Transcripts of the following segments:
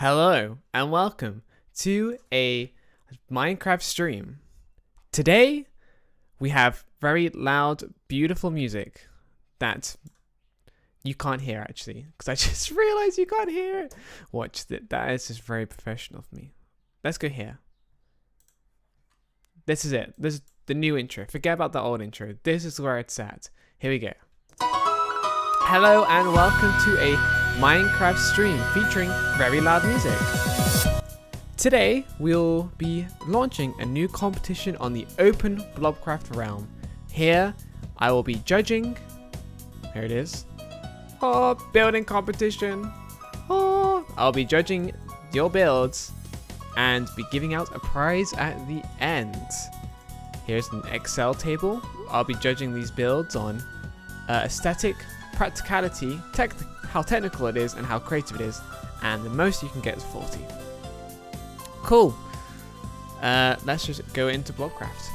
Hello and welcome to a Minecraft stream. Today we have very loud, beautiful music that you can't hear actually, because I just realized you can't hear it. Watch that. That is just very professional of me. Let's go here. This is it. This is the new intro. Forget about the old intro. This is where it's at. Here we go. Hello and welcome to a Minecraft stream featuring very loud music. Today we'll be launching a new competition on the open Blobcraft realm. Here I will be judging. Here it is. Oh, building competition. Oh, I'll be judging your builds and be giving out a prize at the end. Here's an Excel table. I'll be judging these builds on aesthetic, practicality, how technical it is, and how creative it is. And the most you can get is 40. Cool. Let's just go into Blobcraft.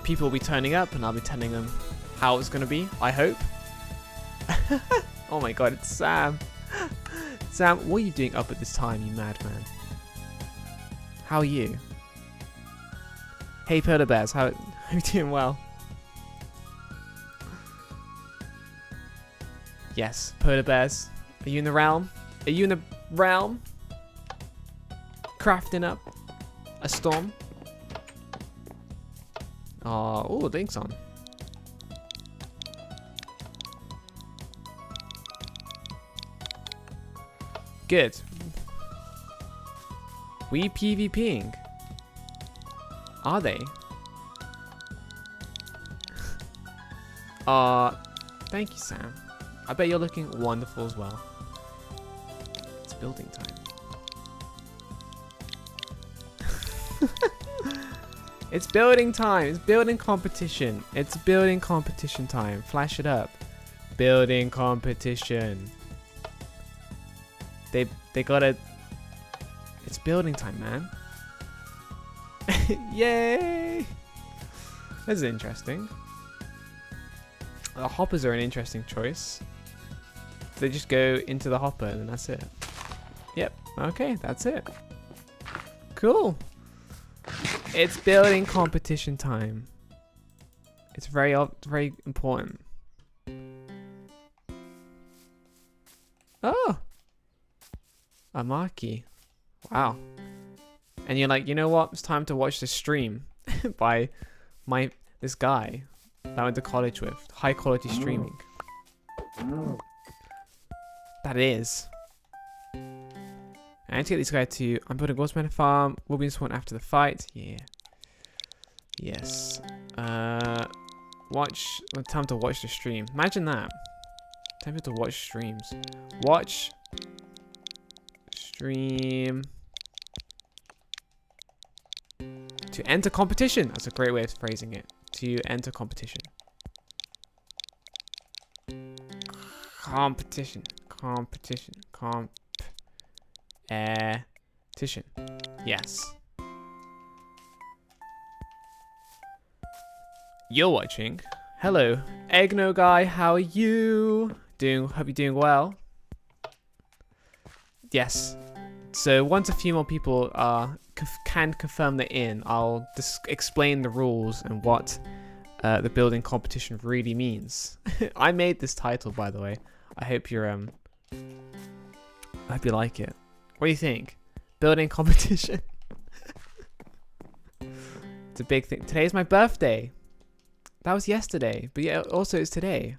People will be turning up, and I'll be telling them how it's going to be, I hope. Oh my god, it's Sam. Sam, what are you doing up at this time, you madman? How are you? Hey, Polar Bears, how are you doing? Well. Yes, Polar Bears. Are you in the realm? Are you in the realm? Crafting up a storm? Oh, Link's on. Good. We PvPing. Are they? Thank you, Sam. I bet you're looking wonderful as well. It's building time. It's building time. It's building competition. It's building competition time. Flash it up. Building competition. They gotta. It's building time, man. Yay! This is interesting. The hoppers are an interesting choice. They just go into the hopper and that's it. Yep. Okay, that's it. Cool. It's building competition time. It's very important. Oh, a marquee. Wow. And you're like, you know what? It's time to watch the stream by this guy that I went to college with. High quality streaming. That is. I need to get this guy to. I'm building Watermelon Farm. We'll be spawned after the fight. Yeah. Yes. Watch. Time to watch the stream. Imagine that. Time to watch streams. Watch. Stream. To enter competition. That's a great way of phrasing it. To enter competition. Competition. Yes. You're watching. Hello, Eggno guy. How are you doing? Hope you're doing well. Yes. So once a few more people can confirm they're in, I'll just explain the rules and what the building competition really means. I made this title, by the way. I hope you're I hope you like it. What do you think? Building competition. It's a big thing. Today's my birthday. That was yesterday, but yeah, also it's today.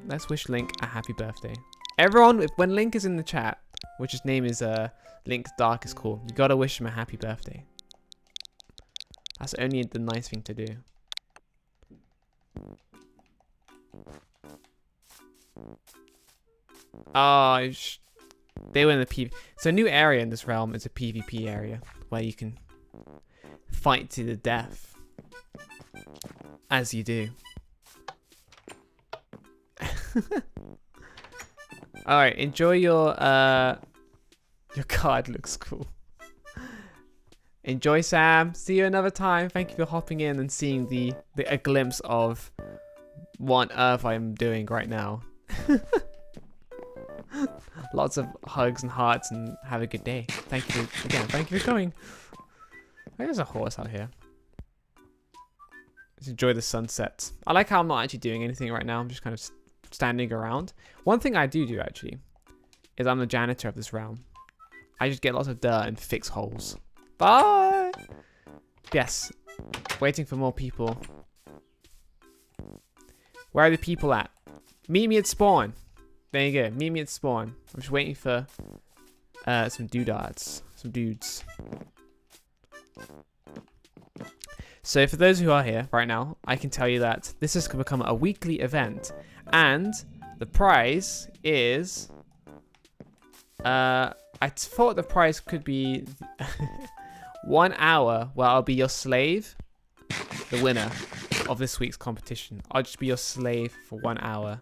Let's wish Link a happy birthday. Everyone, when Link is in the chat, which his name is Link Dark is cool, you gotta wish him a happy birthday. That's only the nice thing to do. Oh, they were in the PvP. So a new area in this realm is a PvP area where you can fight to the death, as you do. All right, enjoy your card looks cool. Enjoy, Sam. See you another time. Thank you for hopping in and seeing a glimpse of what on earth I'm doing right now. Lots of hugs and hearts and have a good day. Thank you again. Thank you for coming. There's a horse out here. Let's enjoy the sunset. I like how I'm not actually doing anything right now. I'm just kind of standing around. One thing I do actually is I'm the janitor of this realm. I just get lots of dirt and fix holes. Bye. Yes. Waiting for more people. Where are the people at? Meet me at spawn. There you go. Meet me at spawn. I'm just waiting for some doodads. Some dudes. So for those who are here right now, I can tell you that this has become a weekly event. And the prize is... I thought the prize could be 1 hour where I'll be your slave, the winner of this week's competition. I'll just be your slave for 1 hour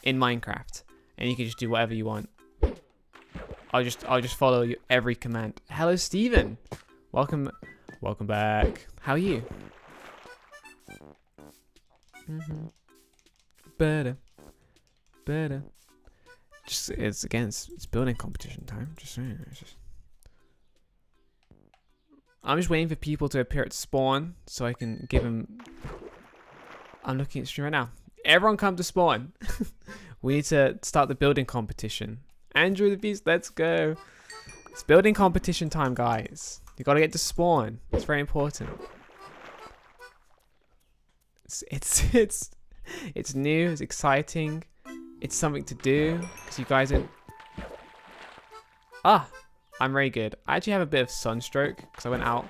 in Minecraft, and you can just do whatever you want. I'll just follow you every command. Hello, Steven. Welcome back. How are you? Better. Just it's building competition time. Just saying. I'm just waiting for people to appear at spawn so I can give them. I'm looking at stream right now. Everyone come to spawn. We need to start the building competition. Andrew the Beast, let's go. It's building competition time, guys. You gotta get to spawn. It's very important. It's new. It's exciting. It's something to do because you guys are. I'm very good. I actually have a bit of sunstroke because I went out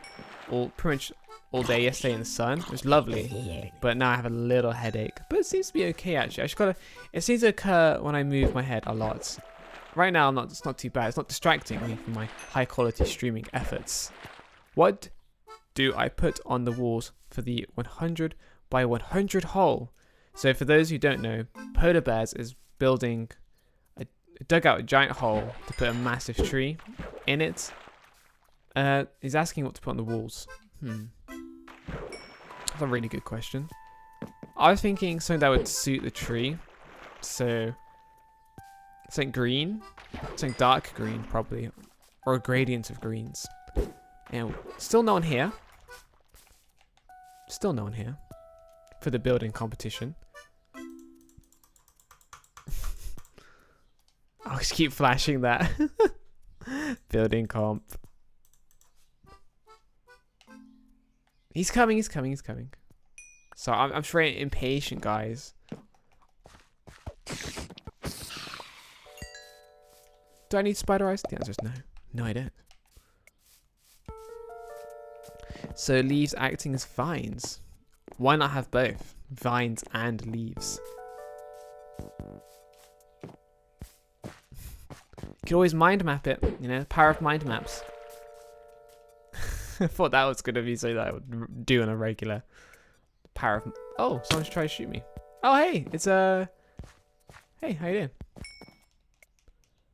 pretty much all day yesterday in the sun. It was lovely, but now I have a little headache. But it seems to be okay actually. It seems to occur when I move my head a lot. Right now, it's not too bad. It's not distracting me from my high quality streaming efforts. What do I put on the walls for the 100 by 100 hole? So for those who don't know, Polar Bears is building dug out a giant hole to put a massive tree in it. He's asking what to put on the walls. That's a really good question. I was thinking something that would suit the tree. So something green, something dark green probably, or a gradient of greens. And still no one here. Still no one here for the building competition. I'll just keep flashing that. Building comp. He's coming. So I'm just very impatient, guys. Do I need spider eyes? The answer is no. No, I don't. So leaves acting as vines. Why not have both? Vines and leaves. You can always mind map it, you know, power of mind maps. I thought that was going to be something that I would do on a regular. Power of... Oh, someone's trying to shoot me. Oh, hey, it's a... Hey, how you doing?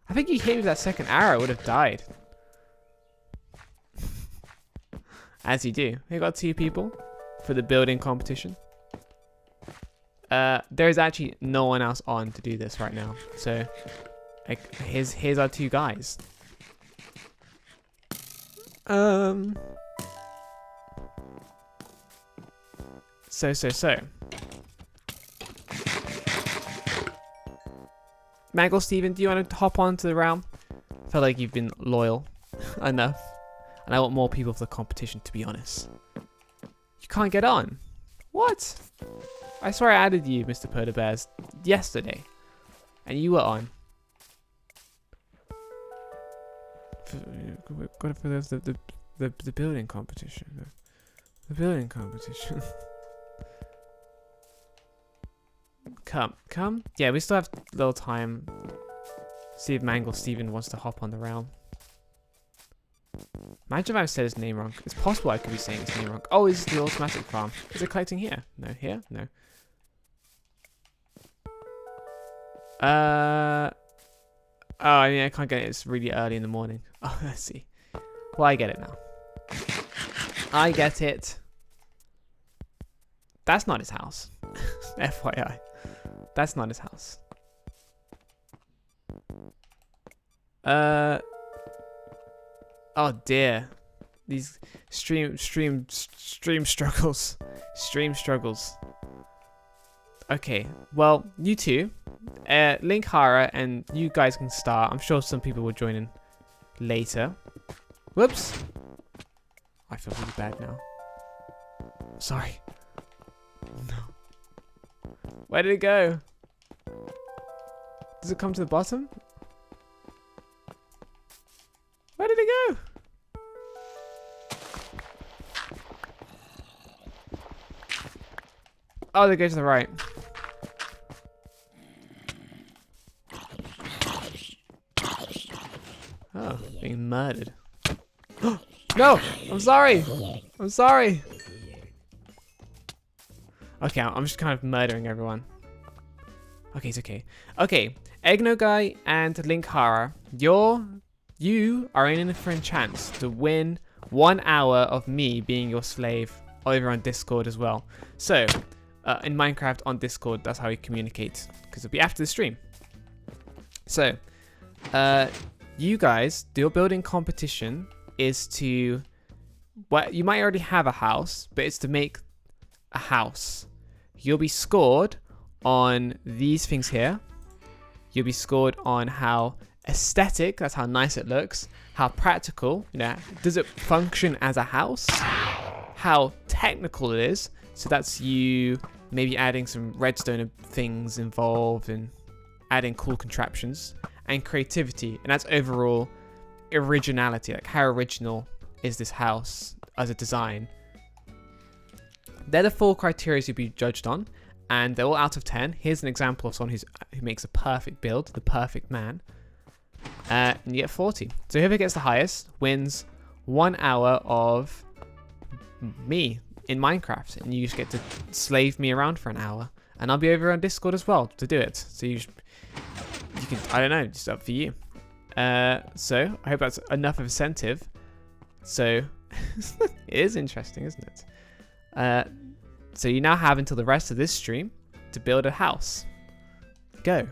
I think you hit me with that second arrow, I would have died. As you do. We got 2 people for the building competition. There is actually no one else on to do this right now. So, here's our 2 guys. So. Mangle Steven, do you want to hop onto the realm? I feel like you've been loyal enough. And I want more people for the competition, to be honest. You can't get on. What? I swear I added you, Mr. Polar Bears, yesterday. And you were on. Got for the building competition. The building competition. Come. Yeah, we still have a little time. See if Mangle Steven wants to hop on the realm. Imagine if I said his name wrong. It's possible I could be saying his name wrong. Oh, this is the automatic farm. Is it collecting here? No, here? No. Oh, I mean, I can't get it. It's really early in the morning. Oh, let's see. Well, I get it now. I get it. That's not his house. FYI. That's not his house. Oh dear. These stream struggles. Stream struggles. Okay, well, you two, Link, Hara, and you guys can start. I'm sure some people will join in later. Whoops. I feel really bad now. Sorry. No. Where did it go? Does it come to the bottom? Where did it go? Oh, they go to the right. Oh, being murdered. No! I'm sorry! I'm sorry! Okay, I'm just kind of murdering everyone. Okay, it's okay. Okay, Egno Guy and Link Hara, you are in for a chance to win 1 hour of me being your slave over on Discord as well. So, in Minecraft on Discord, that's how we communicate, because it'll be after the stream. So, you guys, your building competition is to, well, you might already have a house, but it's to make a house. You'll be scored on these things here. You'll be scored on how aesthetic, that's how nice it looks, how practical, you know, does it function as a house, how technical it is, so that's you maybe adding some redstone things involved and adding cool contraptions, and creativity, and that's overall originality, like how original is this house as a design. They're the 4 criteria you'll be judged on, and they're all out of 10. Here's an example of someone who makes a perfect build, the perfect man. And you get 40. So whoever gets the highest wins 1 hour of me in Minecraft, and you just get to slave me around for an hour, and I'll be over on Discord as well to do it. So you can, I don't know, it's up for you. So I hope that's enough of incentive. So it is interesting, isn't it? So you now have until the rest of this stream to build a house. Go.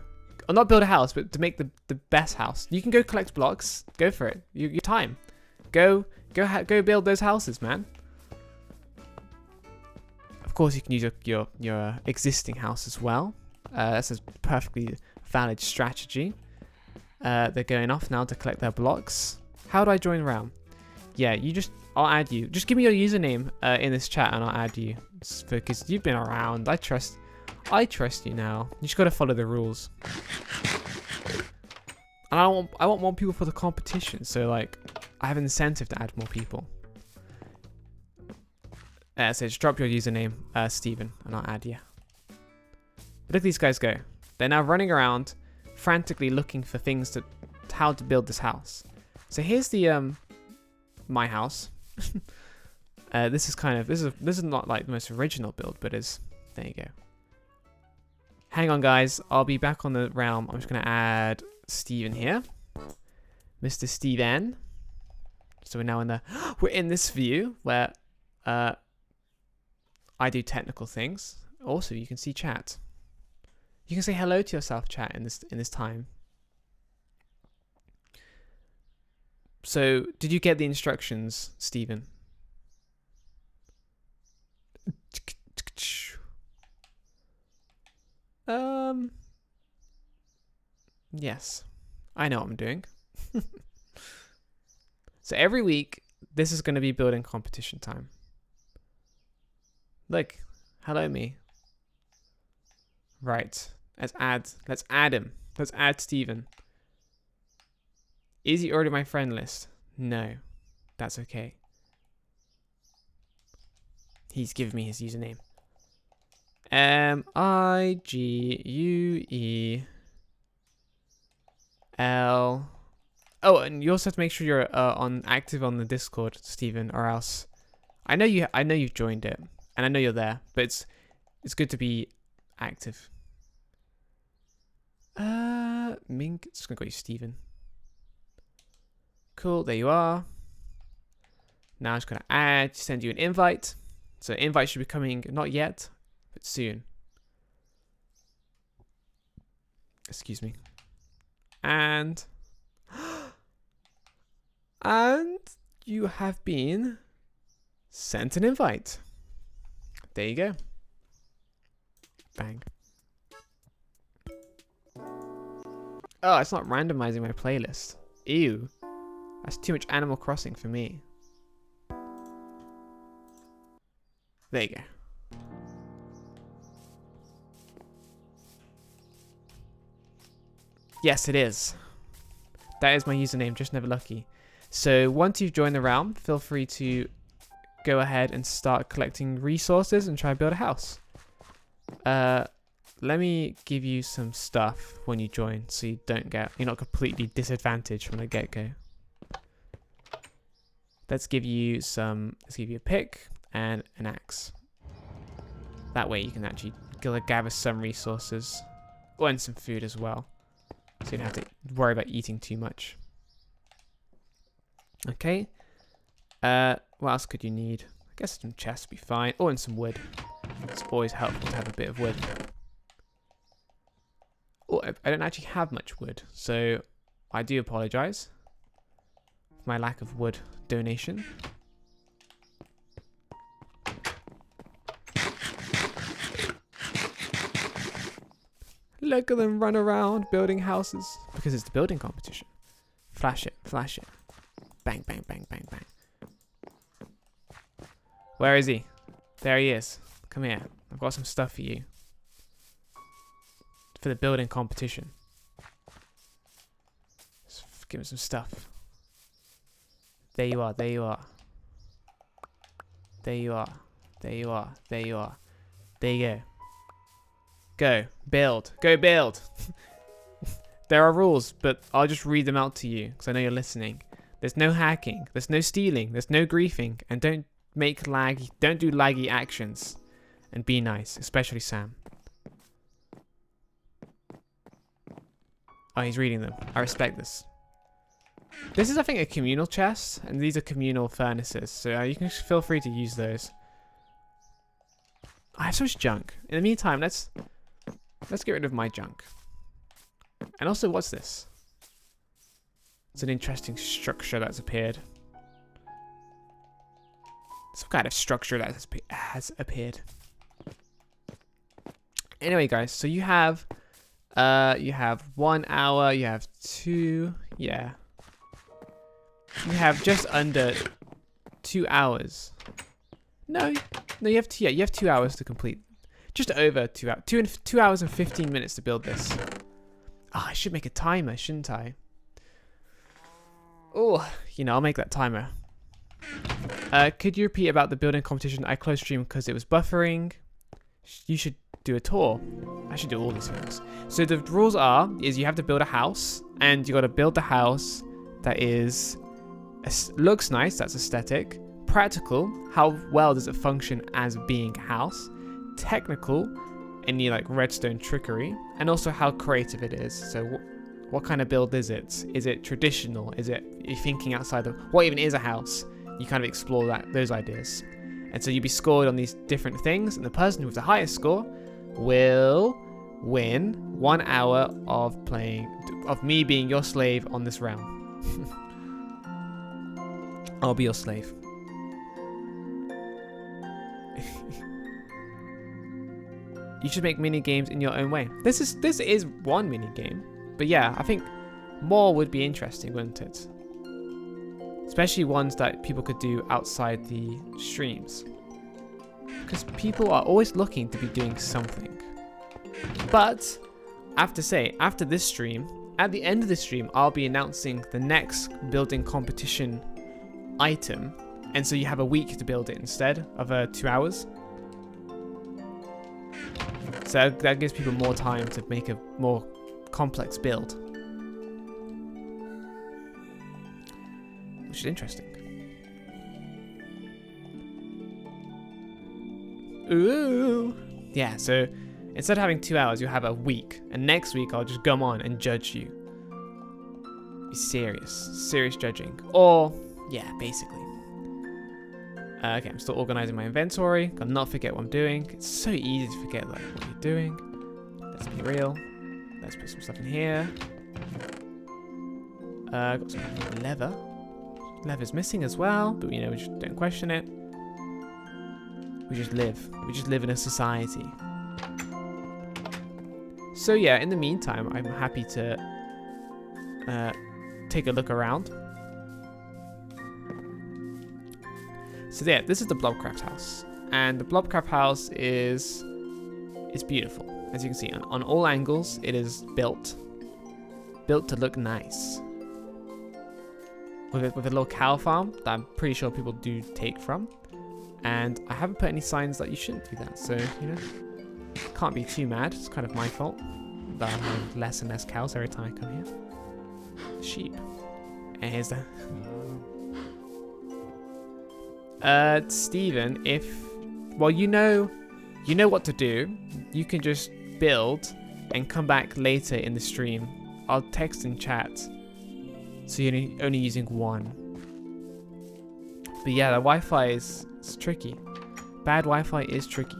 Or not build a house, but to make the best house. You can go collect blocks. Go for it. Your time. Go build those houses, man. Of course, you can use your existing house as well. That's a perfectly valid strategy. They're going off now to collect their blocks. How do I join around? Yeah, I'll add you. Just give me your username in this chat and I'll add you. Because you've been around. I trust you now. You just gotta follow the rules. And I want more people for the competition, so like I have an incentive to add more people. So just drop your username, Steven, and I'll add you. But look at these guys go. They're now running around frantically looking for things how to build this house. So here's the my house. This is not like the most original build, but there you go. Hang on, guys. I'll be back on the realm. I'm just gonna add Steven here, Mr. Steven. So we're now we're in this view where I do technical things. Also, you can see chat. You can say hello to yourself, chat, in this time. So, did you get the instructions, Steven? Yes. I know what I'm doing. So every week, this is going to be building competition time. Look. Hello, me. Right. Let's add him. Let's add Steven. Is he already my friend list? No. That's okay. He's given me his username. IGUEL. Oh, and you also have to make sure you're active on the Discord, Steven, or else I know you've joined it, and I know you're there, but it's good to be active. Mink, just gonna call you Steven. Cool, there you are. Now I'm just gonna send you an invite. So invite should be coming, not yet, but soon. Excuse me. And And you have been sent an invite. There you go. Bang. Oh, it's not randomizing my playlist. Ew. That's too much Animal Crossing for me. There you go. Yes, it is. That is my username, just never lucky. So once you've joined the realm, feel free to go ahead and start collecting resources and try and build a house. Let me give you some stuff when you join, so you're not completely disadvantaged from the get-go. Let's give you a pick and an axe. That way you can actually gather some resources, and some food as well. So you don't have to worry about eating too much. Okay. What else could you need? I guess some chests would be fine. And some wood. It's always helpful to have a bit of wood. Oh, I don't actually have much wood, so I do apologize for my lack of wood donation. Look at them run around building houses because it's the building competition. Flash it, flash it. Bang, bang, bang, bang, bang. Where is he? There he is. Come here. I've got some stuff for you. For the building competition. Just give him some stuff. There you are, there you are. There you are. There you are. There you are. There you go. Go. Build. Go build. There are rules, but I'll just read them out to you because I know you're listening. There's no hacking. There's no stealing. There's no griefing. And don't do laggy actions. And be nice, especially Sam. Oh, he's reading them. I respect this. This is, I think, a communal chest, and these are communal furnaces, so you can feel free to use those. I have so much junk. In the meantime, let's get rid of my junk. And also, what's this? It's an interesting structure that's appeared. Some kind of structure that has appeared. Anyway, guys, so you have 1 hour, you have 2, yeah. You have just under 2 hours. No, you have 2. Yeah, you have 2 hours to complete. Just over 2 hours. 2 hours and 15 minutes to build this. Oh, I should make a timer, shouldn't I? Oh, I'll make that timer. Could you repeat about the building competition? I closed stream because it was buffering. You should do a tour. I should do all these things. So the rules is you have to build a house, and you got to build the house that looks nice, that's aesthetic. Practical, how well does it function as being a house? Technical, any like redstone trickery, and also how creative it is. So what kind of build is it? Is it traditional? Is it you're thinking outside of what even is a house? You kind of explore those ideas. And so you'll be scored on these different things, and the person with the highest score will win 1 hour of me being your slave on this realm. I'll be your slave. You should make mini games in your own way. This is one mini game, but yeah, I think more would be interesting, wouldn't it? Especially ones that people could do outside the streams, because people are always looking to be doing something. But I have to say, after this stream, at the end of the stream, I'll be announcing the next building competition item, and so you have a week to build it instead of 2 hours. So that gives people more time to make a more complex build, which is interesting. Ooh. Yeah, so instead of having 2 hours, you'll have a week, and next week I'll just come on and judge you. Be serious judging. Or yeah, basically. Okay, I'm still organizing my inventory. Gotta not forget what I'm doing. It's so easy to forget like what you're doing. Let's be real. Let's put some stuff in here. Got some leather. Leather's missing as well, but you know, we just don't question it. We just live. We just live in a society. So yeah, in the meantime, I'm happy to take a look around. So yeah, this is the Blobcraft house. And the Blobcraft house is beautiful. As you can see, on all angles, it is built to look nice. With a little cow farm that I'm pretty sure people do take from. And I haven't put any signs that you shouldn't do that, so, you know, can't be too mad. It's kind of my fault that I have less and less cows every time I come here. Sheep. And here's the... Steven, well, you know what to do. You can just build and come back later in the stream. I'll text and chat. So you're only using one. But yeah, the Wi-Fi is tricky. Bad Wi-Fi is tricky.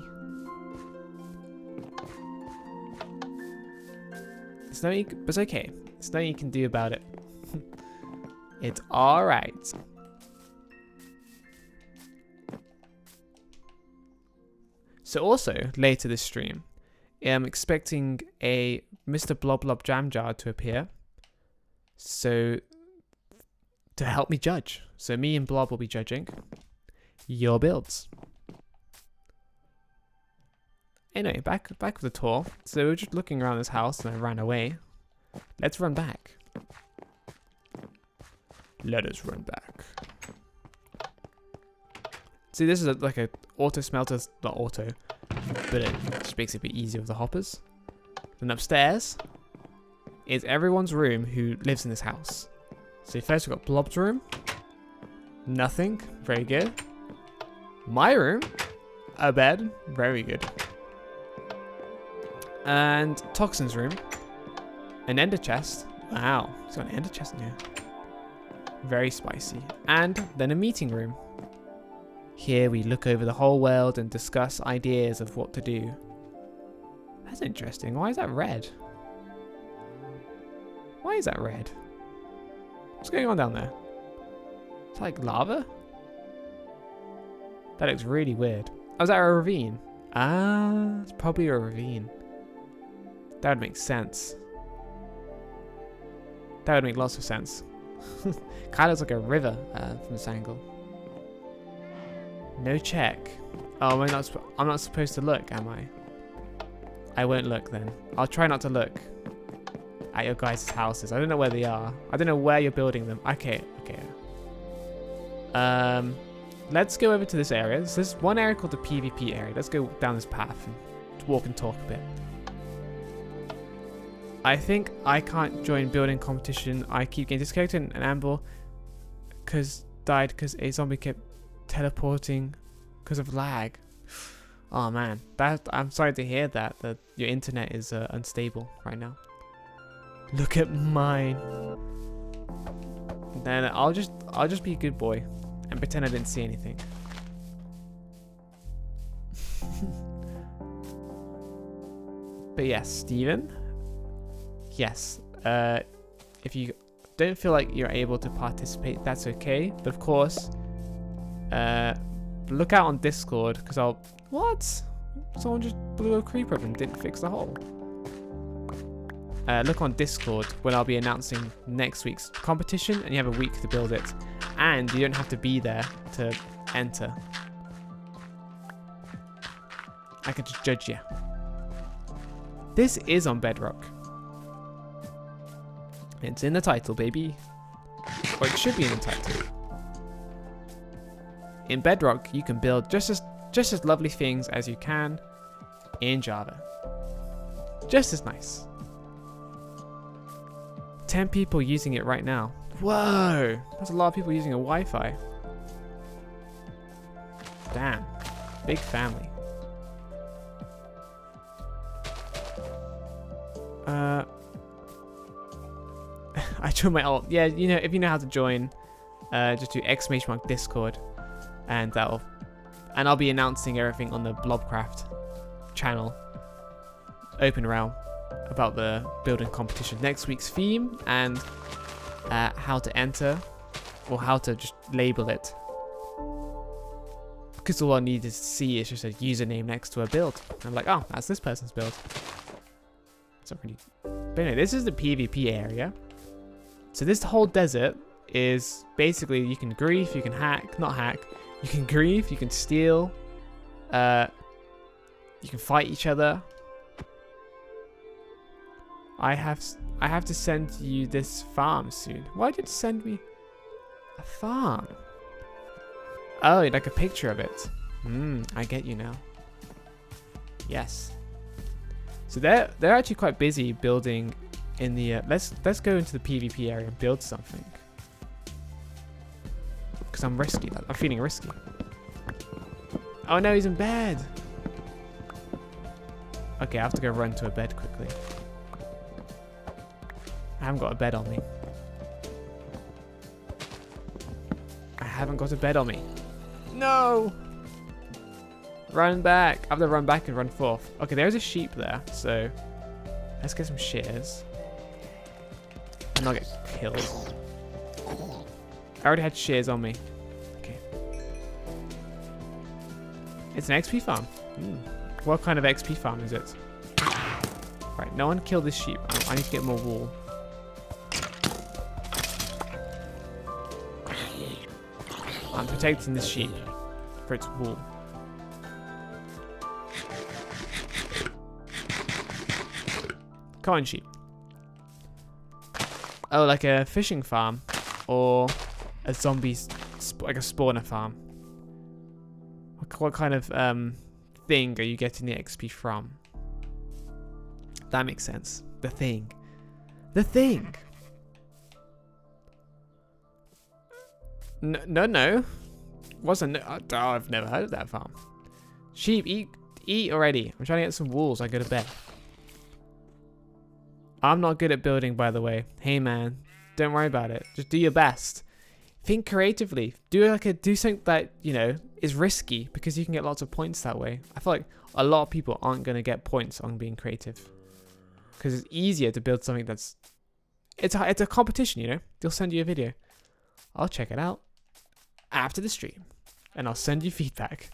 It's nothing, but it's okay. There's nothing you can do about it. It's alright. So also, later this stream, I'm expecting a Mr. Blob Blob Jam Jar to appear. So, to help me judge. So me and Blob will be judging your builds. Anyway, back with the tour. So we're just looking around this house and I ran away. Let's run back. Let us run back. See, this is like a auto smelter, not auto, but it just makes it a bit easier with the hoppers. Then upstairs is everyone's room who lives in this house. So first we've got Blob's room. Nothing. Very good. My room. A bed. Very good. And Toxin's room. An ender chest. Wow. It's got an ender chest in here. Very spicy. And then a meeting room. Here we look over the whole world and discuss ideas of what to do. That's interesting. Why is that red? Why is that red? What's going on down there? It's like lava? That looks really weird. Oh, is that a ravine? Ah, it's probably a ravine. That would make sense. That would make lots of sense. Kind of looks like a river from this angle. No check. Oh, I'm not supposed to look, am I? I won't look then. I'll try not to look at your guys' houses. I don't know where they are. I don't know where you're building them. Okay. Let's go over to this area. There's one area called the PvP area. Let's go down this path and walk and talk a bit. I think I can't join building competition. I keep getting this character and Amber died because a zombie kept teleporting because of lag. Oh man, I'm sorry to hear that your internet is unstable right now. Look at mine. Then I'll just be a good boy and pretend I didn't see anything. But yes, Steven. Yes. If you don't feel like you're able to participate, that's okay. But of course, look out on Discord because What? Someone just blew a creeper up and didn't fix the hole. Look on Discord when I'll be announcing next week's competition, and you have a week to build it. And you don't have to be there to enter. I can just judge you. This is on Bedrock. It's in the title, baby. Or it should be in the title. In Bedrock, you can build just as lovely things as you can in Java. Just as nice. 10 people using it right now. Whoa! That's a lot of people using a Wi-Fi. Damn. Big family. I joined my alt. Yeah, you know, if you know how to join, just do !Discord, and I'll be announcing everything on the Blobcraft channel, Open Realm, about the building competition, next week's theme, and how to enter. or how to just label it. Because all I need to see is just a username next to a build. I'm like, oh, that's this person's build. It's not really... But anyway, this is the PvP area. So this whole desert is basically you can grief, you can hack, not hack. You can grief, you can steal. You can fight each other. I have to send you this farm soon. Why did it send me a farm? Oh, like a picture of it. I get you now. Yes. So they're actually quite busy building in the let's go into the PvP area and build something. Because I'm risky. I'm feeling risky. Oh no, he's in bed. Okay, I have to go run to a bed quickly. I haven't got a bed on me. I haven't got a bed on me. No! Run back. I have to run back and run forth. Okay, there's a sheep there, so let's get some shears. And not get killed. I already had shears on me. Okay. It's an XP farm. What kind of XP farm is it? Right, no one killed this sheep. I need to get more wool. I'm protecting this sheep for its wool. Come on, sheep. Oh, like a fishing farm or a zombie, like a spawner farm. What kind of thing are you getting the XP from? That makes sense. The thing. The thing. No. Wasn't. Oh, I've never heard of that farm. Sheep, eat already. I'm trying to get some wool so I go to bed. I'm not good at building, by the way. Hey man, don't worry about it. Just do your best. Think creatively. Do something that, you know, is risky because you can get lots of points that way. I feel like a lot of people aren't going to get points on being creative because it's easier to build something that's it's a competition, you know. They'll send you a video. I'll check it out after the stream and I'll send you feedback.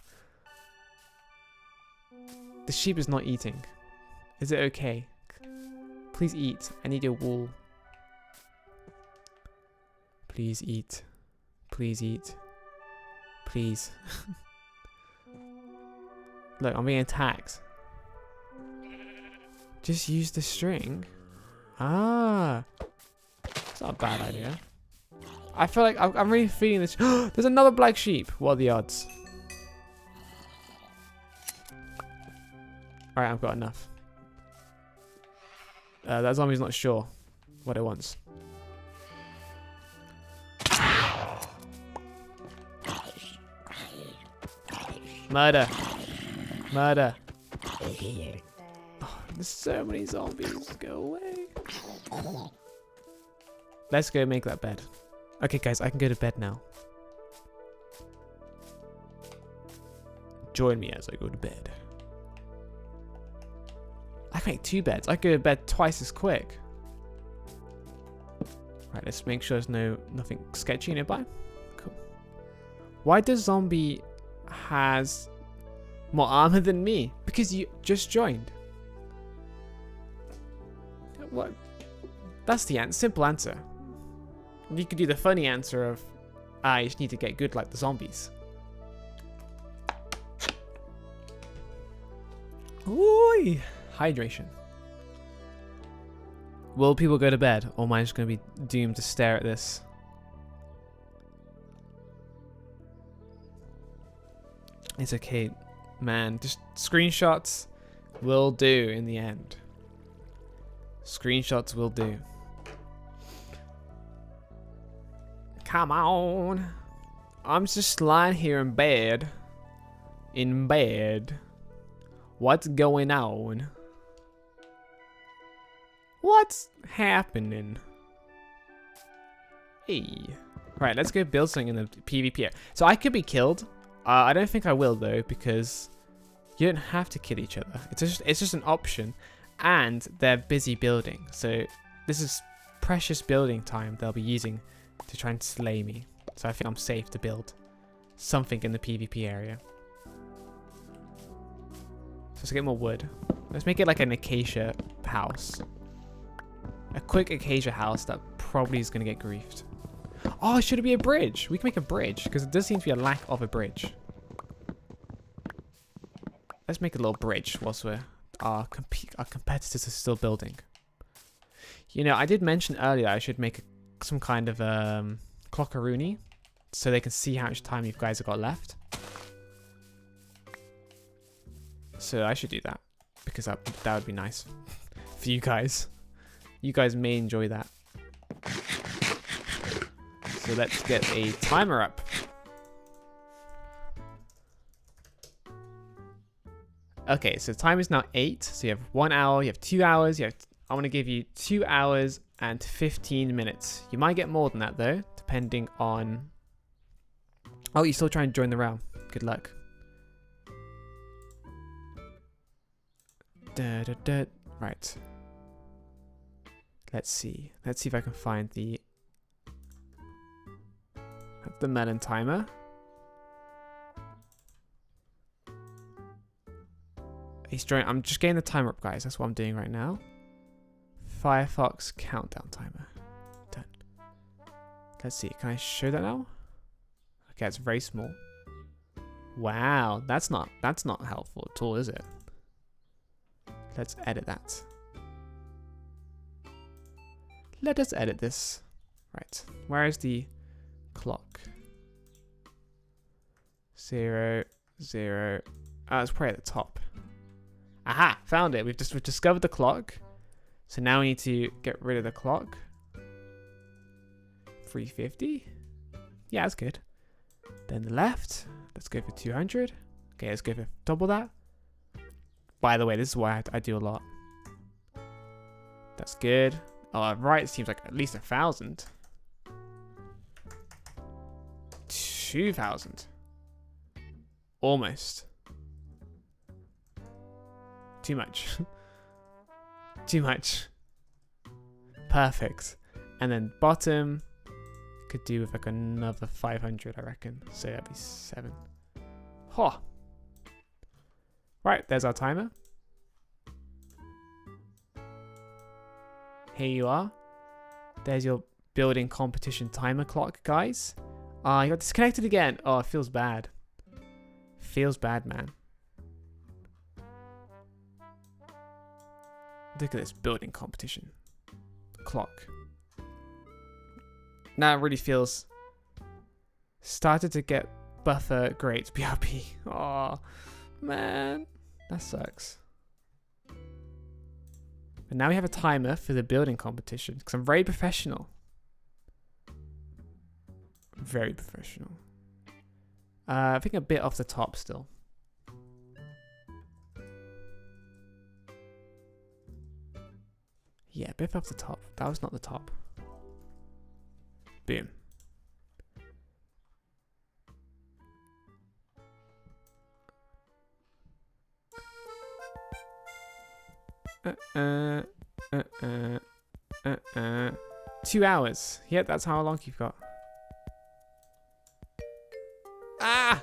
The sheep is not eating. Is it okay? Please eat. I need your wool. Please eat. Please eat. Please. Look, I'm being attacked. Just use the string. Ah. It's not a bad idea. I feel like I'm really feeling this. There's another black sheep. What are the odds? Alright, I've got enough. That zombie's not sure what it wants. Murder. Murder. Oh, there's so many zombies. Go away. Let's go make that bed. Okay, guys, I can go to bed now. Join me as I go to bed. I can make 2 beds. I can go to bed twice as quick. Right, let's make sure there's nothing sketchy nearby. Cool. Why does zombie has more armor than me? Because you just joined. What? That's the simple answer. You could do the funny answer of, you just need to get good like the zombies. Oi! Hydration. Will people go to bed, or am I just going to be doomed to stare at this? It's okay, man. Just screenshots will do in the end. Screenshots will do. Come on. I'm just lying here in bed. In bed. What's going on? What's happening? Hey. Right, let's go build something in the PvP. So I could be killed. I don't think I will though, because you don't have to kill each other. It's just an option, and they're busy building. So this is precious building time they'll be using to try and slay me. So I think I'm safe to build something in the PvP area. So let's get more wood. Let's make it like an acacia house. A quick acacia house that probably is going to get griefed. Oh, should it be a bridge? We can make a bridge because it does seem to be a lack of a bridge. Let's make a little bridge whilst our competitors are still building. You know, I did mention earlier I should make some kind of clockaroonie so they can see how much time you guys have got left. So I should do that because that would be nice for you guys. You guys may enjoy that. So let's get a timer up. Okay, so time is now 8. So you have 1 hour, you have 2 hours, I want to give you 2 hours and 15 minutes. You might get more than that though, depending on... Oh, you're still trying to join the round. Good luck. Right. Let's see. Let's see if I can find the melon timer. He's joining. I'm just getting the timer up, guys. That's what I'm doing right now. Firefox countdown timer. Done. Let's see. Can I show that now? Okay, it's very small. Wow, that's not helpful at all, is it? Let's edit that. Let us edit this. Right. Where is the clock? 0, 0. Oh, it's probably at the top. Aha! Found it. We've discovered the clock. So now we need to get rid of the clock. 350. Yeah, that's good. Then the left. Let's go for 200. Okay, let's go for double that. By the way, this is why I do a lot. That's good. Oh, right, it seems like at least 1,000. 2,000. Almost. Too much. Too much. Perfect. And then bottom could do with like another 500, I reckon. So that'd be 7. Huh. Right, there's our timer. Here you are. There's your building competition timer clock, guys. You got disconnected again. Oh, it feels bad. Feels bad, man. Look at this building competition clock. Now it really feels started to get buffer great BRB. Oh man, that sucks. But now we have a timer for the building competition because I'm very professional. Very professional. I think a bit off the top still. Yeah, a bit off the top. That was not the top. Boom. Uh. 2 hours. Yeah, that's how long you've got. Ah!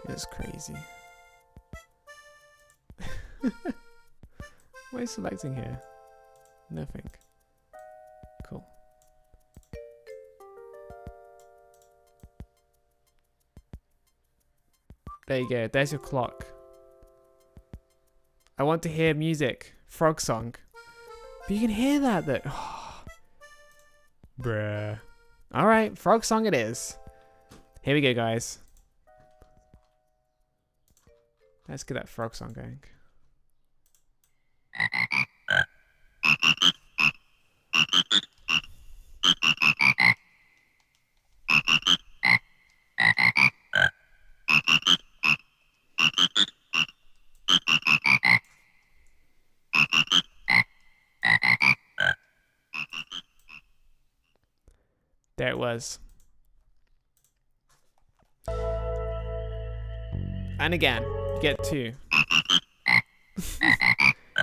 It's crazy. What are you selecting here? Nothing. Cool. There you go. There's your clock. I want to hear music. Frog song. But you can hear that though. Oh. Bruh. Alright, frog song it is. Here we go, guys. Let's get that frog song going. There it was. And again, you get 2.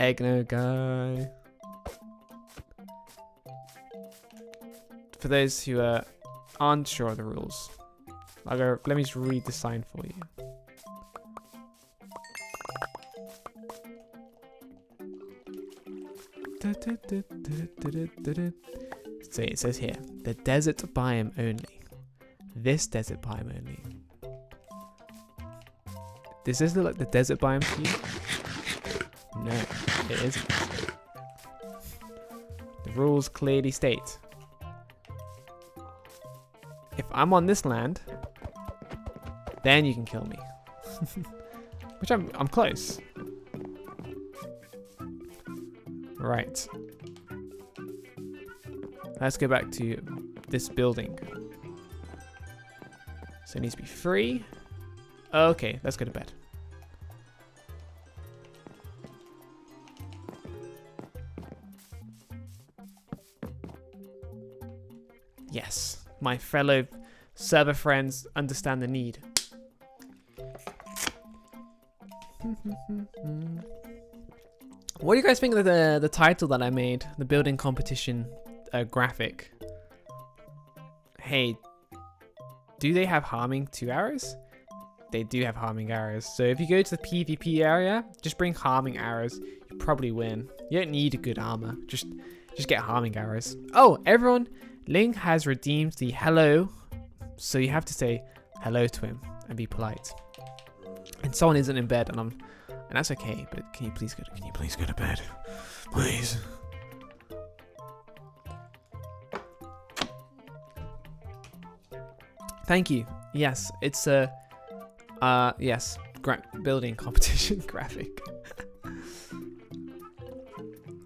Eggno guy. For those who aren't sure of the rules, let me just read the sign for you. So it says here, the desert biome only. This desert biome only. Does this look like the desert biome to you? No, it isn't. The rules clearly state, if I'm on this land, then you can kill me. Which I'm close. Right. Let's go back to this building. So it needs to be free. Okay, let's go to bed. Yes, my fellow server friends understand the need. What do you guys think of the title that I made? The building competition graphic. Hey, do they have harming 2 arrows? They do have harming arrows. So if you go to the PvP area, just bring harming arrows. You probably win. You don't need a good armor. Just get harming arrows. Oh, everyone, Ling has redeemed the hello. So you have to say hello to him and be polite. And someone isn't in bed, and that's okay. But can you please go to bed, please? Thank you. Yes, it's a building competition graphic.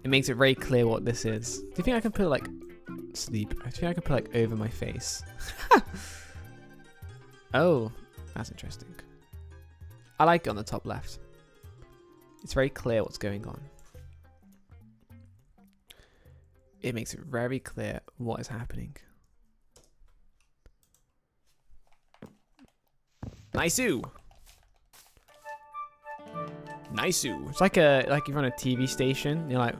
It makes it very clear what this is. Do you think I can put like sleep? I think I can put like over my face. Oh, that's interesting. I like it on the top left. It's very clear what's going on. It makes it very clear what is happening. Nice-oo. Nice-oo. It's like you're on a TV station. You're like,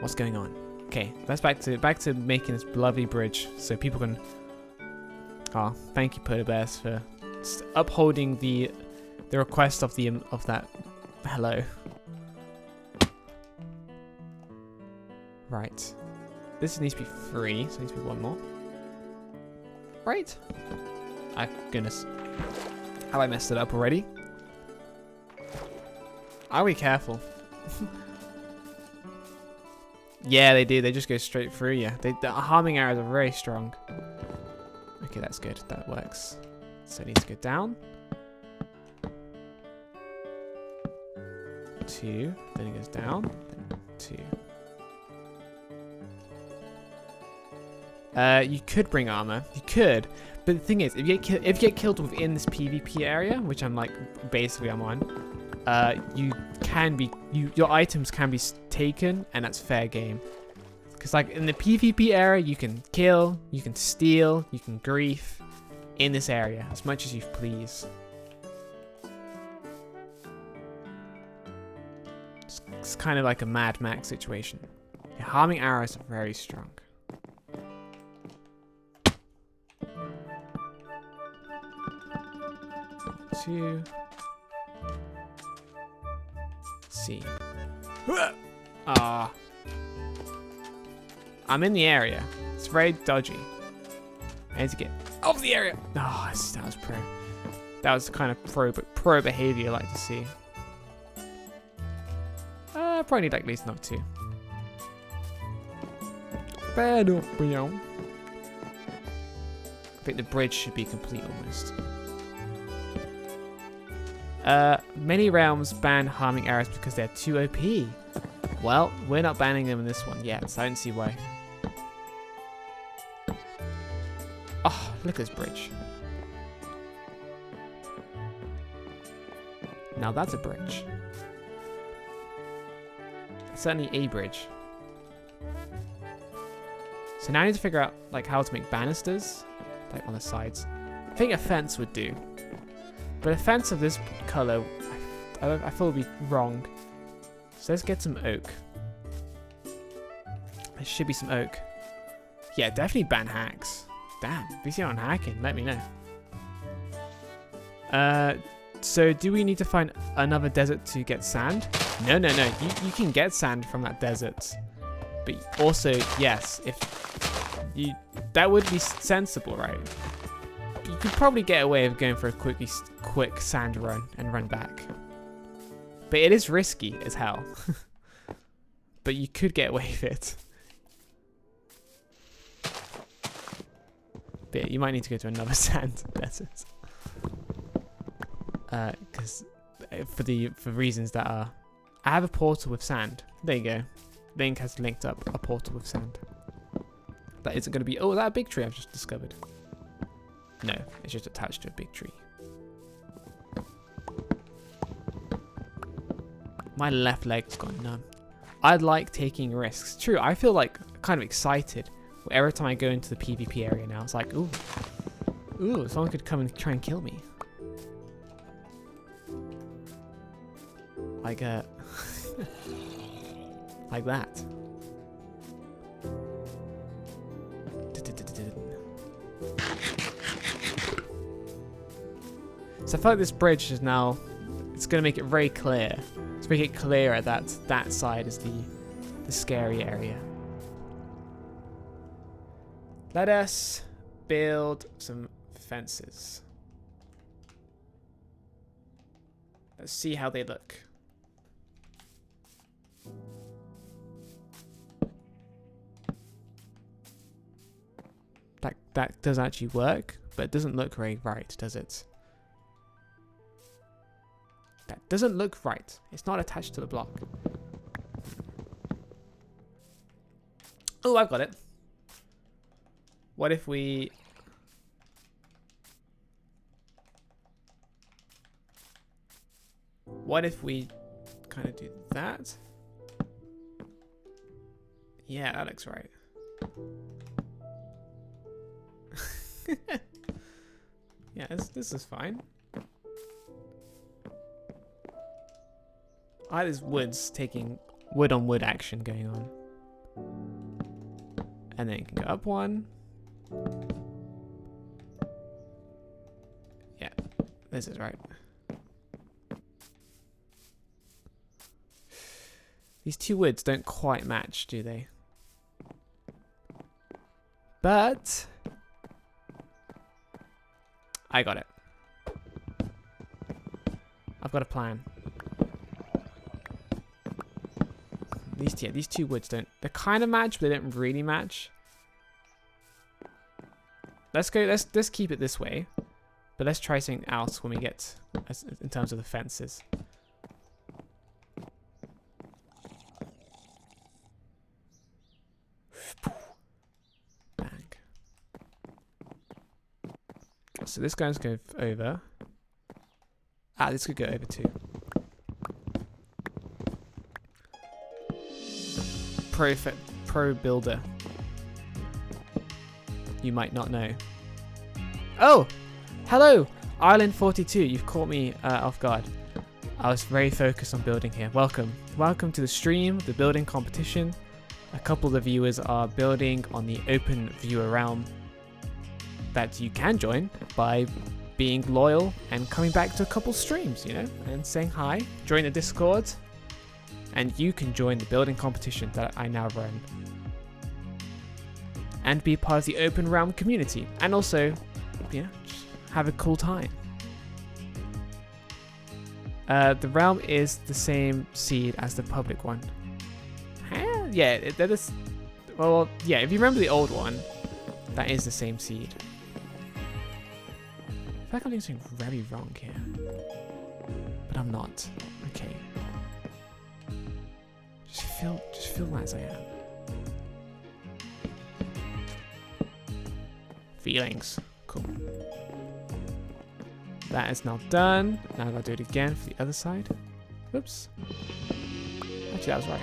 what's going on? Okay, that's back to making this lovely bridge so people can. Oh, thank you, Polar Bears, for upholding the request of that hello. Right. This needs to be free, so it needs to be one more. Right. Ah, goodness. Have I messed it up already? Are we careful? Yeah, they do. They just go straight through you. The harming arrows are very strong. Okay, that's good. That works. So it needs to go down. 2. Then it goes down. Then 2. You could bring armor. You could. But the thing is, if you get killed within this PvP area, which I'm on, your items can be taken, and that's fair game. Because like in the PvP area, you can kill, you can steal, you can grief in this area as much as you please. It's kind of like a Mad Max situation. Your harming arrows are very strong. Two. C. I'm in the area. It's very dodgy. I need to get off the area. Oh, that was pro. That was kind of pro behavior I like to see. Probably need like at least another 2. I think the bridge should be complete almost. Many realms ban harming arrows because they're too OP. Well, we're not banning them in this one yet, so I don't see why. Oh, look at this bridge. Now that's a bridge. Certainly a bridge. So now I need to figure out like how to make banisters, like on the sides. I think a fence would do. But a fence of this color, I feel would be wrong. So let's get some oak. There should be some oak. Yeah, definitely ban hacks. Damn, if you see on hacking, let me know. So do we need to find another desert to get sand? No. You can get sand from that desert. But also, yes, if you... That would be sensible, right? You could probably get away with going for a quick sand run and run back. But it is risky as hell. But you could get away with it. But yeah, you might need to go to another sand desert. Because for reasons that are... I have a portal with sand. There you go. Link has linked up a portal with sand. That isn't going to be... Oh, is that a big tree I've just discovered? No, it's just attached to a big tree. My left leg's gone numb. I like taking risks. True, I feel like kind of excited every time I go into the PvP area now. It's like, ooh, someone could come and try and kill me. Like like that. So I feel like this bridge is now, it's going to make it very clear. Let's make it clearer that that side is the scary area. Let us build some fences. Let's see how they look. That does actually work, but it doesn't look very right, does it? That doesn't look right. It's not attached to the block. Oh, I've got it. What if we... What if we kind of do that? Yeah, that looks right. Yeah, this is fine. I like this woods taking wood on wood action going on. And then you can go up one. Yeah, this is right. These two woods don't quite match, do they? But I got it. I've got a plan. These two woods don't... They kind of match, but they don't really match. Let's keep it this way. But let's try something else when we get... in terms of the fences. Bang. So this guy's going over. Ah, this could go over too. Pro builder. You might not know. Oh! Hello! Island 42. You've caught me off guard. I was very focused on building here. Welcome. Welcome to the stream, the building competition. A couple of the viewers are building on the open viewer realm that you can join by being loyal and coming back to a couple streams, you know, and saying hi. Join the Discord. And you can join the building competition that I now run. And be part of the open realm community. And also, you know, just have a cool time. The realm is the same seed as the public one. Yeah, that is... Well, yeah, if you remember the old one, that is the same seed. I feel like I'm doing something very wrong here. But I'm not. Okay. Just feel as I am. Feelings. Cool. That is now done. Now I've got to do it again for the other side. Whoops. Actually, that was right.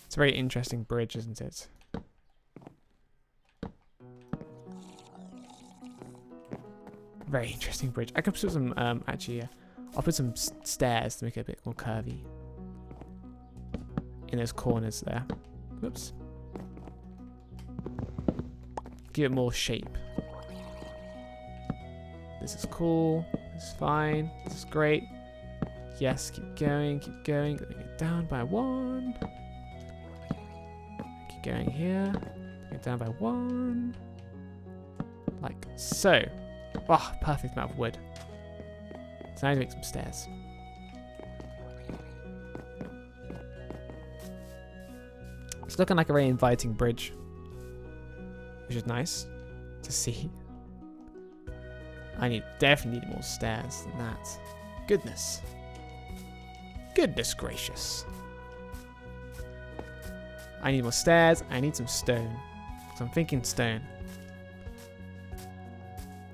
It's a very interesting bridge, isn't it? Very interesting bridge. I could put some, actually, yeah. I'll put some stairs to make it a bit more curvy. In those corners there. Whoops. Give it more shape. This is cool. This is fine. This is great. Yes, keep going, keep going. Bring it down by 1. Keep going here. Bring it down by 1. Like so. Oh, perfect amount of wood. So now I need to make some stairs. It's looking like a very inviting bridge, which is nice to see. I definitely need more stairs than that. Goodness. Goodness gracious. I need more stairs. I need some stone. So I'm thinking stone.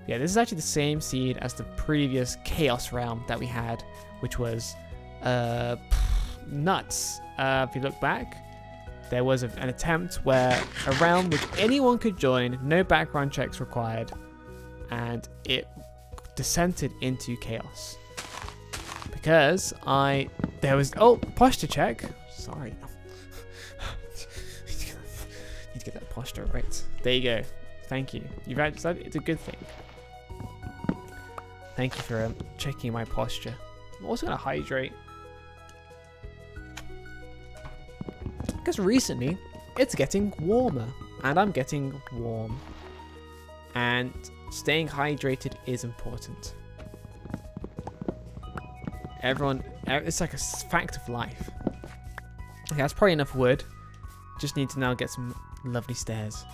Yeah, this is actually the same seed as the previous Chaos realm that we had, which was nuts. If you look back, there was an attempt where a realm which anyone could join, no background checks required, and it descended into chaos. Because there was, posture check. Sorry. Need to get that posture right. There you go. Thank you. You've actually, it's a good thing. Thank you for checking my posture. I'm also going to hydrate. Because recently, it's getting warmer. And I'm getting warm. And staying hydrated is important. It's like a fact of life. Okay, that's probably enough wood. Just need to now get some lovely stairs.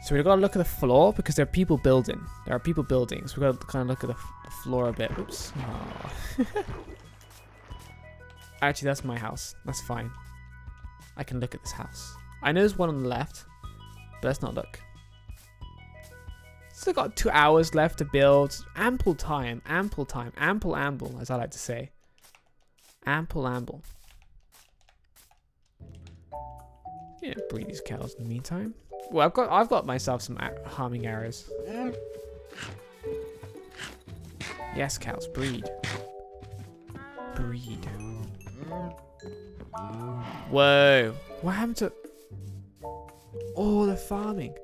So we've got to look at the floor because there are people building. There are people building. So we've got to kind of look at the floor a bit. Oops. Actually, that's my house. That's fine. I can look at this house. I know there's one on the left, but let's not look. Still got 2 hours left to build. Ample time. Ample time. Ample amble, as I like to say. Ample amble. Yeah, breed these cows in the meantime. Well, I've got myself some harming arrows. Yes, cows, breed. Breed. Whoa. What happened to... Oh, the farming.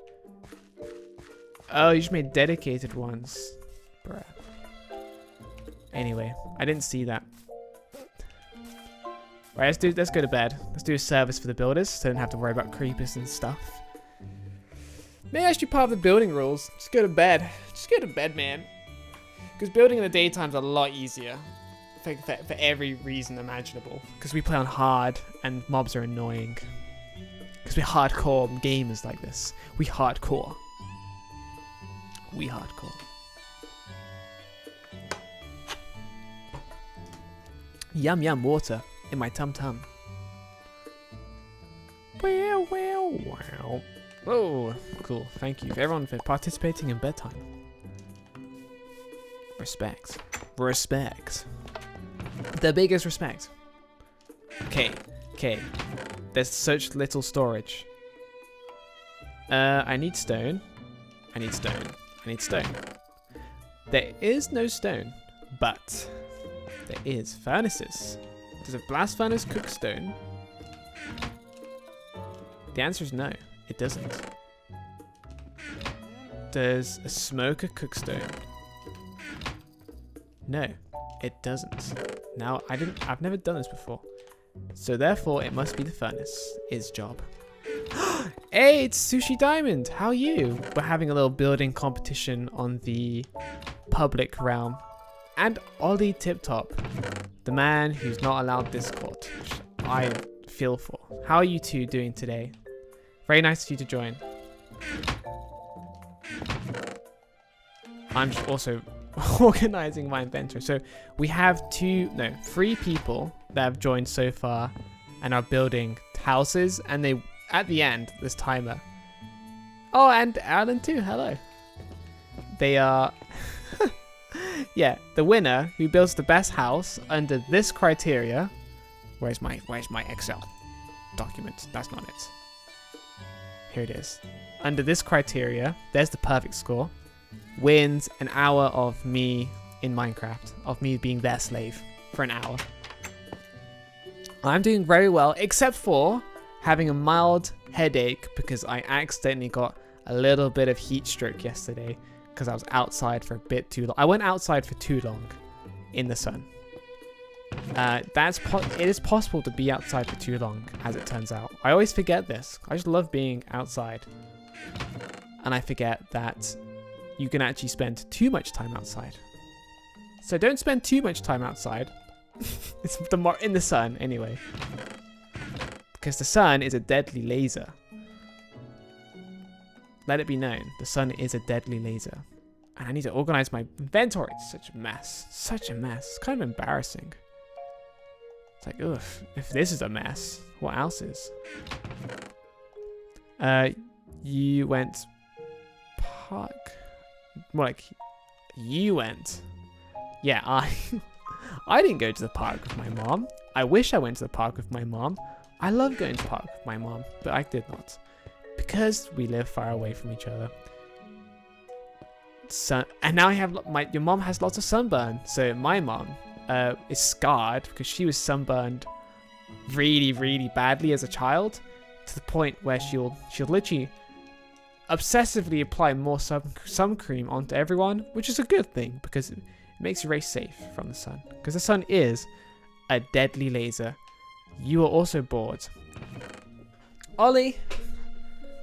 Oh, you just made dedicated ones. Bruh. Anyway, I didn't see that. Right, let's go to bed. Let's do a service for the builders so they don't have to worry about creepers and stuff. Maybe I should be part of the building rules. Just go to bed. Just go to bed, man. Because building in the daytime is a lot easier. For every reason imaginable. Because we play on hard and mobs are annoying. Because we're hardcore gamers like this. We hardcore. We hardcore. Yum yum water in my tum tum. Wow wow wow. Oh, cool. Thank you for everyone for participating in bedtime. Respect. Respect. The biggest respect. Okay. Okay. There's such little storage. I need stone. I need stone. I need stone. There is no stone, but there is furnaces. Does a blast furnace cook stone? The answer is no. It doesn't. Does a smoker cook stone? No, it doesn't. Now, I've never done this before. So therefore, it must be the furnace's job. Hey, it's Sushi Diamond. How are you? We're having a little building competition on the public realm. And Ollie Tip Top, the man who's not allowed Discord, which I feel for. How are you two doing today? Very nice of you to join. I'm also organizing my inventory. So we have 3 people that have joined so far and are building houses. And they, at the end, this timer. Oh, and Alan too. Hello. They are, yeah, the winner who builds the best house under this criteria. Where's my Excel document? That's not it. Here it is. Under this criteria, there's the perfect score. wins an hour of me in Minecraft, of me being their slave for an hour. I'm doing very well, except for having a mild headache because I accidentally got a little bit of heat stroke yesterday because I was outside for a bit too long. I went outside for too long in the sun. It is possible to be outside for too long, as it turns out. I always forget this. I just love being outside. And I forget that you can actually spend too much time outside. So don't spend too much time outside. It's in the sun, anyway. Because the sun is a deadly laser. Let it be known, the sun is a deadly laser. And I need to organize my inventory. It's such a mess. Such a mess. It's kind of embarrassing. It's like, ugh, if this is a mess, what else is? You went park. More like, you went. Yeah, I didn't go to the park with my mom. I wish I went to the park with my mom. I love going to the park with my mom, but I did not. Because we live far away from each other. And now I have your mom has lots of sunburn. So my mom is scarred because she was sunburned really, really badly as a child, to the point where she'll literally obsessively apply more sun cream onto everyone, which is a good thing because it makes you very safe from the sun. Because the sun is a deadly laser. You are also bored. Ollie,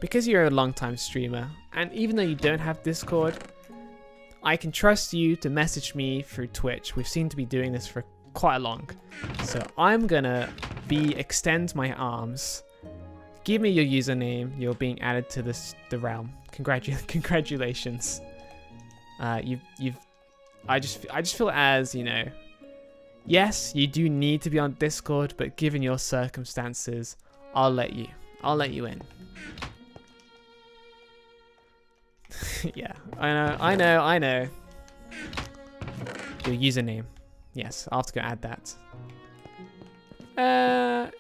because you're a long-time streamer, and even though you don't have Discord, I can trust you to message me through Twitch. We've seemed to be doing this for quite long. So I'm gonna extend my arms. Give me your username. You're being added to the realm. Congratulations. I just feel as, you know, yes, you do need to be on Discord, but given your circumstances, I'll let you in. Yeah, I know. Your username. Yes, I'll have to go add that.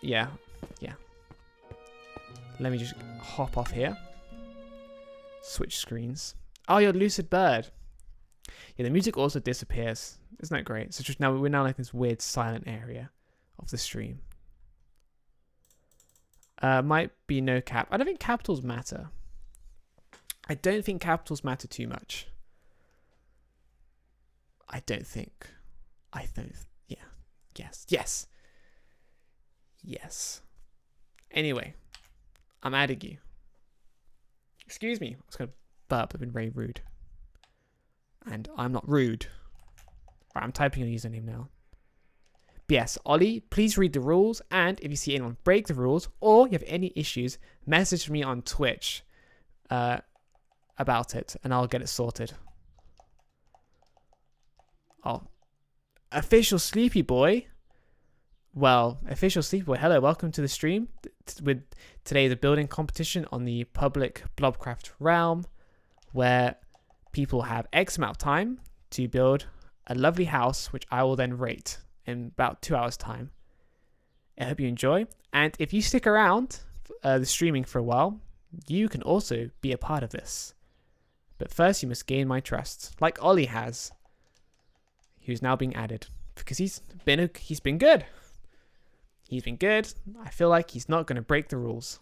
Yeah. Let me just hop off here. Switch screens. Oh, you're Lucid Bird. Yeah, the music also disappears. Isn't that great? So just we're now like this weird silent area of the stream. Might be no cap. I don't think capitals matter. I don't think capitals matter too much. I don't think. Yeah. Yes. Anyway, I'm adding you. Excuse me. I was going to burp. I've been very rude. And I'm not rude. Right, I'm typing your username now. But yes, Ollie, please read the rules. And if you see anyone break the rules or you have any issues, message me on Twitch about it and I'll get it sorted. Oh, official Sleepy Boy. Well, official Sleepy Boy, hello, welcome to the stream. With today, the building competition on the public Blobcraft realm, where people have X amount of time to build a lovely house, which I will then rate in about 2 hours' time. I hope you enjoy. And if you stick around the streaming for a while, you can also be a part of this. But first, you must gain my trust, like Ollie has, who's now being added because he's been good. He's been good. I feel like he's not going to break the rules.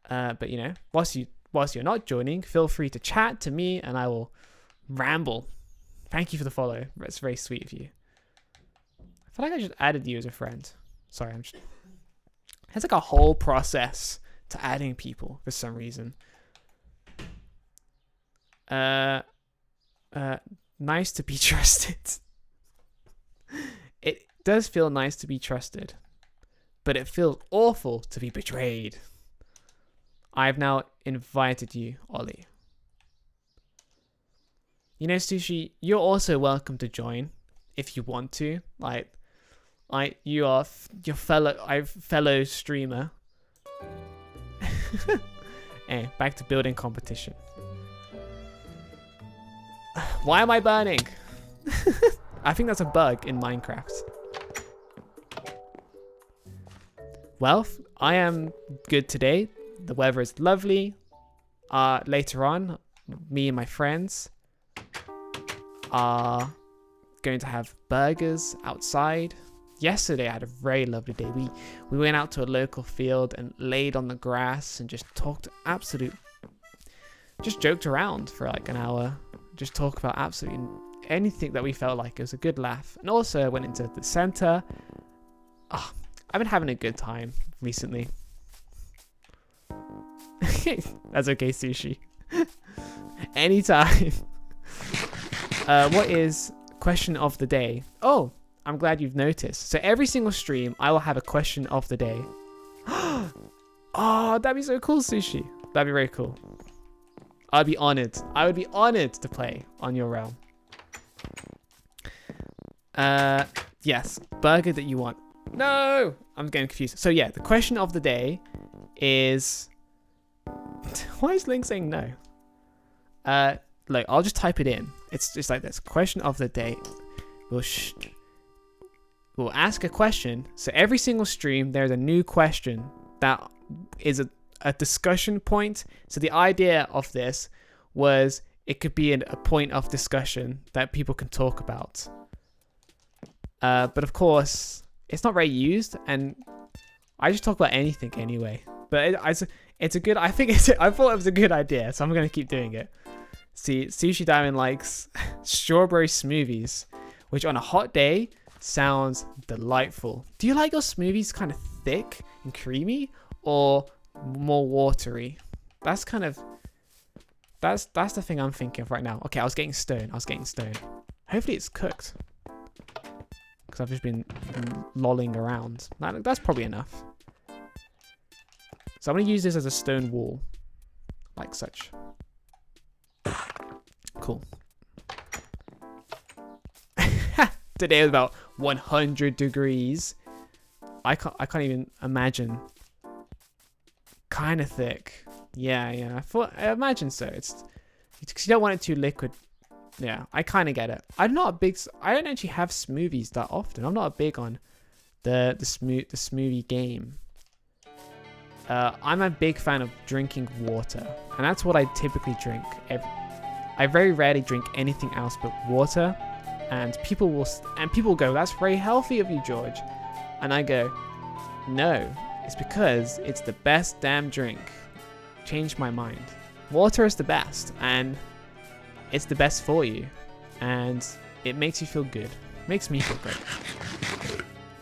But you know, whilst you're not joining, feel free to chat to me and I will ramble. Thank you for the follow. That's very sweet of you. I feel like I just added you as a friend. Sorry, there's like a whole process to adding people for some reason. Nice to be trusted. It does feel nice to be trusted, but it feels awful to be betrayed. I've now invited you, Ollie. You know, Sushi, you're also welcome to join if you want to. You are your fellow streamer. Anyway, back to building competition. Why am I burning? I think that's a bug in Minecraft. Well, I am good today. The weather is lovely. Later on, me and my friends are going to have burgers outside. Yesterday I had a very lovely day. We went out to a local field and laid on the grass and just just joked around for like an hour. Just talk about absolutely anything that we felt like. It was a good laugh. And also I went into the center. I've been having a good time recently. That's okay, Sushi. Anytime. What is question of the day? Oh, I'm glad you've noticed. So every single stream, I will have a question of the day. Oh, that'd be so cool, Sushi. That'd be very cool. I'd be honored. I would be honored to play on your realm. Yes, burger that you want. No, I'm getting confused. So yeah, the question of the day is... Why is Link saying no? Look, I'll just type it in. It's just like this. Question of the day. We'll ask a question. So every single stream, there's a new question that is a discussion point. So the idea of this was it could be a point of discussion that people can talk about. But of course, it's not very used, and I just talk about anything anyway. But it's a good. I thought it was a good idea, so I'm gonna keep doing it. See, Sushi Diamond likes strawberry smoothies, which on a hot day sounds delightful. Do you like your smoothies kind of thick and creamy, or more watery? That's the thing I'm thinking of right now. Okay, I was getting stoned. Hopefully it's cooked, because I've just been lolling around. That's probably enough. So I'm going to use this as a stone wall, like such. Cool. Today was about 100 degrees. I can't even imagine. Kind of thick. Yeah. I imagine so. It's because you don't want it too liquid. Yeah, I kind of get it. I don't actually have smoothies that often. I'm not big on the smoothie game. I'm a big fan of drinking water, and that's what I typically drink. I very rarely drink anything else but water, and people will go, "That's very healthy of you, George," and I go, "No, it's because it's the best damn drink." Changed my mind. Water is the best, and it's the best for you, and it makes you feel good. Makes me feel great.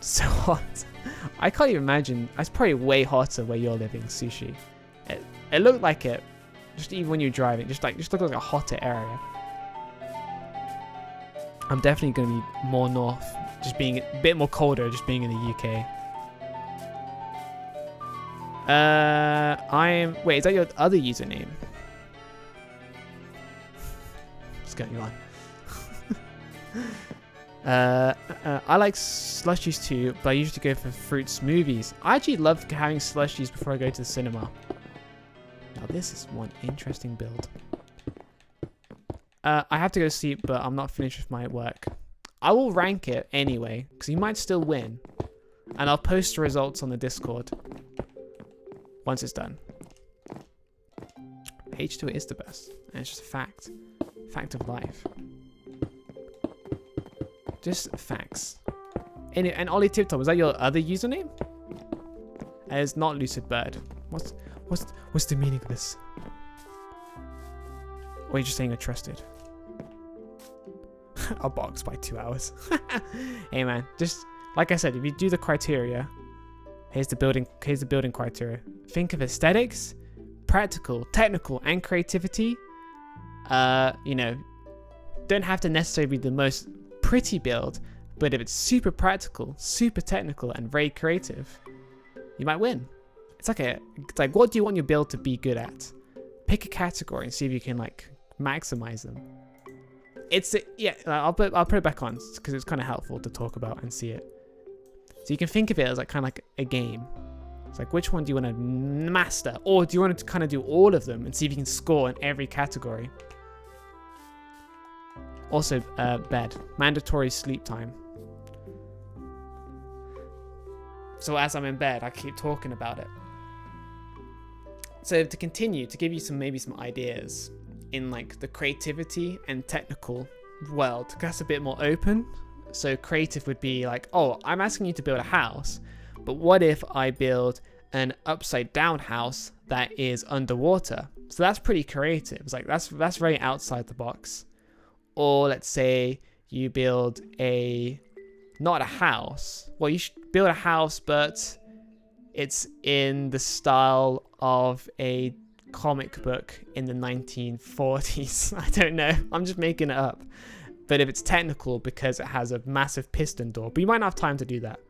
So hot. I can't even imagine. It's probably way hotter where you're living, Sushi. It looked like it. Just even when you're driving, just looked like a hotter area. I'm definitely going to be more north, just being a bit more colder, just being in the UK. Wait, is that your other username? What's going on? I like slushies too, but I usually go for fruit smoothies. I actually love having slushies before I go to the cinema. Now this is one interesting build. I have to go to sleep, but I'm not finished with my work. I will rank it anyway, because you might still win. And I'll post the results on the Discord once it's done. H2 is the best. And it's just a fact. Fact of life. Just facts. And Ollie Tiptop, was that your other username? It's not Lucid Bird. What's the meaning of this? Or are you just saying you're trusted? I'll box by 2 hours. Hey man, just like I said, if you do the criteria, here's the building criteria. Think of aesthetics, practical, technical, and creativity. Don't have to necessarily be the most pretty build, but if it's super practical, super technical, and very creative, you might win. It's like what do you want your build to be good at? Pick a category and see if you can like maximize them. I'll put it back on because it's kind of helpful to talk about and see it. So you can think of it as like kind of like a game. It's like, which one do you want to master, or do you want to kind of do all of them and see if you can score in every category? Also, bed. Mandatory sleep time. So as I'm in bed, I keep talking about it. So to continue, to give you maybe some ideas in like the creativity and technical world, that's a bit more open. So creative would be like, oh, I'm asking you to build a house, but what if I build an upside down house that is underwater? So that's pretty creative. It's like that's very outside the box. Or let's say you build not a house. Well, you should build a house, but it's in the style of a comic book in the 1940s. I don't know. I'm just making it up. But if it's technical because it has a massive piston door, but you might not have time to do that.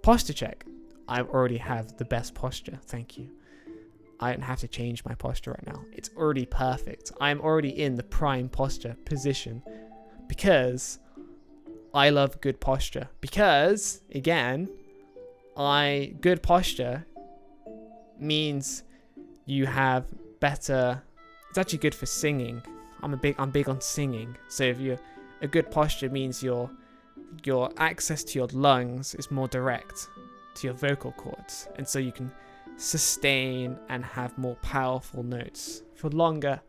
Posture check. I already have the best posture. Thank you. I don't have to change my posture right now. It's already perfect. I'm already in the prime posture position because I love good posture. Because, again, good posture means you have better. It's actually good for singing. I'm big on singing. So if you're a good posture means your access to your lungs is more direct to your vocal cords, and so you can sustain and have more powerful notes for longer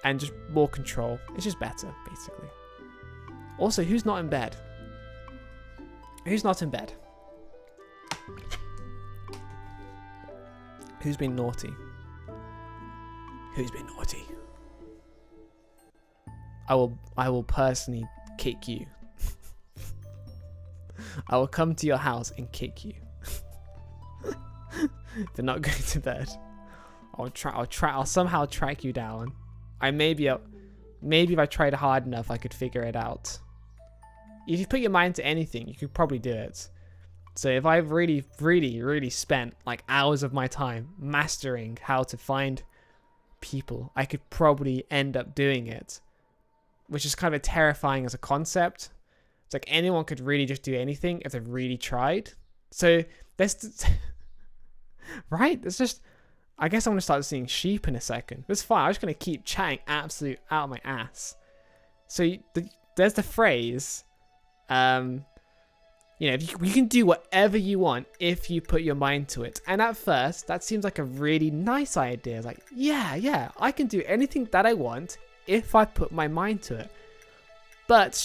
and just more control. It's just better, basically. Also, who's not in bed? Who's not in bed? Who's been naughty? Who's been naughty? I will personally kick you. I will come to your house and kick you. For not going to bed. I'll somehow track you down. Maybe if I tried hard enough I could figure it out. If you put your mind to anything, you could probably do it. So if I've really spent like hours of my time mastering how to find people, I could probably end up doing it. Which is kind of terrifying as a concept. It's like anyone could really just do anything if they really tried. So that's right. It's just, I guess I'm gonna start seeing sheep in a second. It's fine. I'm just gonna keep chatting absolute out of my ass. So there's the phrase, you can do whatever you want if you put your mind to it. And at first, that seems like a really nice idea. Like, yeah, I can do anything that I want if I put my mind to it. But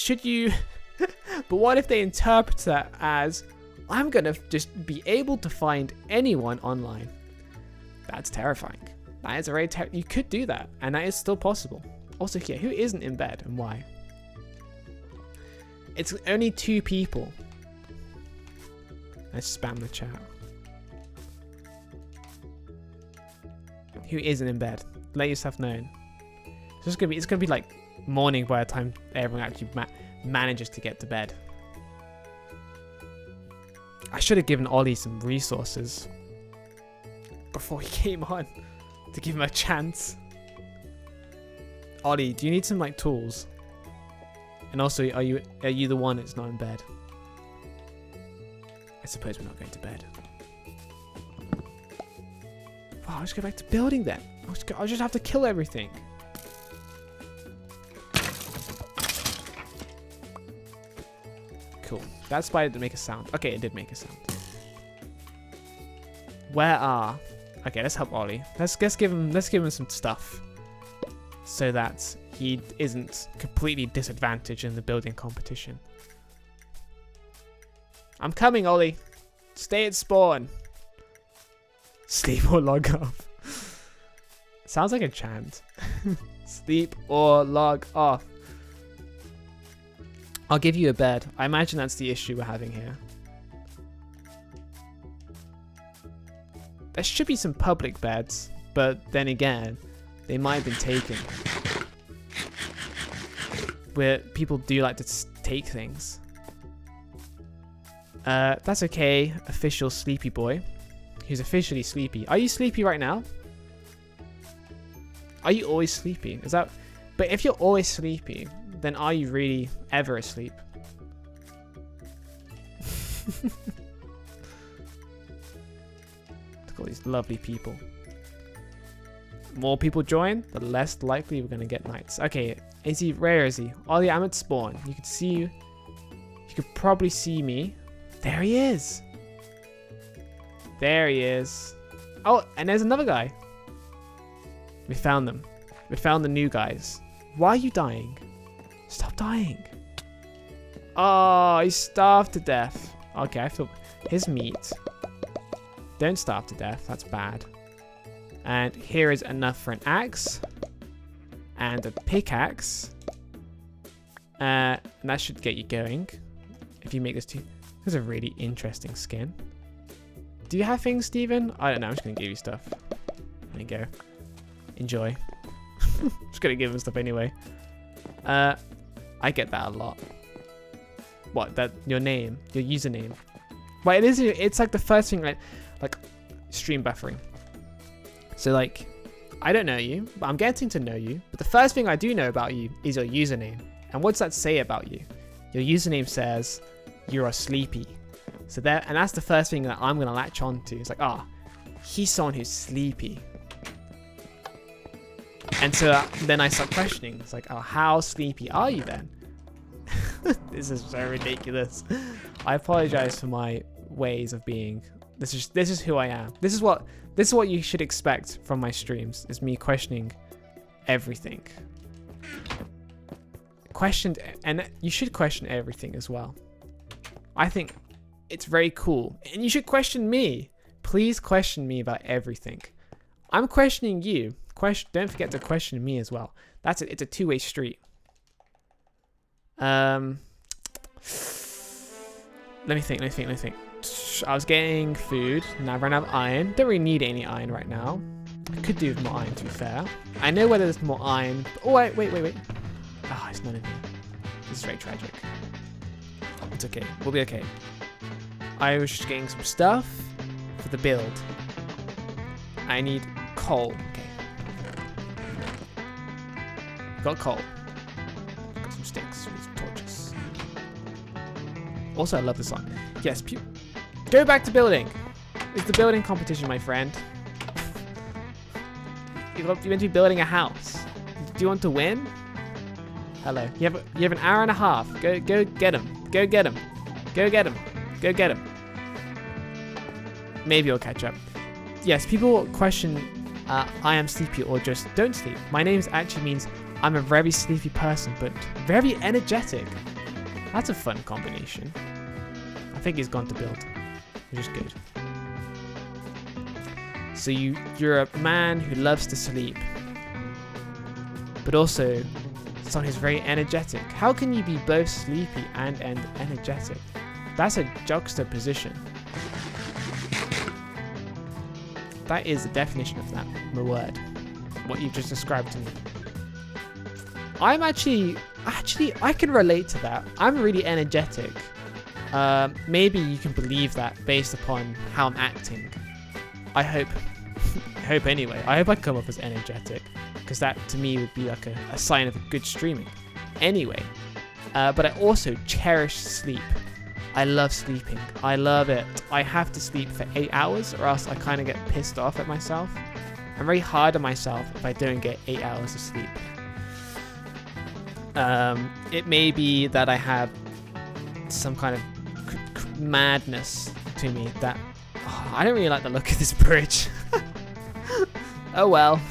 but what if they interpret that as, I'm gonna just be able to find anyone online? That's terrifying. That is a very you could do that, and that is still possible. Also here, who isn't in bed and why? It's only 2 people. Let's spam the chat. Who isn't in bed? Let yourself known. So it's gonna be like morning by the time everyone actually manages to get to bed. I should have given Ollie some resources before he came on to give him a chance. Ollie, do you need some like tools? And also, are you the one that's not in bed? I suppose we're not going to bed. Wow, I'll just go back to building then. I'll just have to kill everything. Cool. That spider didn't make a sound. Okay, it did make a sound. Okay, let's help Ollie. Let's give him some stuff so that he isn't completely disadvantaged in the building competition. I'm coming, Ollie. Stay at spawn. Sleep or log off. Sounds like a chant. Sleep or log off. I'll give you a bed. I imagine that's the issue we're having here. There should be some public beds, but then again, they might have been taken. Where people do like to take things. That's okay, official sleepy boy. Who's officially sleepy. Are you sleepy right now? Are you always sleepy? Is that... But if you're always sleepy, then are you really ever asleep? Look at all these lovely people. More people join, the less likely we're going to get knights. Okay, where is he? Ollie, I'm at spawn. You can see you. You could probably see me. There he is. There he is. Oh, and there's another guy. We found them. We found the new guys. Why are you dying? Stop dying. Oh, he's starved to death. Okay, I feel... Here's meat. Don't starve to death. That's bad. And here is enough for an axe. And a pickaxe. And that should get you going. If you make this too... This is a really interesting skin. Do you have things, Steven? I don't know. I'm just going to give you stuff. There you go. Enjoy. Just going to give him stuff anyway. I get that a lot. What? That your name, your username. Well, it is. It's like the first thing, like stream buffering. So like, I don't know you, but I'm getting to know you. But the first thing I do know about you is your username. And what does that say about you? Your username says you are sleepy. So that, and that's the first thing that I'm gonna latch on to. It's like, ah, he's someone who's sleepy. And so then I start questioning. It's like, oh, how sleepy are you then? This is so ridiculous. I apologize for my ways of being. This is who I am. This is what you should expect from my streams. Is me questioning everything. And you should question everything as well. I think it's very cool, and you should question me. Please question me about everything. I'm questioning you. Don't forget to question me as well. That's it. It's a two-way street. Let me think. I was getting food, and I ran out of iron. Don't really need any iron right now. I could do with more iron, to be fair. I know whether there's more iron. Oh, wait. Ah, it's none of me. This is very tragic. It's okay. We'll be okay. I was just getting some stuff for the build. I need coal. Okay. Got coal. Got some sticks. Some torches. Also, I love this song. Yes, go back to building. It's the building competition, my friend. You're meant to be building a house. Do you want to win? Hello. You have an hour and a half. Go get him. Go get him. Go get him. Go get him. Maybe I'll catch up. Yes, people question I am sleepy or just don't sleep. My name actually means I'm a very sleepy person, but very energetic. That's a fun combination. I think he's gone to build, which is good. So you're a man who loves to sleep, but also someone who's very energetic. How can you be both sleepy and energetic? That's a juxtaposition. That is the definition of that word. What you've just described to me. I'm actually, I can relate to that. I'm really energetic. Maybe you can believe that based upon how I'm acting. I hope. I hope anyway. I hope I come off as energetic, because that to me would be like a sign of a good streaming. Anyway, but I also cherish sleep. I love sleeping. I love it. I have to sleep for 8 hours or else I kind of get pissed off at myself. I'm very hard on myself if I don't get 8 hours of sleep. It may be that I have some kind of madness to me that I don't really like the look of this bridge. Oh well.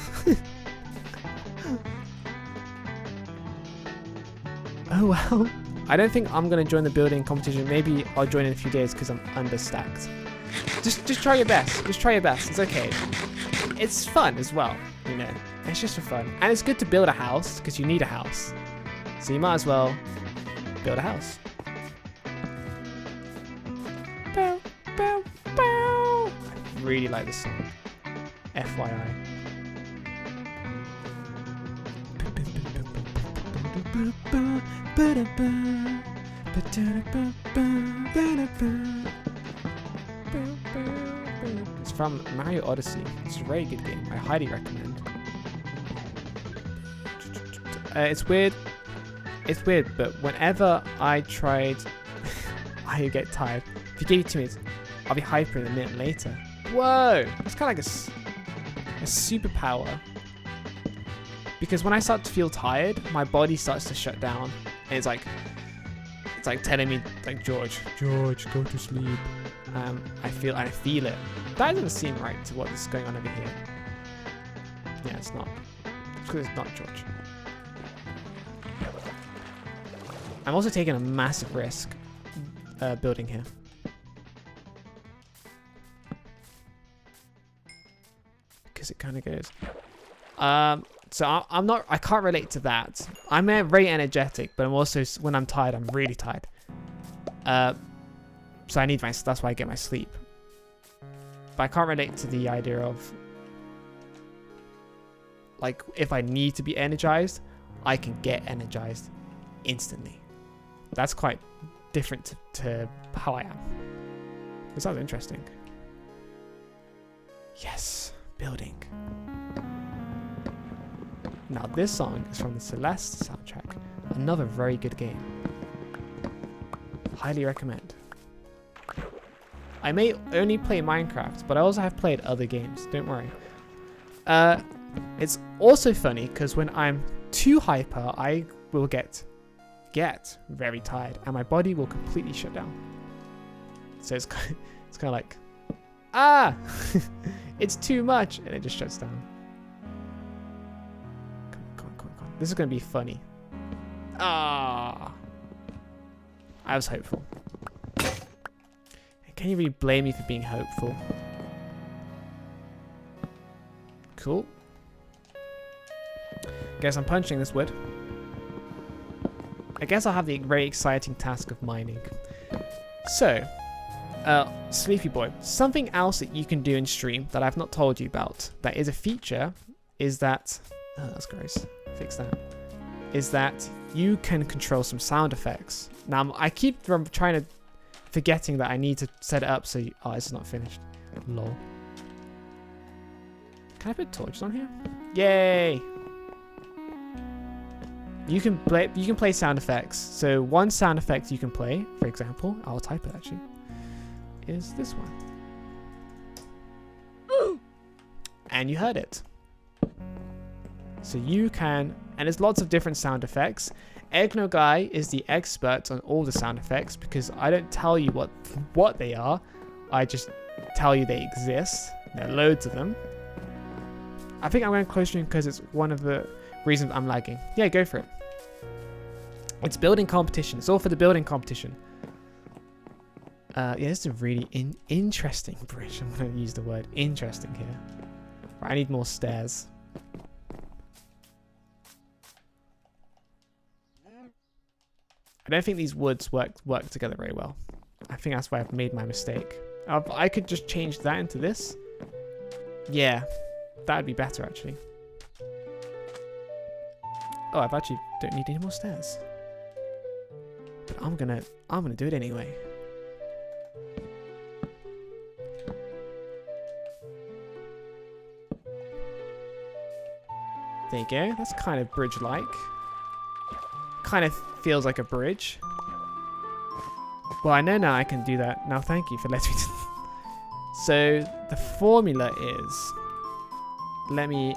Oh well. I don't think I'm going to join the building competition. Maybe I'll join in a few days because I'm understacked. Just try your best. Just try your best. It's okay. It's fun as well, you know. It's just for fun. And it's good to build a house because you need a house. So you might as well build a house. Bow, bow, bow. I really like this song. FYI. It's from Mario Odyssey. It's a very good game. I highly recommend. It's weird. It's weird, but whenever I tried, I get tired. If you give it 2 minutes, I'll be hyper in a minute later. Whoa! It's kind of like a superpower. Because when I start to feel tired, my body starts to shut down, and it's like telling me, like, George, go to sleep. I feel it. That doesn't seem right to what is going on over here. Yeah, it's not. It's because it's not George. I'm also taking a massive risk building here. Because it kind of goes. So I can't relate to that. I'm very energetic, but I'm also, when I'm tired, I'm really tired. So I need that's why I get my sleep. But I can't relate to the idea of, like, if I need to be energized, I can get energized instantly. That's quite different to how I am. It sounds interesting. Yes, building. Now this song is from the Celeste soundtrack. Another very good game. Highly recommend. I may only play Minecraft, but I also have played other games. Don't worry. It's also funny because when I'm too hyper, I will get very tired, and my body will completely shut down. So it's kind of like, it's too much, and it just shuts down. Come on. This is gonna be funny. I was hopeful. Can you really blame me for being hopeful? Cool. Guess I'm punching this wood. I guess I'll have the very exciting task of mining. So, Sleepy Boy, something else that you can do in stream that I've not told you about, that is a feature, is that... Oh, that's gross. Fix that. Is that you can control some sound effects. Now, I keep forgetting that I need to set it up so you... Oh, it's not finished. Lol. Can I put torches on here? Yay! You can play sound effects. So one sound effect you can play, for example, I'll type it actually, is this one. And you heard it. So you can, and there's lots of different sound effects. Eggno Guy is the expert on all the sound effects because I don't tell you what they are. I just tell you they exist. There are loads of them. I think I'm going to close stream because it's one of the reasons I'm lagging. Yeah, go for it. It's building competition. It's all for the building competition. Yeah, this is a really interesting bridge. I'm going to use the word interesting here. Right, I need more stairs. I don't think these woods work together very well. I think that's why I've made my mistake. I could just change that into this. Yeah, that'd be better actually. Oh, I've actually don't need any more stairs. But I'm gonna do it anyway. There you go. That's kind of bridge-like. Kind of feels like a bridge. Well, I know now I can do that. Now, thank you for letting me. So the formula is. Let me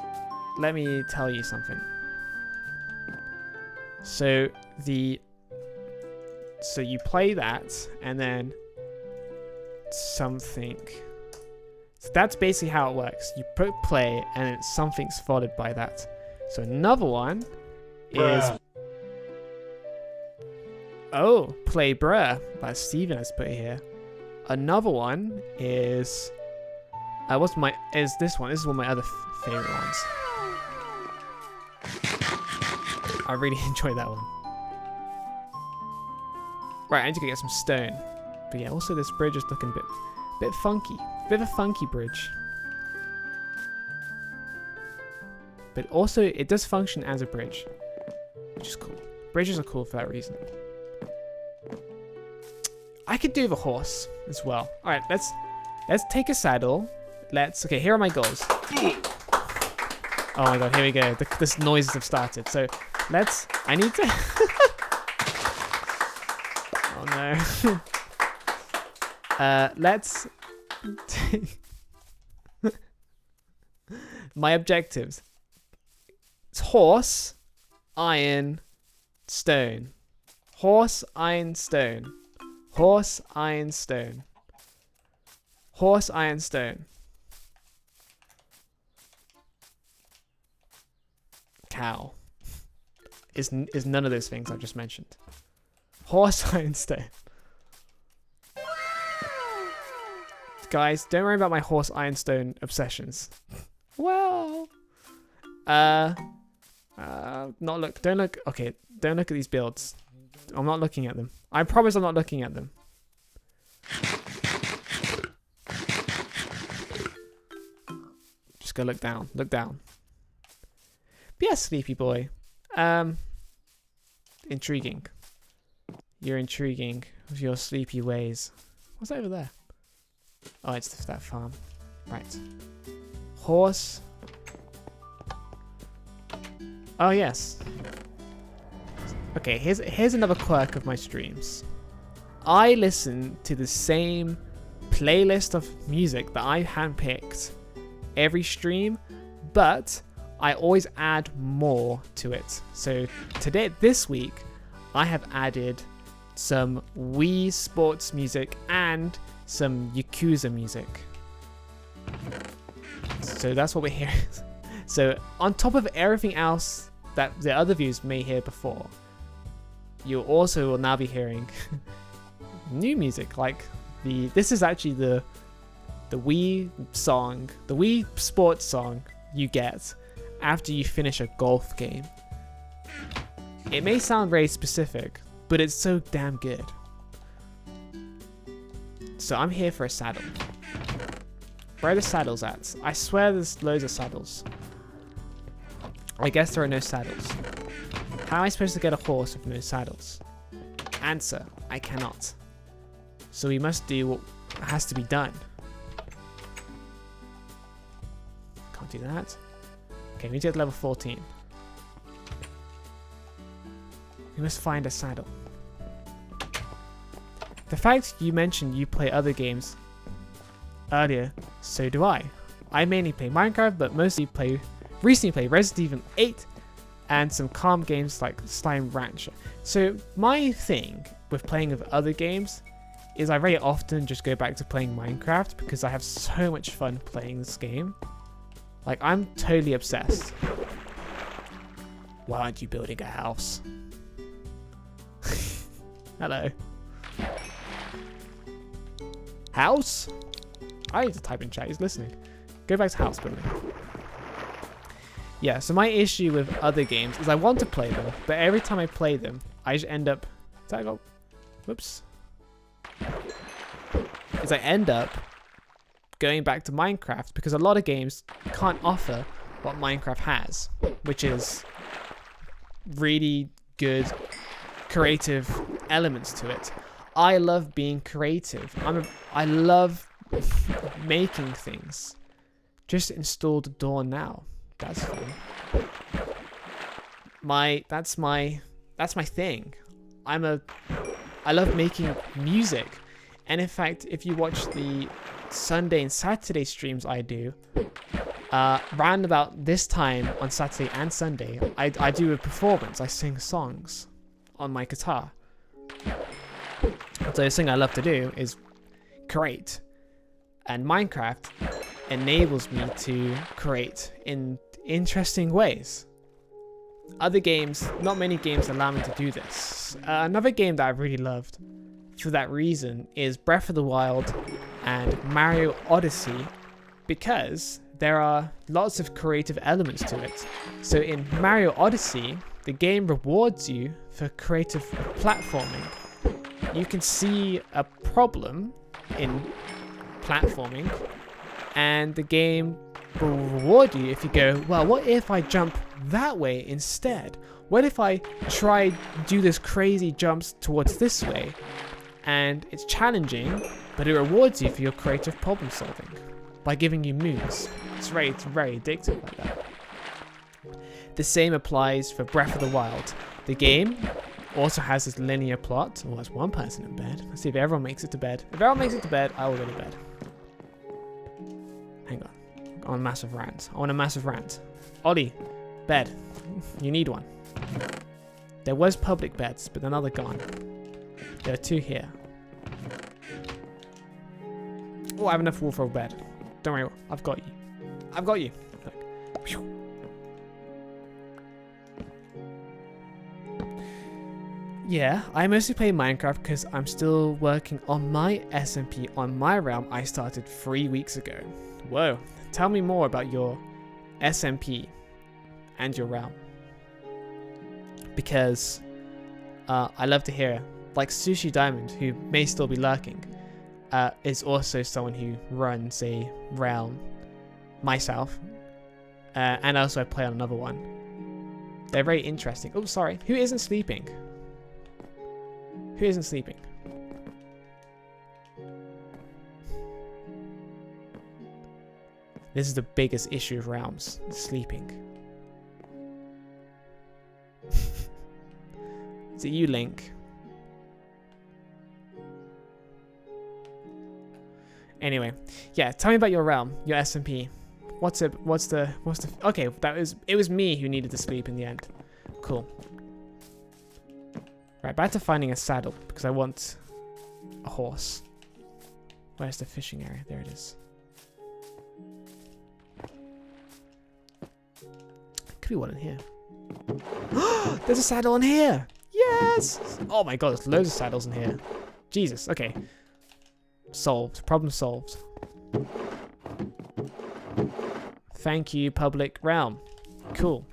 tell you something. So you play that and then something. So that's basically how it works. You put play and then something's followed by that. So another one is play bruh that Steven has put here. Another one is this one. This is one of my other favorite ones. I really enjoy that one. Right, I need to go get some stone. But yeah, also this bridge is looking a bit funky. Bit of a funky bridge. But also it does function as a bridge, which is cool. Bridges are cool for that reason. I could do the horse as well. All right, let's take a saddle. Okay, here are my goals. Oh my god, here we go. This noises have started. So I need to. Oh no. Let's take my objectives. It's horse, iron, stone. Horse, iron, stone. Horse, iron, stone. Horse, iron, stone. how is none of those things I just mentioned. Horse ironstone. Guys, don't worry about my horse ironstone obsessions. Well, not look. Don't look. Okay, don't look at these builds. I'm not looking at them. I promise I'm not looking at them. Just go look down. Look down. But yeah, sleepy boy. Intriguing. You're intriguing with your sleepy ways. What's over there? Oh, it's that farm. Right. Horse. Oh, yes. Okay, here's another quirk of my streams. I listen to the same playlist of music that I handpicked every stream, but I always add more to it. So this week, I have added some Wii Sports music and some Yakuza music. So that's what we're hearing. So on top of everything else that the other viewers may hear before, you also will now be hearing new music. Like this is actually the Wii song, the Wii Sports song you get after you finish a golf game. It may sound very specific, but it's so damn good. So I'm here for a saddle. Where are the saddles at? I swear there's loads of saddles. I guess there are no saddles. How am I supposed to get a horse with no saddles? Answer, I cannot. So we must do what has to be done. Can't do that. Okay, we need to get to level 14. We must find a saddle. The fact you mentioned you play other games earlier, so do I. I mainly play Minecraft, but mostly recently play Resident Evil 8 and some calm games like Slime Rancher. So my thing with playing with other games is I very often just go back to playing Minecraft because I have so much fun playing this game. Like, I'm totally obsessed. Why aren't you building a house? Hello. House? I need to type in chat, he's listening. Go back to house building. Yeah, so my issue with other games is I want to play them, but every time I play them, I just end up... Whoops. I end up going back to Minecraft because a lot of games can't offer what Minecraft has, which is really good creative elements to it. I love being creative. I love making things. Just install the door now. That's fun. That's my thing. I love making music. And in fact, if you watch the Sunday and Saturday streams I do, round about this time on Saturday and Sunday, I do a performance. I sing songs on my guitar. So the thing I love to do is create. And Minecraft enables me to create in interesting ways. Other games, not many games allow me to do this. Another game that I really loved for that reason is Breath of the Wild and Mario Odyssey, because there are lots of creative elements to it. So in Mario Odyssey, the game rewards you for creative platforming. You can see a problem in platforming, and the game will reward you if you go, well, what if I jump that way instead? What if I try do this crazy jumps towards this way? And it's challenging, but it rewards you for your creative problem solving by giving you moves. It's very addictive like that. The same applies for Breath of the Wild. The game also has this linear plot. Oh, there's one person in bed. Let's see if everyone makes it to bed. If everyone makes it to bed, I will go to bed. Hang on. I want a massive rant. Ollie, bed. You need one. There was public beds, but now they're gone. There are two here. Oh, I have enough wool for a bed. Don't worry, I've got you. Look. yeah, I mostly play Minecraft because I'm still working on my SMP on my realm I started 3 weeks ago. Whoa, tell me more about your SMP and your realm. Because I love to hear, like Sushi Diamond, who may still be lurking, is also someone who runs a realm myself. And also I play on another one. They're very interesting. Oh, sorry. Who isn't sleeping? Who isn't sleeping? This is the biggest issue of realms. Sleeping. Is it you, Link? Anyway, yeah, tell me about your realm, your SMP. What's the okay, it was me who needed to sleep in the end. Cool. Right, back to finding a saddle because I want a horse. Where's the fishing area? There it is. Could be one in here. There's a saddle in here. Yes! Oh my god, there's loads of saddles in here. Jesus, okay. Solved. Problem solved. Thank you, public realm. Cool.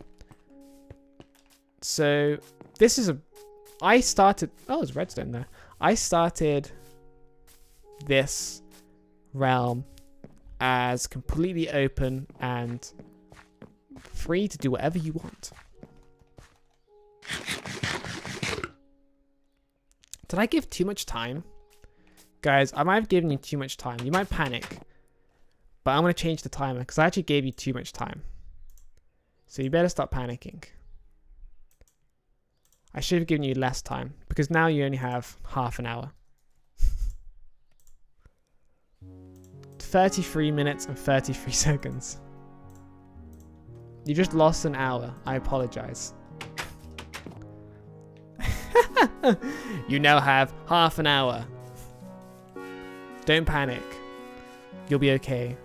So, this is I started... Oh, there's redstone there. I started this realm as completely open and free to do whatever you want. Did I give too much time? Guys, I might have given you too much time. You might panic. But I'm going to change the timer because I actually gave you too much time. So you better stop panicking. I should have given you less time because now you only have half an hour. 33 minutes and 33 seconds. You just lost an hour. I apologize. You now have half an hour. Don't panic. You'll be okay.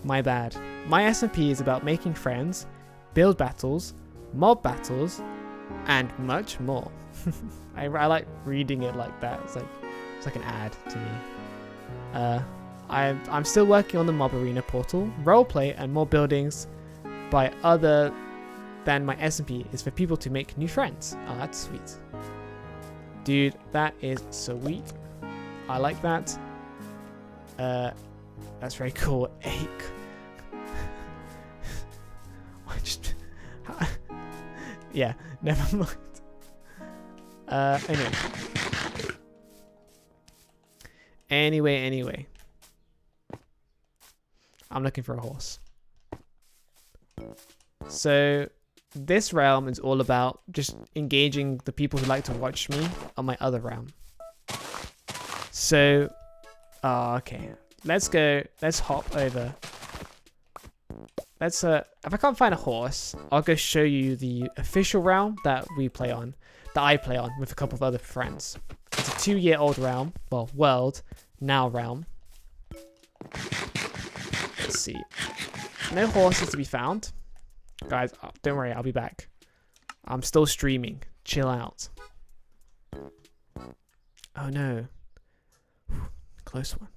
My bad. My SMP is about making friends, build battles, mob battles, and much more. I like reading it like that. It's like an ad to me. I'm still working on the mob arena portal, roleplay, and more buildings by other than my SMP is for people to make new friends. Oh, that's sweet. Dude, that is sweet. I like that. That's very cool. Ache. Yeah, never mind. Anyway. I'm looking for a horse. So this realm is all about just engaging the people who like to watch me on my other realm. So, okay. Let's hop over. If I can't find a horse, I'll go show you the official realm that I play on with a couple of other friends. It's a 2-year-old realm, well, world, now realm. Let's see. No horses to be found. Guys, don't worry, I'll be back. I'm still streaming. Chill out. Oh no. Close one.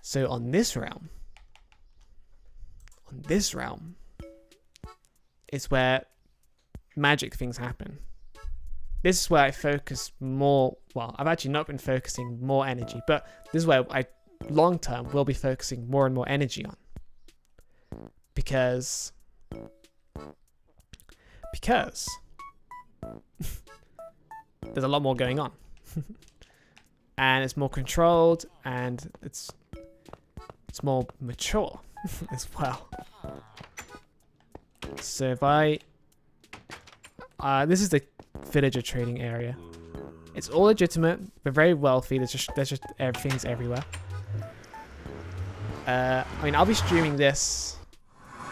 So on this realm is where magic things happen. This is where I focus more. Well, I've actually not been focusing more energy, but this is where I long term will be focusing more and more energy on. Because there's a lot more going on. And it's more controlled and it's more mature as well. So if this is the villager trading area. It's all legitimate, but very wealthy. There's just everything's everywhere. I mean, I'll be streaming this.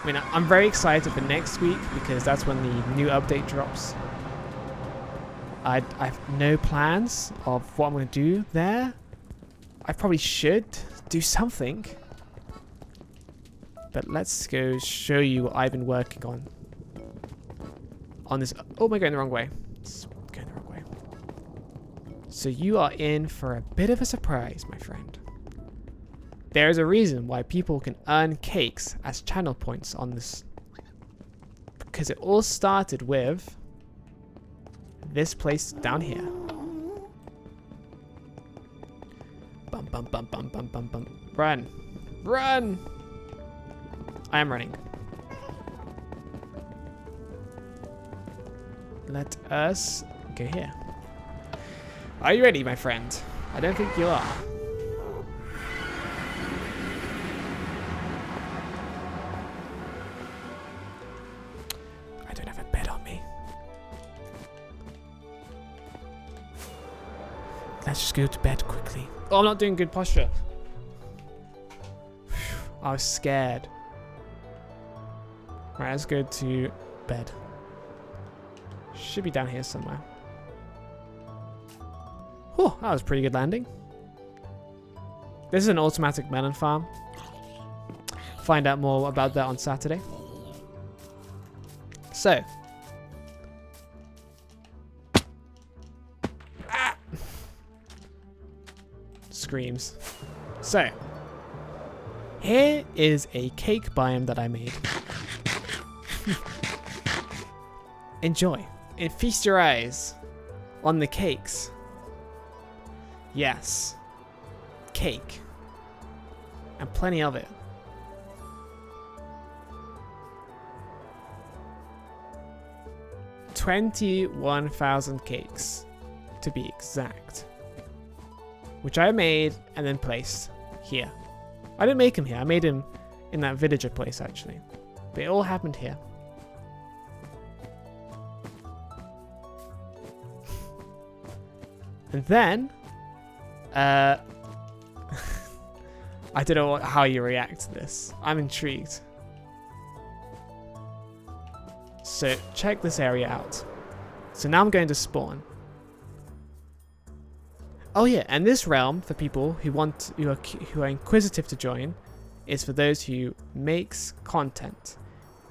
I mean, I'm very excited for next week because that's when the new update drops. I have no plans of what I'm going to do there. I probably should do something. But let's go show you what I've been working on this. Oh, am I going the wrong way? It's going the wrong way. So you are in for a bit of a surprise, my friend. There is a reason why people can earn cakes as channel points on this. Because it all started with this place down here. Bum, bum, bum, bum, bum, bum, bum. Run. Run! I am running. Let us go here. Are you ready, my friend? I don't think you are. I don't have a bed on me. Let's just go to bed quickly. Oh, I'm not doing good posture. I was scared. Right, let's go to bed. Should be down here somewhere. Oh, that was a pretty good landing. This is an automatic melon farm. Find out more about that on Saturday. So. Ah! Screams. So. Here is a cake biome that I made. Enjoy. And feast your eyes on the cakes. Yes. Cake. And plenty of it. $21,000 cakes, to be exact. Which I made and then placed here. I didn't make him here. I made him in that villager place, actually. But it all happened here. And then, I don't know how you react to this. I'm intrigued. So check this area out. So now I'm going to spawn. Oh yeah, and this realm for people who are inquisitive to join is for those who makes content.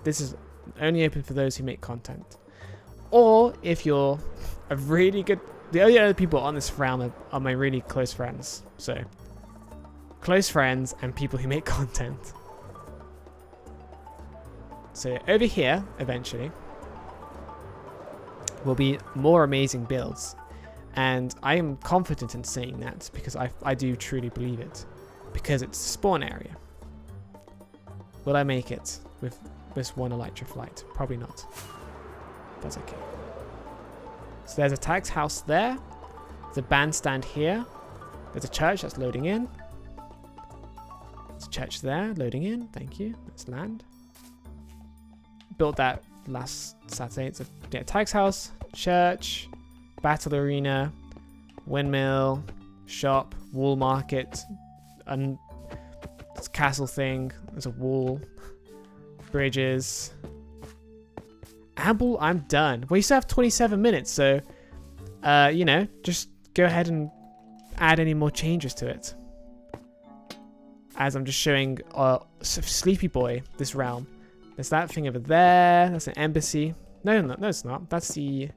This is only open for those who make content. Or if you're a really good. The only other people on this realm are my really close friends. So, close friends and people who make content. So, over here, eventually, will be more amazing builds. And I am confident in saying that because I do truly believe it. Because it's a spawn area. Will I make it with this one elytra flight? Probably not. That's okay. So there's a tax house there. There's a bandstand here. There's a church that's loading in. There's a church there, loading in. Thank you. Let's land. Built that last Saturday. It's a tax house, church, battle arena, windmill, shop, wool market, and castle thing. There's a wall, bridges. Amble, I'm done. Well, you still have 27 minutes, so, you know, just go ahead and add any more changes to it. As I'm just showing Sleepy Boy this realm. There's that thing over there. That's an embassy. No, it's not. That's the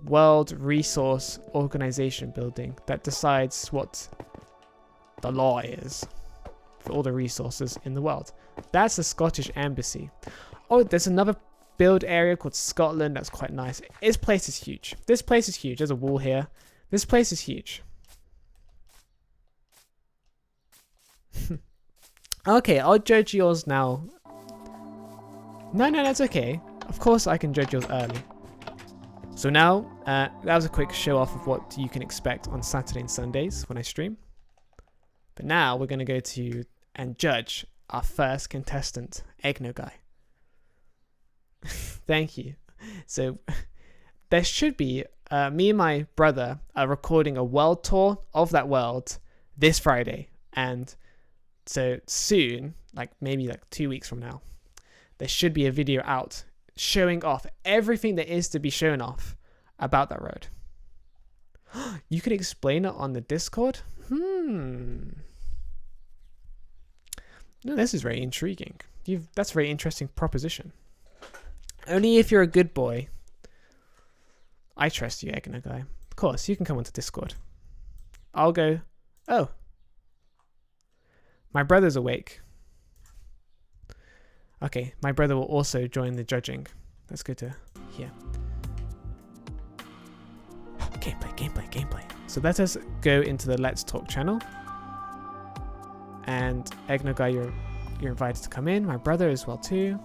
World Resource Organization building that decides what the law is for all the resources in the world. That's the Scottish embassy. Oh, there's another build area called Scotland. That's quite nice. This place is huge. This place is huge. There's a wall here. This place is huge. Okay, I'll judge yours now. No, that's okay. Of course I can judge yours early. So now, that was a quick show off of what you can expect on Saturday and Sundays when I stream. But now we're going to go to and judge our first contestant, Egno Guy. Thank you. So there should be me and my brother are recording a world tour of that world this Friday, and so soon, like maybe like 2 weeks from now, there should be a video out showing off everything there is to be shown off about that road. You can explain it on the Discord? No, this is very intriguing. That's a very interesting proposition. Only if you're a good boy. I trust you, Egna guy. Of course, you can come onto Discord. I'll go. Oh. My brother's awake. Okay, my brother will also join the judging. That's good to hear. Gameplay. So let us go into the Let's Talk channel. And Egna guy, you're invited to come in. My brother as well too.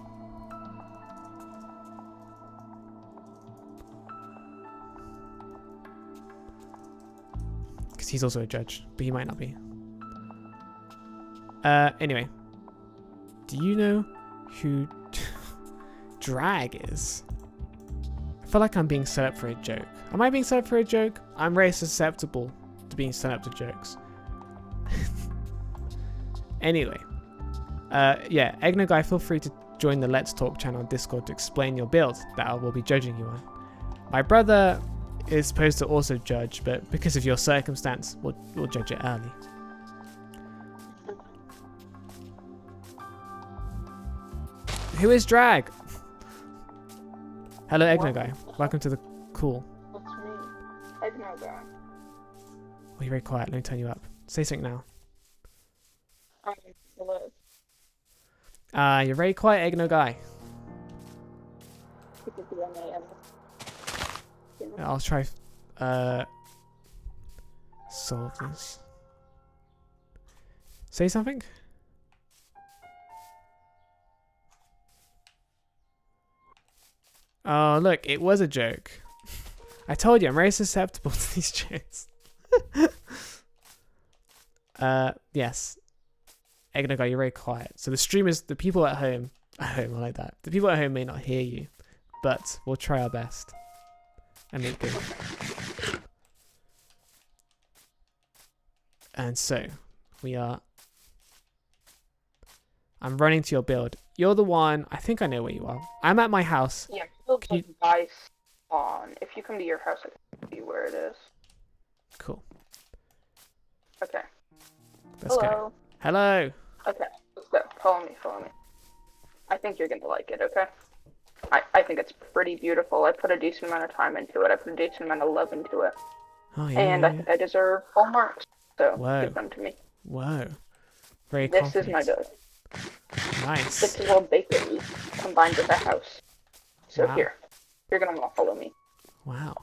Because he's also a judge, but he might not be. Anyway. Do you know who Drag is? I feel like I'm being set up for a joke. Am I being set up for a joke? I'm very susceptible to being set up to jokes. Anyway. Yeah, Egna guy, feel free to join the Let's Talk channel on Discord to explain your build that I will be judging you on. My brother is supposed to also judge, but because of your circumstance, we'll judge it early. Who is Drag? Hello, Egna guy. Welcome to the call. That's me. Egna guy. Oh, you're very quiet. Let me turn you up. Say something now. Hello. You're very quiet, Egno guy. I'll try solve this. Say something? Oh, look, it was a joke. I told you, I'm very susceptible to these jokes. Yes. Egna guy, you're very quiet. So the streamers, the people at home, I like that. The people at home may not hear you, but we'll try our best and make good. And so I'm running to your build. You're the one. I think I know where you are. I'm at my house. Yeah, build the device on. If you come to your house, I can see where it is. Cool. Okay. Let's go. Hello. Okay, let's go. Follow me. I think you're gonna like it, okay? I think it's pretty beautiful. I put a decent amount of time into it. I put a decent amount of love into it. Oh, yeah, and I think I deserve full marks. So give them to me. Whoa. Very This confident. is my build. Nice. It's a little bakery combined with a house. So Wow. here. You're gonna want to follow me. Wow.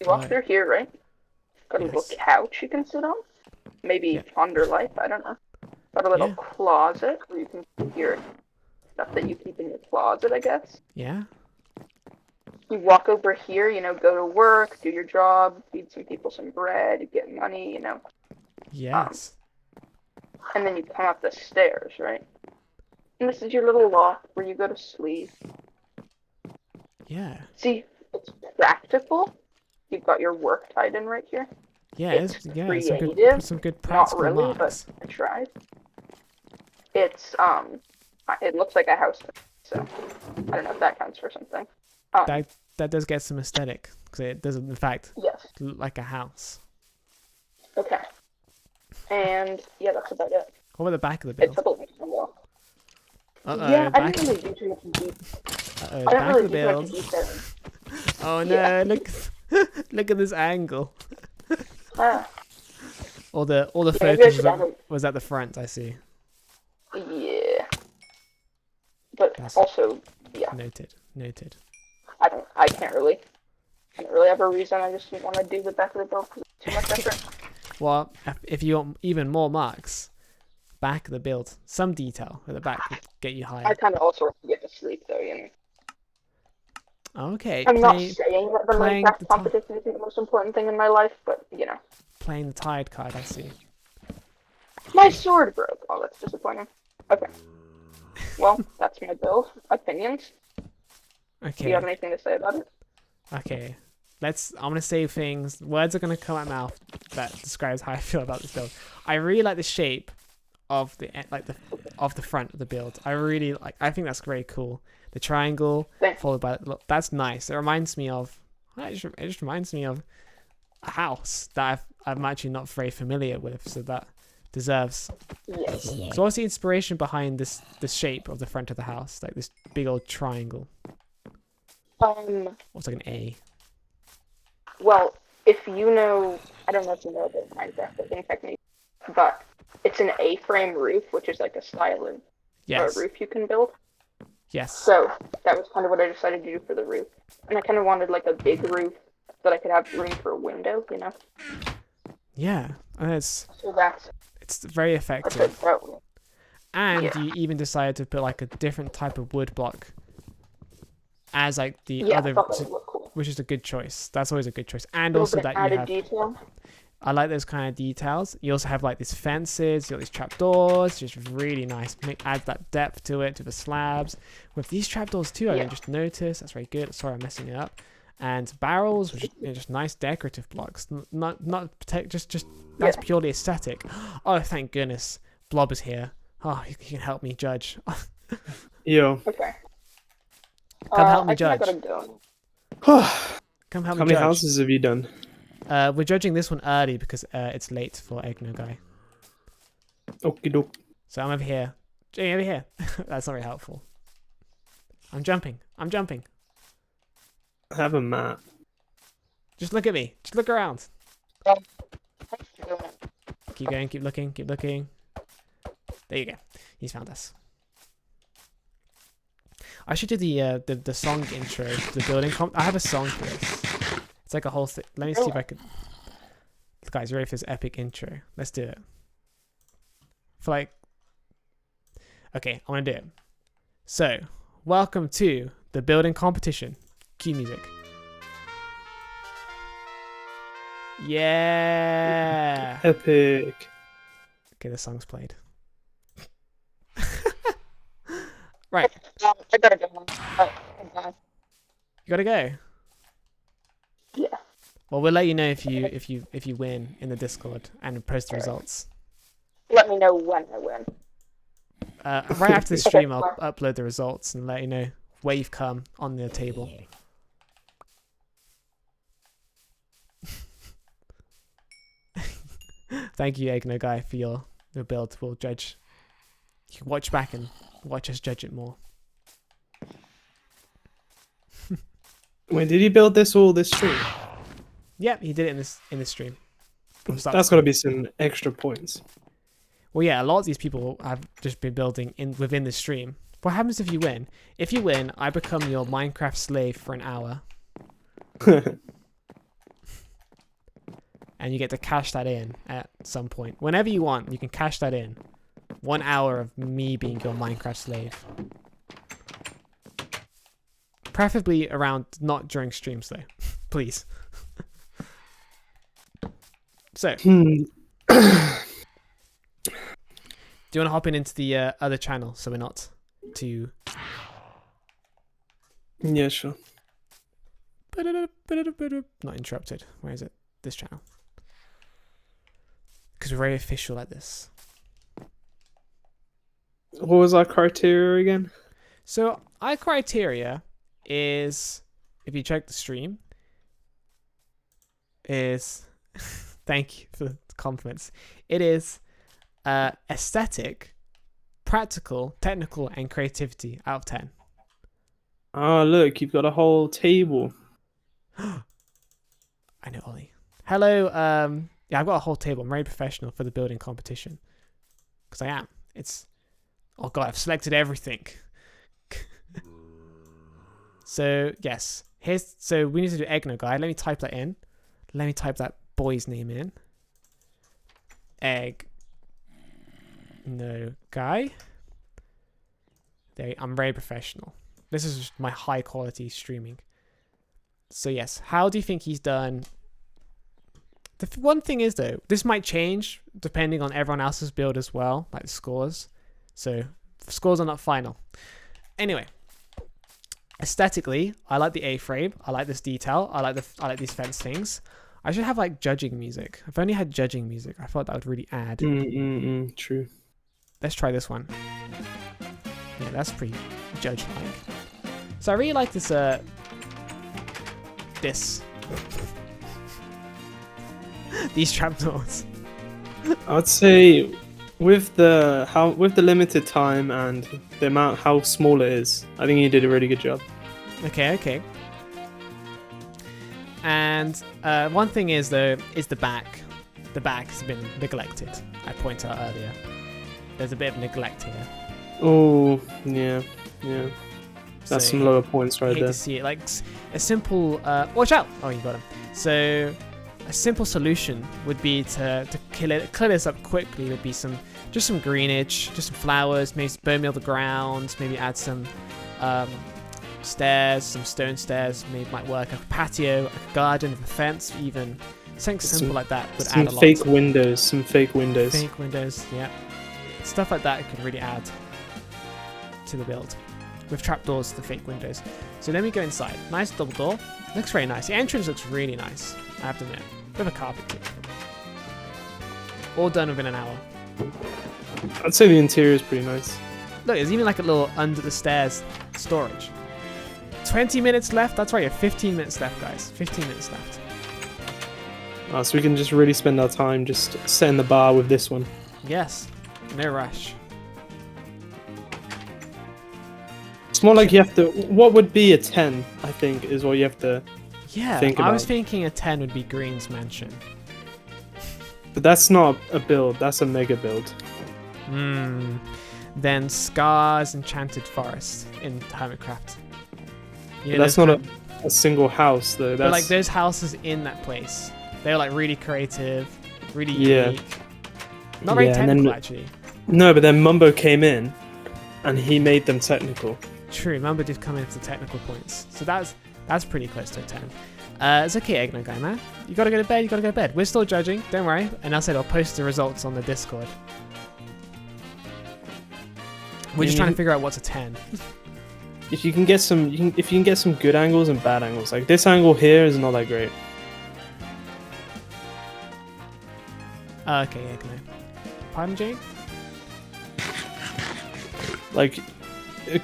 You walk through here, right? Got a little couch you can sit on. Maybe ponder life, I don't know. Got a little closet where you can keep your stuff that you keep in your closet, I guess. Yeah. You walk over here, go to work, do your job, feed some people some bread, get money, Yes. And then you come up the stairs, right? And this is your little loft where you go to sleep. Yeah. See, it's practical. You've got your work tied in right here. Yeah, it's creative. Some good practical Not really, marks. but I tried. It's it looks like a house, so I don't know if that counts for something. That does get some aesthetic because it does in fact look like a house. Okay. And yeah, that's about it. What about the back of the build? It's a little more. Uh-oh, I didn't really do too much deep. Uh-oh, I back don't of really the do build. much deep there. Oh no, look at this angle. All the focus was at the front, I see. Yeah. But also, yeah. Noted. I can't really have a reason. I just didn't want to do the back of the build because it's too much effort. Well, if you want even more marks, back of the build, some detail at the back would get you higher. I kind of also want to get to sleep though, Okay. I'm not saying that the Minecraft competition isn't the most important thing in my life, but Playing the tired card, I see. My sword broke. Oh, that's disappointing. Okay. Well, that's my build. Opinions? Okay. Do you have anything to say about it? Okay. I'm gonna say things. Words are gonna come out of my mouth that describes how I feel about this build. I really like the shape of the front of the build. I think that's very cool. The triangle followed by that's nice. It reminds me of. It just reminds me of a house that I'm actually not very familiar with. So deserves. Yes. So what's the inspiration behind this shape of the front of the house? Like this big old triangle. What's like an A? Well, if you know, I don't know if you know about Minecraft building technique, but it's an A-frame roof, which is like a style of roof you can build. Yes. So that was kind of what I decided to do for the roof. And I kind of wanted like a big roof that I could have room for a window, you know? Yeah, and So it's very effective. And yeah. you even decided to put like a different type of wood block as like the I other, thought that would look cool. which is a good choice. That's always a good choice. And also that you have detail. I like those kind of details. You also have like these fences, you got these trapdoors, just really nice. Add that depth to it, to the slabs. With these trapdoors too, I didn't just notice. That's very good. Sorry, I'm messing it up. And barrels, which are just nice decorative blocks. Not just that's purely aesthetic. Oh, thank goodness, Blob is here. Oh, he can help me judge. Yo. Okay. Come help me judge. I gotta go. Come help me judge. How many houses have you done? We're judging this one early because it's late for Egno Guy. Okie doke. So I'm over here. Jay, over here. That's not very helpful. I'm jumping. I have a map. Just look at me. Just look around. Keep going. Keep looking. There you go. He's found us. I should do the song intro to the building. I have a song for this. It's like a whole thing. Let me see if I can. Guys, you ready for this epic intro? Let's do it. For like. Okay, I'm gonna do it. So, welcome to the building competition. Cue music. Yeah. Epic. Okay, the song's played. Right. I gotta go. You gotta go. Yeah. Well, we'll let you know if you win in the Discord and post the results. Let me know when I win. Right after the stream, I'll upload the results and let you know where you've come on the table. Thank you, Egno Guy, for your build. We'll judge. You can watch back and watch us judge it more. Wait, did he build this stream? Yep, he did it in this stream. That's gotta be some extra points. Well, yeah, a lot of these people have just been building within the stream. What happens if you win? If you win, I become your Minecraft slave for an hour. And you get to cash that in at some point. Whenever you want, you can cash that in. 1 hour of me being your Minecraft slave. Preferably around, not during streams though. Please. So. Do you want to hop into the other channel so we're not too... Yeah, sure. Not interrupted. Where is it? This channel. Because we're very official at this. What was our criteria again? So our criteria is, if you check the stream, is thank you for the compliments. It is aesthetic, practical, technical, and creativity out of 10. Oh, look, you've got a whole table. I know, Ollie. Hello. Yeah, I've got a whole table. I'm very professional for the building competition. Because I am. It's... Oh, God, I've selected everything. So, yes. So, we need to do Egno Guy. Let me type that in. Let me type that boy's name in. No Guy. There, I'm very professional. This is just my high quality streaming. So yes, how do you think he's done? The one thing is though, this might change depending on everyone else's build as well, like the scores. So scores are not final. Anyway, aesthetically, I like the A-frame. I like this detail. I like these fence things. I should have like judging music. If I only had judging music, I thought that would really add. True. Let's try this one. Yeah, that's pretty judge-like. So I really like this. These trapdoors. I'd say with the limited time and the amount how small it is, I think you did a really good job. Okay. And one thing is though, is the back. The back has been neglected. I pointed out earlier. There's a bit of neglect here. Oh, yeah. That's So, some lower points right hate there. to see it. Like a simple watch out. Oh, you got him. So a simple solution would be to clear this up quickly. Would be just some greenage, just some flowers, maybe bone meal the ground, maybe add some stairs, some stone stairs. Maybe might work. A patio, a garden, a fence, even something simple like that would add a lot. Some fake windows. Fake windows, yeah. Stuff like that could really add to the build. With trapdoors to the fake windows. So then we go inside. Nice double door. Looks very nice. The entrance looks really nice, I have to admit. Bit of a carpet too. All done within an hour. I'd say the interior is pretty nice. Look, there's even like a little under the stairs storage. 20 minutes left. That's right, you have 15 minutes left, guys. 15 minutes left. So we can just really spend our time just setting the bar with this one. Yes. No rush. It's more like you have to. What would be a 10? I think is what you have to. Yeah, think I was about. thinking a 10 would be Green's mansion. But that's not a build. That's a mega build. Then Scar's Enchanted Forest in Hermitcraft. You know, But that's those not kind- a single house though. But That's like those houses in that place, they were like really creative, really Yeah. unique. Not very Yeah, and then- technical actually. no. But then Mumbo came in, and he made them technical. True, remember did come in for technical points. So that's pretty close to a 10. It's okay, Eggnog Guy, man. You gotta go to bed, We're still judging, don't worry. And I said I'll post the results on the Discord. We're just trying to figure out what's a 10. If you can get some, if you can get some good angles and bad angles, like this angle here is not that great. Okay, Eggnog. Pardon, Jane? Like,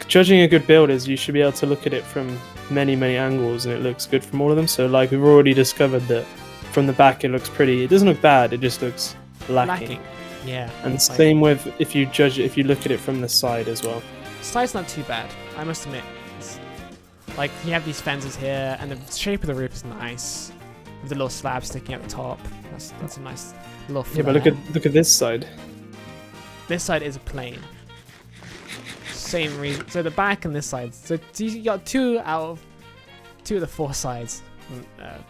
judging a good build is you should be able to look at it from many angles, and it looks good from all of them. So like we've already discovered that from the back it looks pretty. It doesn't look bad. It just looks lacking. Yeah. And like- same with if you look at it from the side as well. Side's not too bad, I must admit. Like, you have these fences here, and the shape of the roof is nice. With the little slab sticking at the top. That's a nice little Yeah, but look at this side. This side is a plane. Same reason. So the back and this side. So you got two of the four sides.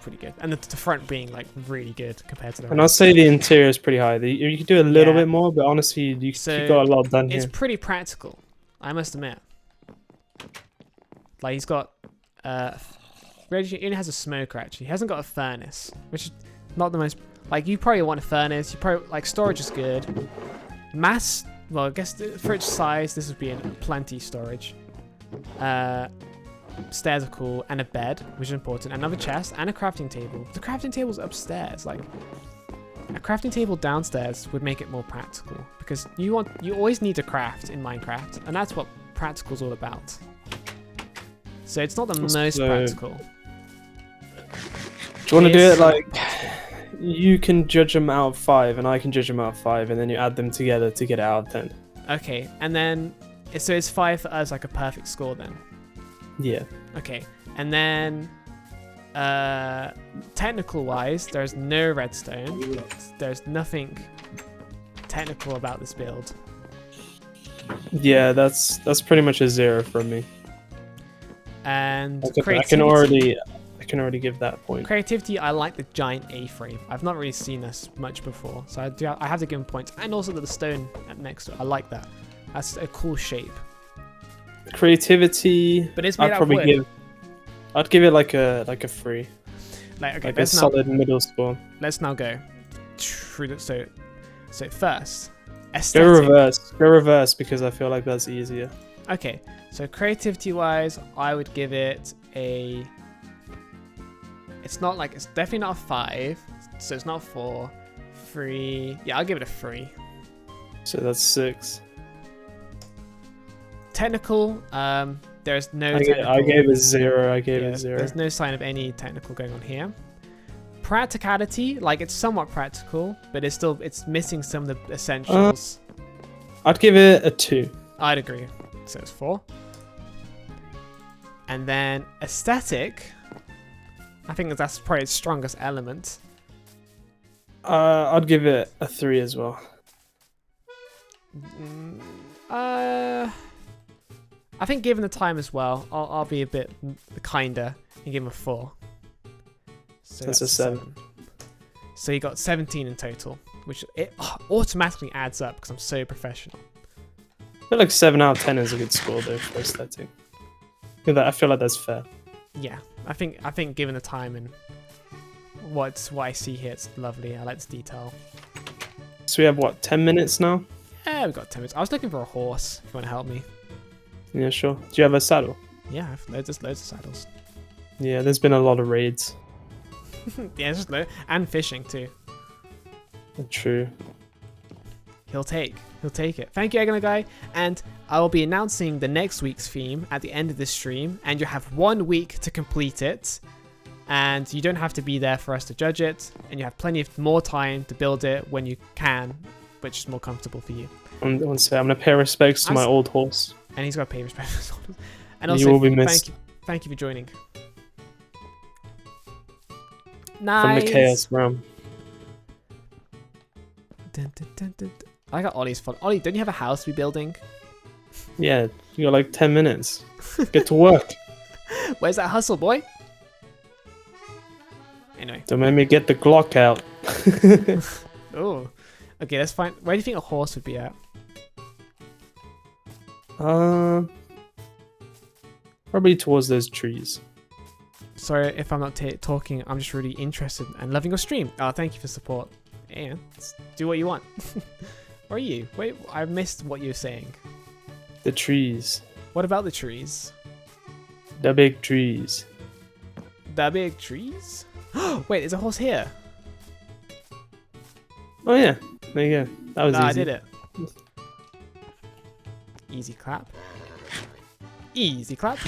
Pretty good. And the front being, like, really good compared to the And I'll rest. say the interior is pretty high. You could do a little Yeah. bit more, but honestly, you So got a lot done It's here. pretty practical, I must admit. Like, he's got Reggie only has a smoker actually. He hasn't got a furnace, which is not the most like you probably want a furnace. You probably like storage is good. Mass, well, I guess for its size, this would be plenty storage. Stairs are cool, and a bed, which is important. Another chest and a crafting table. The crafting table's upstairs. Like a crafting table downstairs would make it more practical because you always need to craft in Minecraft, and that's what practical's all about. So it's not the most So- practical. Do you want to do It's it like you can judge them out of 5, and I can judge them out of 5, and then you add them together to get it out of 10? Okay, and then so it's 5 for us, like a perfect score then. Yeah. Okay, and then technical wise, there's no redstone. There's nothing technical about this build. Yeah, that's pretty much a 0 from me. And I creativity. can already give that point. Creativity, I like the giant A-frame. I've not really seen this much before, so I have to give him points. And also the stone next to it, I like that. That's a cool shape. Creativity, But it's made I'd out of probably wood. I'd give it like a 3, Like, okay, like a let's now, solid middle score. let's now go through the, so first, Go aesthetic. reverse because I feel like that's easier. Okay, so creativity wise, I would give it a. It's definitely not a 5, so it's not 4, 3. Yeah, I'll give it a 3. So that's 6. Technical, there's no I technical. gave it 0. I gave Yeah, it 0. there's no sign of any technical going on here. practicality, like it's somewhat practical, but it's missing some of the essentials. I'd give it a 2. I'd agree. So it's 4. And then aesthetic, I think that's probably its strongest element. I'd give it a 3 as well. I think given the time as well, I'll be a bit kinder and give him a 4. So that's a 7. So you got 17 in total, which it automatically adds up because I'm so professional. I feel like 7 out of 10 is a good score though for aesthetic. I feel like that's fair. Yeah, I think given the time and what I see here, it's lovely. I like this detail. So we have what, 10 minutes now? Yeah, we've got 10 minutes. I was looking for a horse. If you want to help me. Yeah, sure. Do you have a saddle? Yeah, I have loads of saddles. Yeah, there's been a lot of raids. Yeah, just and fishing too. True. He'll take it. Thank you, Egona Guy, and I will be announcing the next week's theme at the end of this stream, and you have 1 week to complete it, and you don't have to be there for us to judge it, and you have plenty of more time to build it when you can, which is more comfortable for you. I'm gonna pay respects to my old horse. And he's got to pay respect for his orders. And You also, will be missed. thank you for joining. Nice. From the Chaos Realm. Dun, dun, dun, dun. I got Ollie's fun. Ollie, don't you have a house to be building? Yeah, you got like 10 minutes. Get to work. Where's that hustle, boy? Anyway. Don't make me get the Glock out. Oh. Okay, let's find... Where do you think a horse would be at? Probably towards those trees. Sorry if I'm not talking. I'm just really interested and loving your stream. Oh, thank you for support. And do what you want. Where are you? Wait, I missed what you were saying. The trees. What about the trees? The big trees. The big trees? Wait, there's a horse here. Oh yeah, there you go. That was easy. I did it. Easy clap. Easy clap.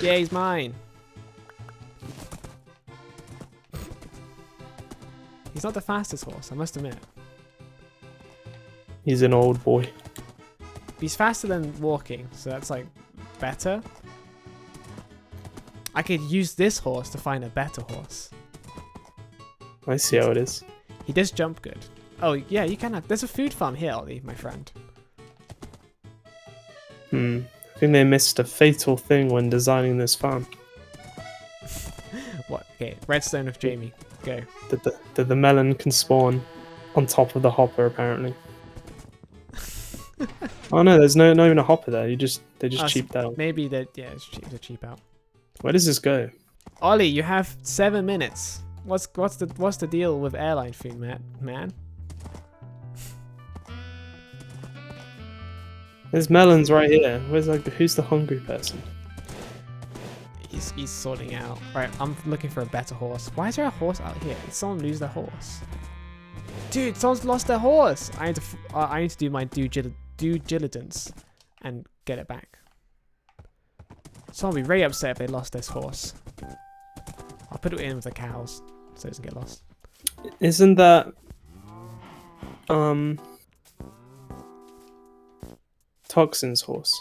Yeah, he's mine. He's not the fastest horse, I must admit. He's an old boy. He's faster than walking, so that's like better. I could use this horse to find a better horse. I see how it is. He does jump good. Oh yeah, you can have. There's a food farm here, Ollie, my friend. I think they missed a fatal thing when designing this farm. What? Okay, redstone of Jamie. Go. That the melon can spawn on top of the hopper apparently. Oh no, there's not even a hopper there. They just cheaped out. Maybe they're cheap out. Where does this go? Ollie, you have 7 minutes. What's the deal with airline food, man? There's melons right here. Who's the hungry person? He's sorting out. Right, I'm looking for a better horse. Why is there a horse out here? Did someone lose their horse? Dude, someone's lost their horse. I need to do my due diligence and get it back. Someone will be very upset if they lost this horse. I'll put it in with the cows so it doesn't get lost. Isn't that Toxin's horse?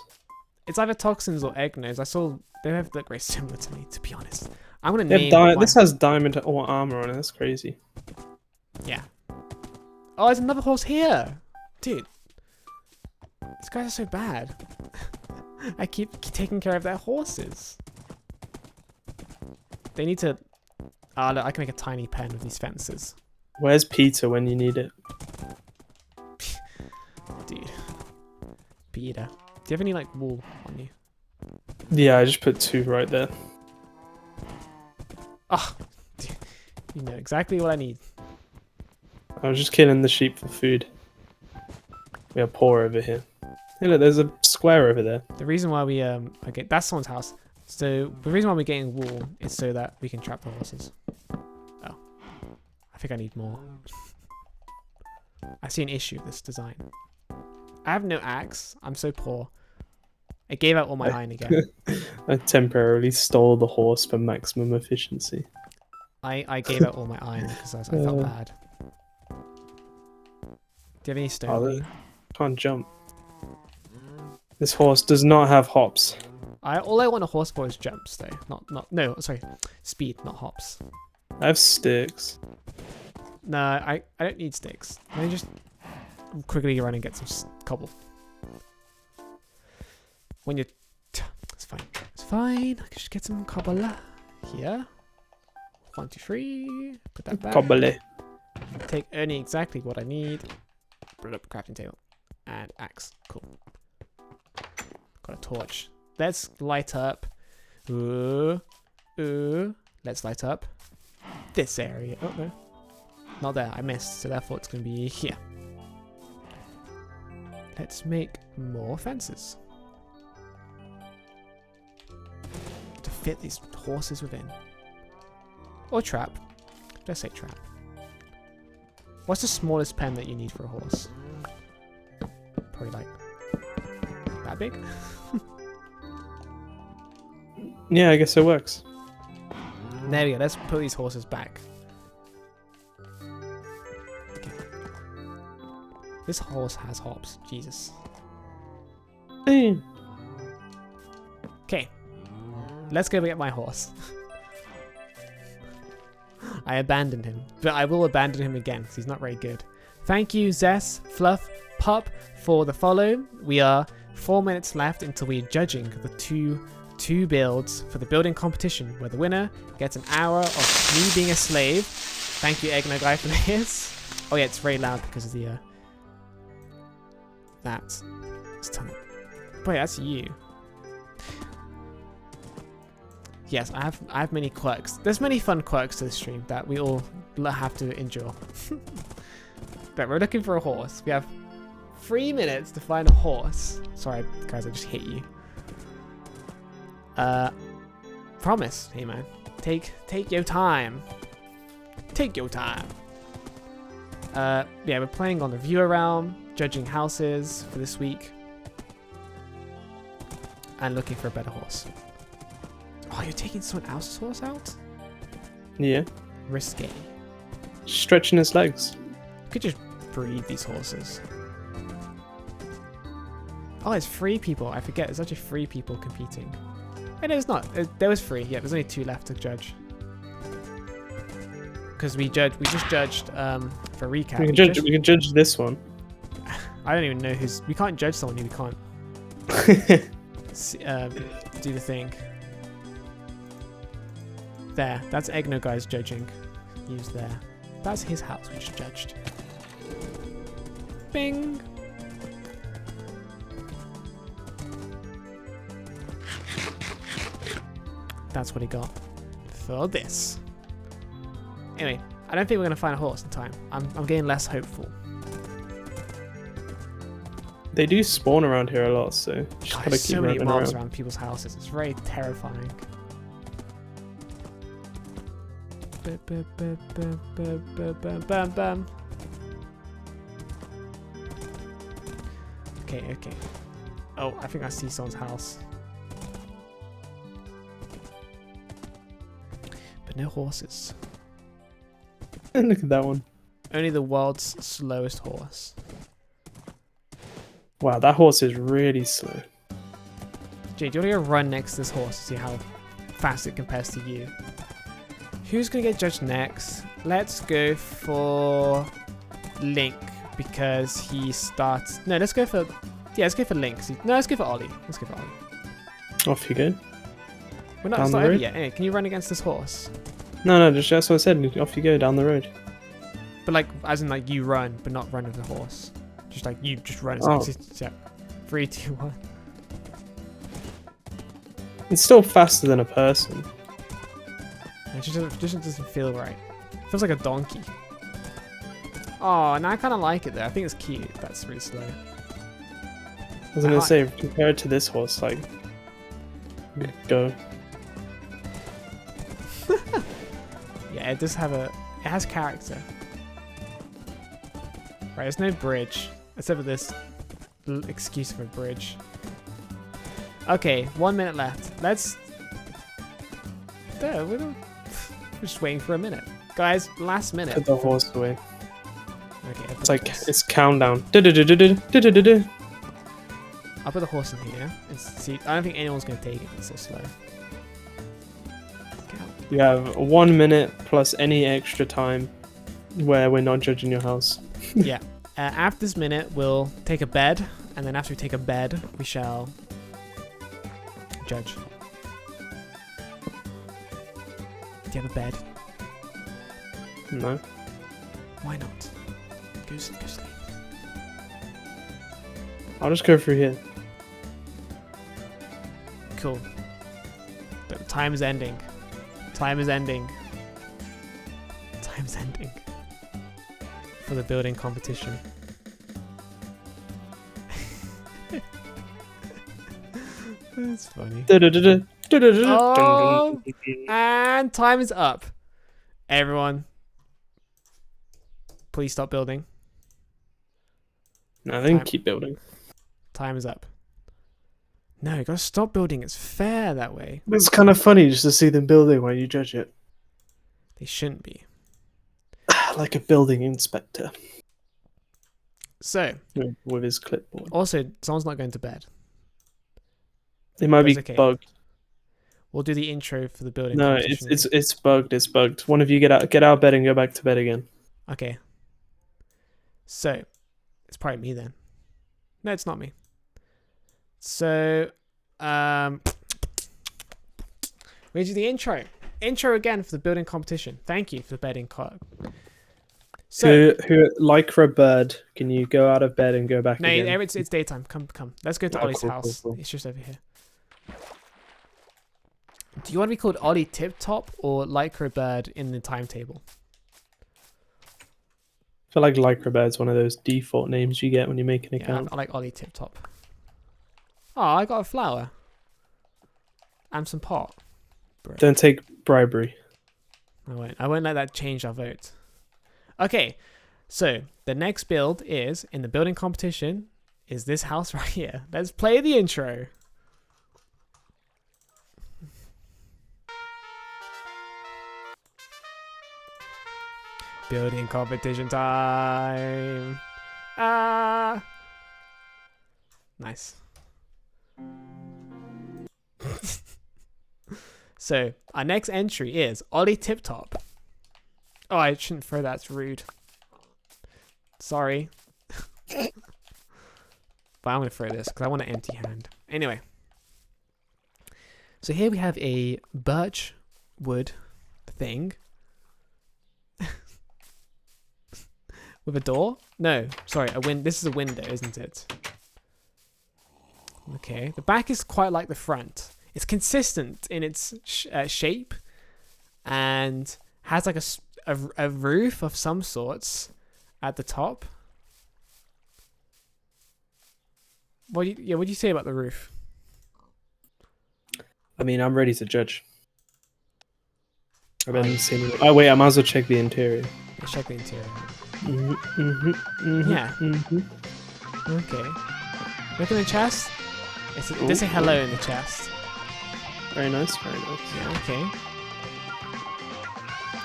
It's either Toxins or Egg-Nose. I saw they look very similar to me, to be honest. I'm gonna name this has diamond or armor on it. That's crazy. Yeah. Oh, there's another horse here, dude. These guys are so bad. I keep taking care of their horses. They need to... Ah, look, I can make a tiny pen with these fences. Where's Peter when you need it? Dude. Peter. Do you have any, like, wool on you? Yeah, I just put 2 right there. Oh, dude. You know exactly what I need. I was just killing the sheep for food. We are poor over here. Hey look, there's a square over there. The reason why we, okay, that's someone's house. So, the reason why we're getting wool is so that we can trap the horses. Oh. I think I need more. I see an issue with this design. I have no axe. I'm so poor. I gave out all my iron again. I temporarily stole the horse for maximum efficiency. I gave out all my iron because I felt bad. Do you have any stone? Can't jump. This horse does not have hops. All I want a horse for is jumps, though. No, sorry, speed, not hops. I have sticks. No, I don't need sticks. Let me just quickly run and get some cobble. When you're... It's fine. It's fine. I can just get some cobble here. 1, 2, 3. Put that back. Cobble. Take only exactly what I need. Put up a crafting table. And axe. Cool. Got a torch. Let's light up. Ooh. Let's light up this area. Oh, no. Not there. I missed. So therefore it's going to be here. Let's make more fences. To fit these horses within. Or trap. Let's say trap. What's the smallest pen that you need for a horse? Probably like that big? Yeah, I guess it works. There we go. Let's put these horses back. Okay. This horse has hops. Jesus. Hey. Okay. Let's go get my horse. I abandoned him, but I will abandon him again because he's not very good. Thank you, Zess, Fluff, Pup, for the follow. We are 4 minutes left until we're judging the two builds for the building competition, where the winner gets an hour of me being a slave. Thank you, Egno Guy, for this. Oh yeah, it's very loud because of the that. Let's turn it. Wait, that's you. Yes, I have many quirks. There's many fun quirks to the stream that we all have to endure. But we're looking for a horse. We have 3 minutes to find a horse. Sorry, guys, I just hit you. Promise, hey man. Take your time. Take your time. Yeah, we're playing on the viewer realm, judging houses for this week, and looking for a better horse. Oh, you're taking someone else's horse out? Yeah. Risky. Stretching his legs. You could just breed these horses. Oh, there's 3 people. I forget. There's actually 3 people competing. And no, it's not. There was 3. Yeah, there's only 2 left to judge. Because we just judged for recap. We can judge this one. I don't even know who's. We can't judge someone who we can't do the thing. There, that's Egno Guy's judging. Use there. That's his house, we just judged. Bing! That's what he got for this. Anyway, I don't think we're going to find a horse in time. I'm getting less hopeful. They do spawn around here a lot, so just gotta There's keep so many running mobs around. around people's houses. It's very terrifying. Okay. Oh, I think I see someone's house. But no horses. Look at that one. Only the world's slowest horse. Wow, that horse is really slow. Jay, do you want to go run next to this horse to see how fast it compares to you? Who's going to get judged next? Let's go for Link, because he starts... No, let's go for... Yeah, let's go for Link. No, let's go for Ollie. Let's go for Ollie. Off you go. We're not, Down it's the not over road? yet. Anyway, can you run against this horse? No, just that's what I said. Off you go down the road. But like, as in like you run, but not run with the horse. Just like you just run. Oh. Yeah. 3, 2, 1. It's still faster than a person. It just doesn't feel right. It feels like a donkey. Oh, and I kind of like it though. I think it's cute. That's really slow. I was gonna say, compared to this horse, like, go. Yeah, it does have it has character. Right, there's no bridge except for this excuse for a bridge. Okay, 1 minute left. Let's. There, we're just waiting for a minute, guys. Last minute. Put the horse away. Okay, It's like it's countdown. Du-du-du-du-du-du-du-du. I'll put the horse in here. And see, I don't think anyone's gonna take it. It's so slow. Okay. You have 1 minute plus any extra time where we're not judging your house. Yeah. After this minute, we'll take a bed, and then after we take a bed, we shall judge. Do you have a bed? No. Why not? Go sleep. I'll just go through here. Cool. The time is ending. Time is ending. Time is ending. For the building competition. That's funny. Du-du-du-du, du-du-du-du. Oh! And time is up. Everyone, please stop building. No, then Time. keep building. Time is up. No, you gotta stop building. It's fair that way. It's kind of funny just to see them building while you judge it. They shouldn't be. Like a building inspector So, with his clipboard. also, someone's not going to bed. It might be That's okay. bugged. We'll do the intro for the building No, competition. it's bugged. It's bugged. One of you get out of bed and go back to bed again. Okay. So, it's probably me then. No, it's not me. So, we do the intro. Intro again for the building competition. Thank you for the bedding card. So, who Lycra Bird, can you go out of bed and go back no, again? it's daytime. Come. Let's go to Oh, Ollie's cool, house. cool. It's just over here. Do you want to be called Ollie Tip Top or Lycra Bird in the timetable? I feel like Lycra Bird's one of those default names you get when you make an Yeah, account. I like Ollie Tip Top. Oh, I got a flower. And some pot. Bro. Don't take bribery. I won't let that change our vote. Okay, so the next build is, in the building competition, is this house right here. Let's play the intro. Building competition time. Ah. Nice. So, our next entry is Ollie Tip Top. Oh, I shouldn't throw that. It's rude. Sorry. But I'm going to throw this because I want an empty hand. Anyway. So here we have a birch wood thing. With a door? No, sorry, this is a window, isn't it? Okay, the back is quite like the front. It's consistent in its shape and has like a roof of some sorts at the top. What do you say about the roof? I mean, I'm ready to judge. I haven't seen it. Oh wait, I might as well check the interior. Let's check the interior. Yeah. Okay. Look in the chest. It does say hello in the chest. Very nice, very nice. Yeah, okay.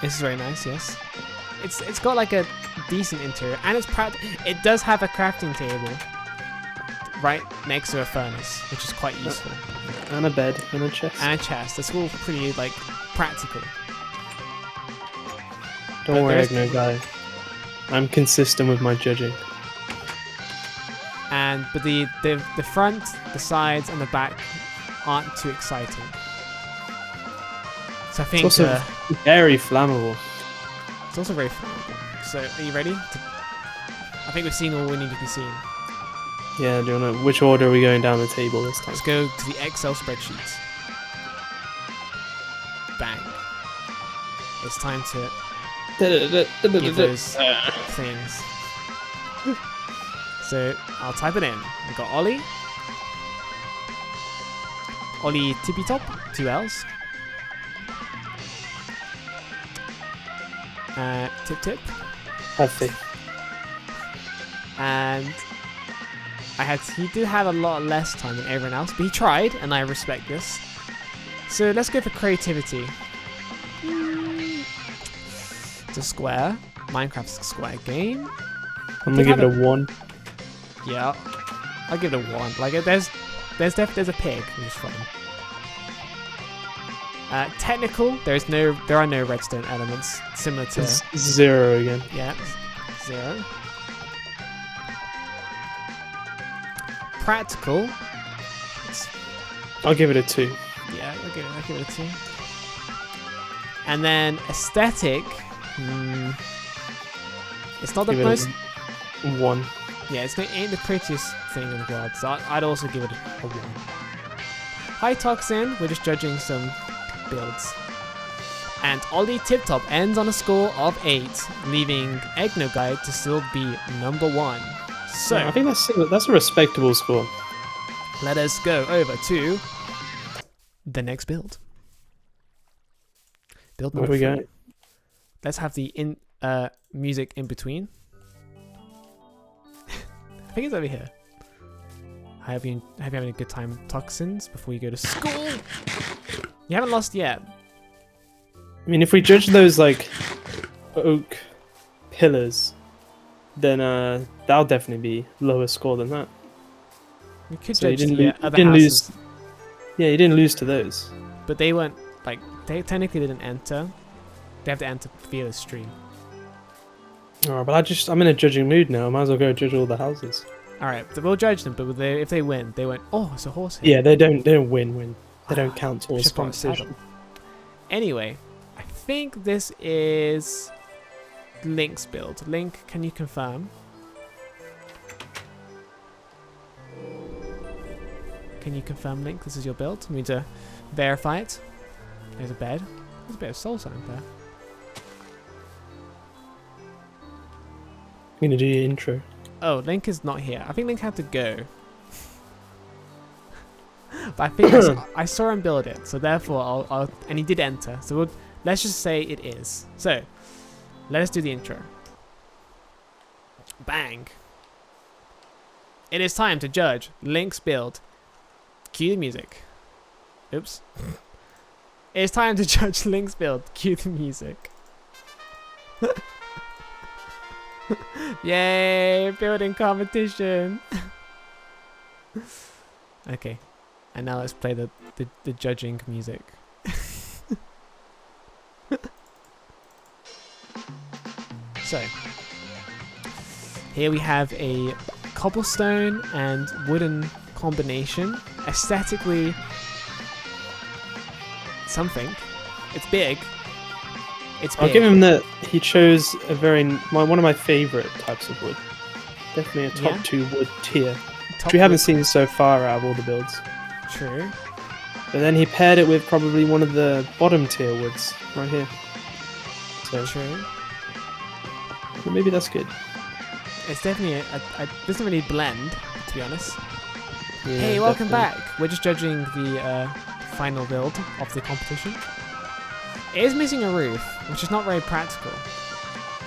This is very nice, yes. It's got like a decent interior, and it does have a crafting table right next to a furnace, which is quite useful. And a bed and a chest. And a chest. That's all pretty like practical. Don't worry, Egno guy. I'm consistent with my judging. But the front, the sides, and the back aren't too exciting. So I think It's also very flammable. it's also very flammable. So are you ready? I think we've seen all we need to be seen. Yeah, do you know which order are we going down the table this time? Let's go to the Excel spreadsheets. Bang. It's time to give those things. So I'll type it in. We've got Ollie Tippy Top, 2 L's. Tip Tip. Have faith. And He did have a lot less time than everyone else, but he tried, and I respect this. So let's go for creativity. It's a square. Minecraft's a square game. I'm gonna give it a 1. Yeah, I'll give it a 1. Like there's a pig, which is fun. Technical, there are no redstone elements similar to It's 0 again. yeah, 0. Practical, I'll give it a 2. yeah, I'll give it a 2. And then aesthetic, it's not the Give it most. a 1. Yeah, ain't the prettiest thing in the world, so I'd also give it a 1. Hi Toxin, we're just judging some builds. And Ollie Tiptop ends on a score of 8, leaving Egno Guide to still be number 1. So, I think that's a respectable score. let us go over to the next build. Build Where number we 3. go? Let's have the music in between. I think it's over here. Have you having a good time, Toxins, before you go to school? You haven't lost yet. I mean, if we judge those like oak pillars, then that'll definitely be lower score than that. We could So you judge didn't, the you other didn't houses, lose. Yeah, you didn't lose to those. but they weren't like they technically didn't enter. They have to enter via the stream. Oh, but I'm in a judging mood now. I might as well go judge all the houses. All right, so we'll judge them, but if they win, they went. Oh, it's a horse here. Yeah, they don't win. They don't count towards Should've brought a saddle. competition. Anyway, I think this is Link's build. Link, can you confirm? Can you confirm, Link? This is your build. We need to verify it. There's a bed. There's a bit of soul sand there. I'm gonna do your intro. Oh, Link is not here. I think Link had to go. But I think I saw him build it, so therefore and he did enter. So let's just say it is. So let us do the intro. Bang. It is time to judge Link's build. Cue the music. Oops. It is time to judge Link's build. Cue the music. Yay! Building competition. Okay. And now let's play the judging music. So, here we have a cobblestone and wooden combination. Aesthetically, something. It's big. It's big. I'll give him that he chose one of my favourite types of wood. Definitely a top 2 wood tier, which we haven't seen so far out of all the builds. True. But then he paired it with probably one of the bottom tier woods right here. So True. well, maybe that's good. It's definitely it doesn't really blend, to be honest. Yeah, Hey, welcome definitely. back. We're just judging the final build of the competition. It is missing a roof, which is not very practical.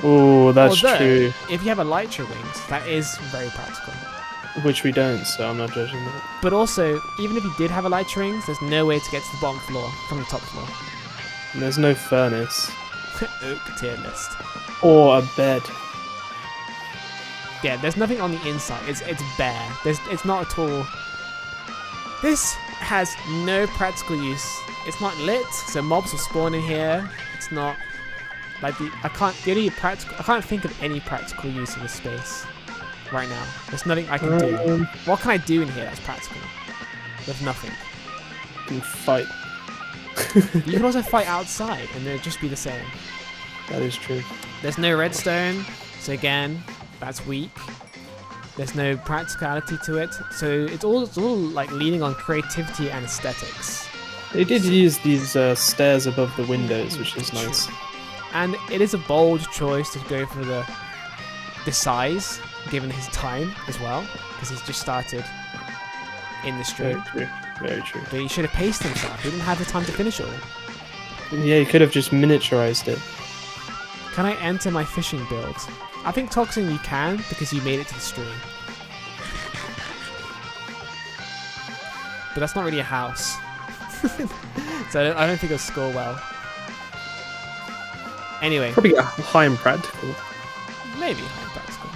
Oh, that's Although, true. if you have elytra wings, that is very practical. Which we don't, so I'm not judging that. But also, even if you did have elytra wings, there's no way to get to the bottom floor from the top floor. And there's no furnace Oak tier list. or a bed. Yeah, there's nothing on the inside. It's bare. It's not at all. This has no practical use. It's not lit, so mobs will spawn in here. It's not like I can't think of any practical use of this space right now. There's nothing I can do. What can I do in here that's practical? There's nothing. You can fight. You can also fight outside, and it'll just be the same. That is true. There's no redstone, so again, that's weak. There's no practicality to it, so it's all like leaning on creativity and aesthetics. They did use these stairs above the windows, which is nice. And it is a bold choice to go for the size, given his time as well, because he's just started in the stream. Very true. Very true. But he should have paced himself. He didn't have the time to finish it all. Yeah, you could have just miniaturized it. Can I enter my fishing build? I think Toxin you can, because you made it to the stream. but that's not really a house. So I don't think it'll score well. Anyway. Probably a high and practical. Maybe high practical.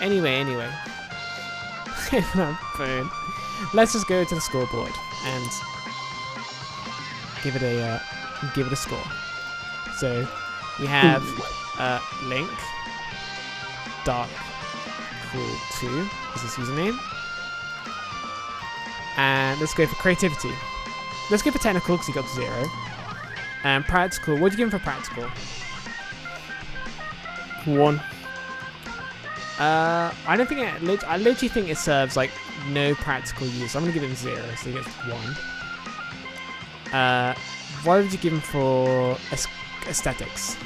Anyway. Boom. Let's just go to the scoreboard and give it a score. So we have Link, Dark Cool 2 is his username. And let's go for creativity. Let's go for technical because he got 0. And practical. What do you give him for practical? 1. I don't think I literally think it serves like no practical use. I'm gonna give him 0, so he gets 1. What would you give him for aesthetics?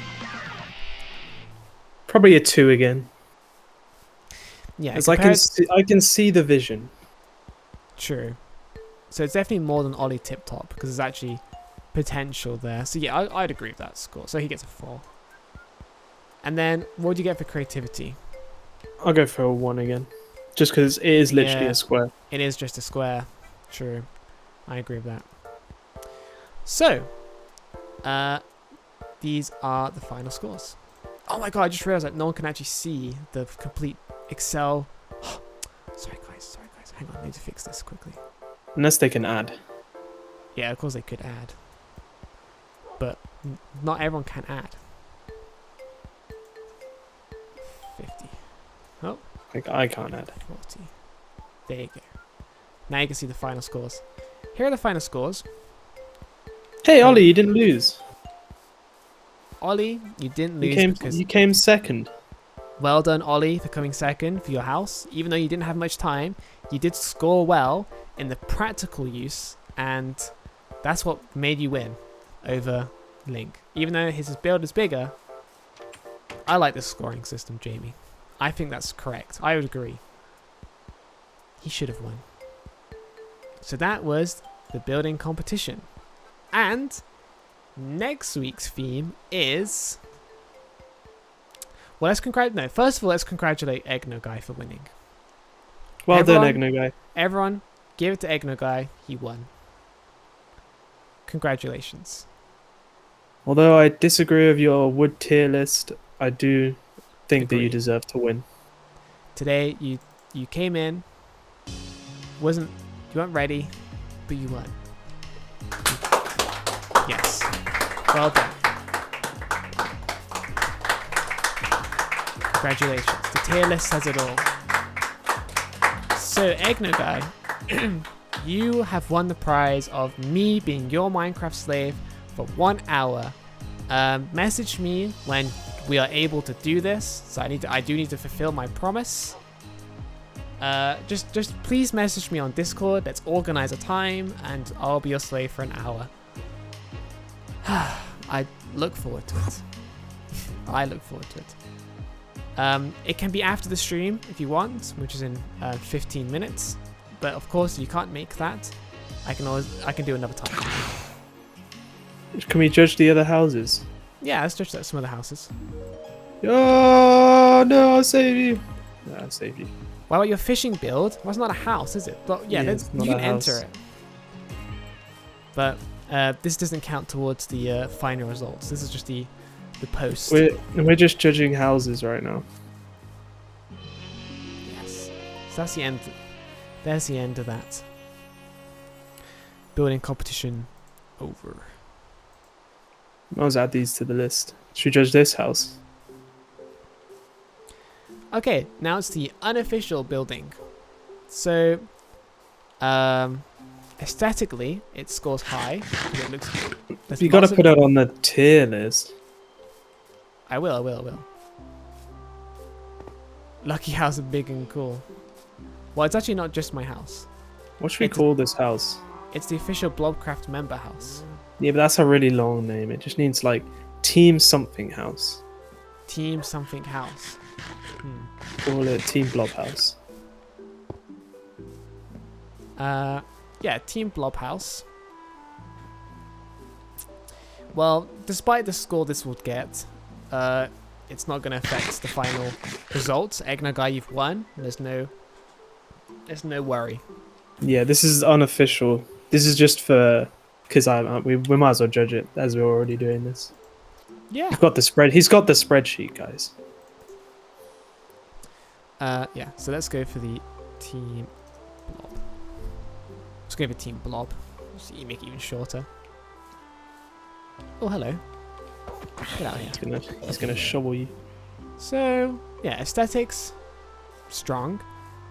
Probably a 2 again. Yeah, as I can see the vision. True. So it's definitely more than Ollie Tip Top because there's actually potential there. So yeah, I'd agree with that score. So he gets a 4. And then what do you get for creativity? I'll go for a 1 again. Just because it is literally a square. It is just a square. True. I agree with that. So, these are the final scores. Oh my god, I just realized that no one can actually see the complete Excel. Sorry guys. Hang on, I need to fix this quickly. Unless they can add. Yeah, of course they could add. But not everyone can add. 50. Oh. Like, I can't add. 40. There you go. Now you can see the final scores. Here are the final scores. Hey, Ollie, you didn't lose. Ollie, you didn't lose because you came second. well done, Ollie, for coming second for your house. Even though you didn't have much time, you did score well in the practical use, and that's what made you win over Link. Even though his build is bigger, I like this scoring system, Jamie. I think that's correct. I would agree. He should have won. So that was the building competition. And next week's theme is... Well, first of all, let's congratulate Egno Guy for winning. Well done, Egno Guy. Everyone, give it to Egno Guy. He won. Congratulations. Although I disagree with your wood tier list, I do think that you deserve to win. Today, you came in, you weren't ready, but you won. Yes. Well done. Congratulations. The tier list says it all. So, Egno Guy, you have won the prize of me being your Minecraft slave for 1 hour. Message me when we are able to do this. So I do need to fulfill my promise. Just please message me on Discord. Let's organize a time, and I'll be your slave for an hour. I look forward to it. I look forward to it. It can be after the stream if you want, which is in 15 minutes. But of course, if you can't make that, I can do another time. Can we judge the other houses? Yeah, let's judge some of the houses. Oh no! I'll save you. No, I'll save you. What about your fishing build? Well, it's not a house, is it? But yeah, you can enter it. But this doesn't count towards the final results. This is just the post. We're just judging houses right now. Yes. So that's the end. There's the end of that. Building competition over. I'll add these to the list. Should we judge this house? Okay, now it's the unofficial building. So, aesthetically, it scores high. It looks good. You gotta put it on the tier list. I will. Lucky house is big and cool. Well, it's actually not just my house. What should we call this house? It's the official Blobcraft member house. Yeah, but that's a really long name. It just needs like Team Something House. Team Something House. Call it Team Blob House. Yeah, Team Blob House. Well, despite the score this would get, it's not going to affect the final results. Egno Guy, you've won. There's no worry. Yeah, this is unofficial. This is just for because we might as well judge it as we're already doing this. Yeah. He's got the spread. He's got the spreadsheet, guys. Yeah. So let's go for the team blob. Let's go for team blob. So you make it even shorter. Oh, hello. Get out of here. He's gonna shovel you. So yeah, aesthetics, strong.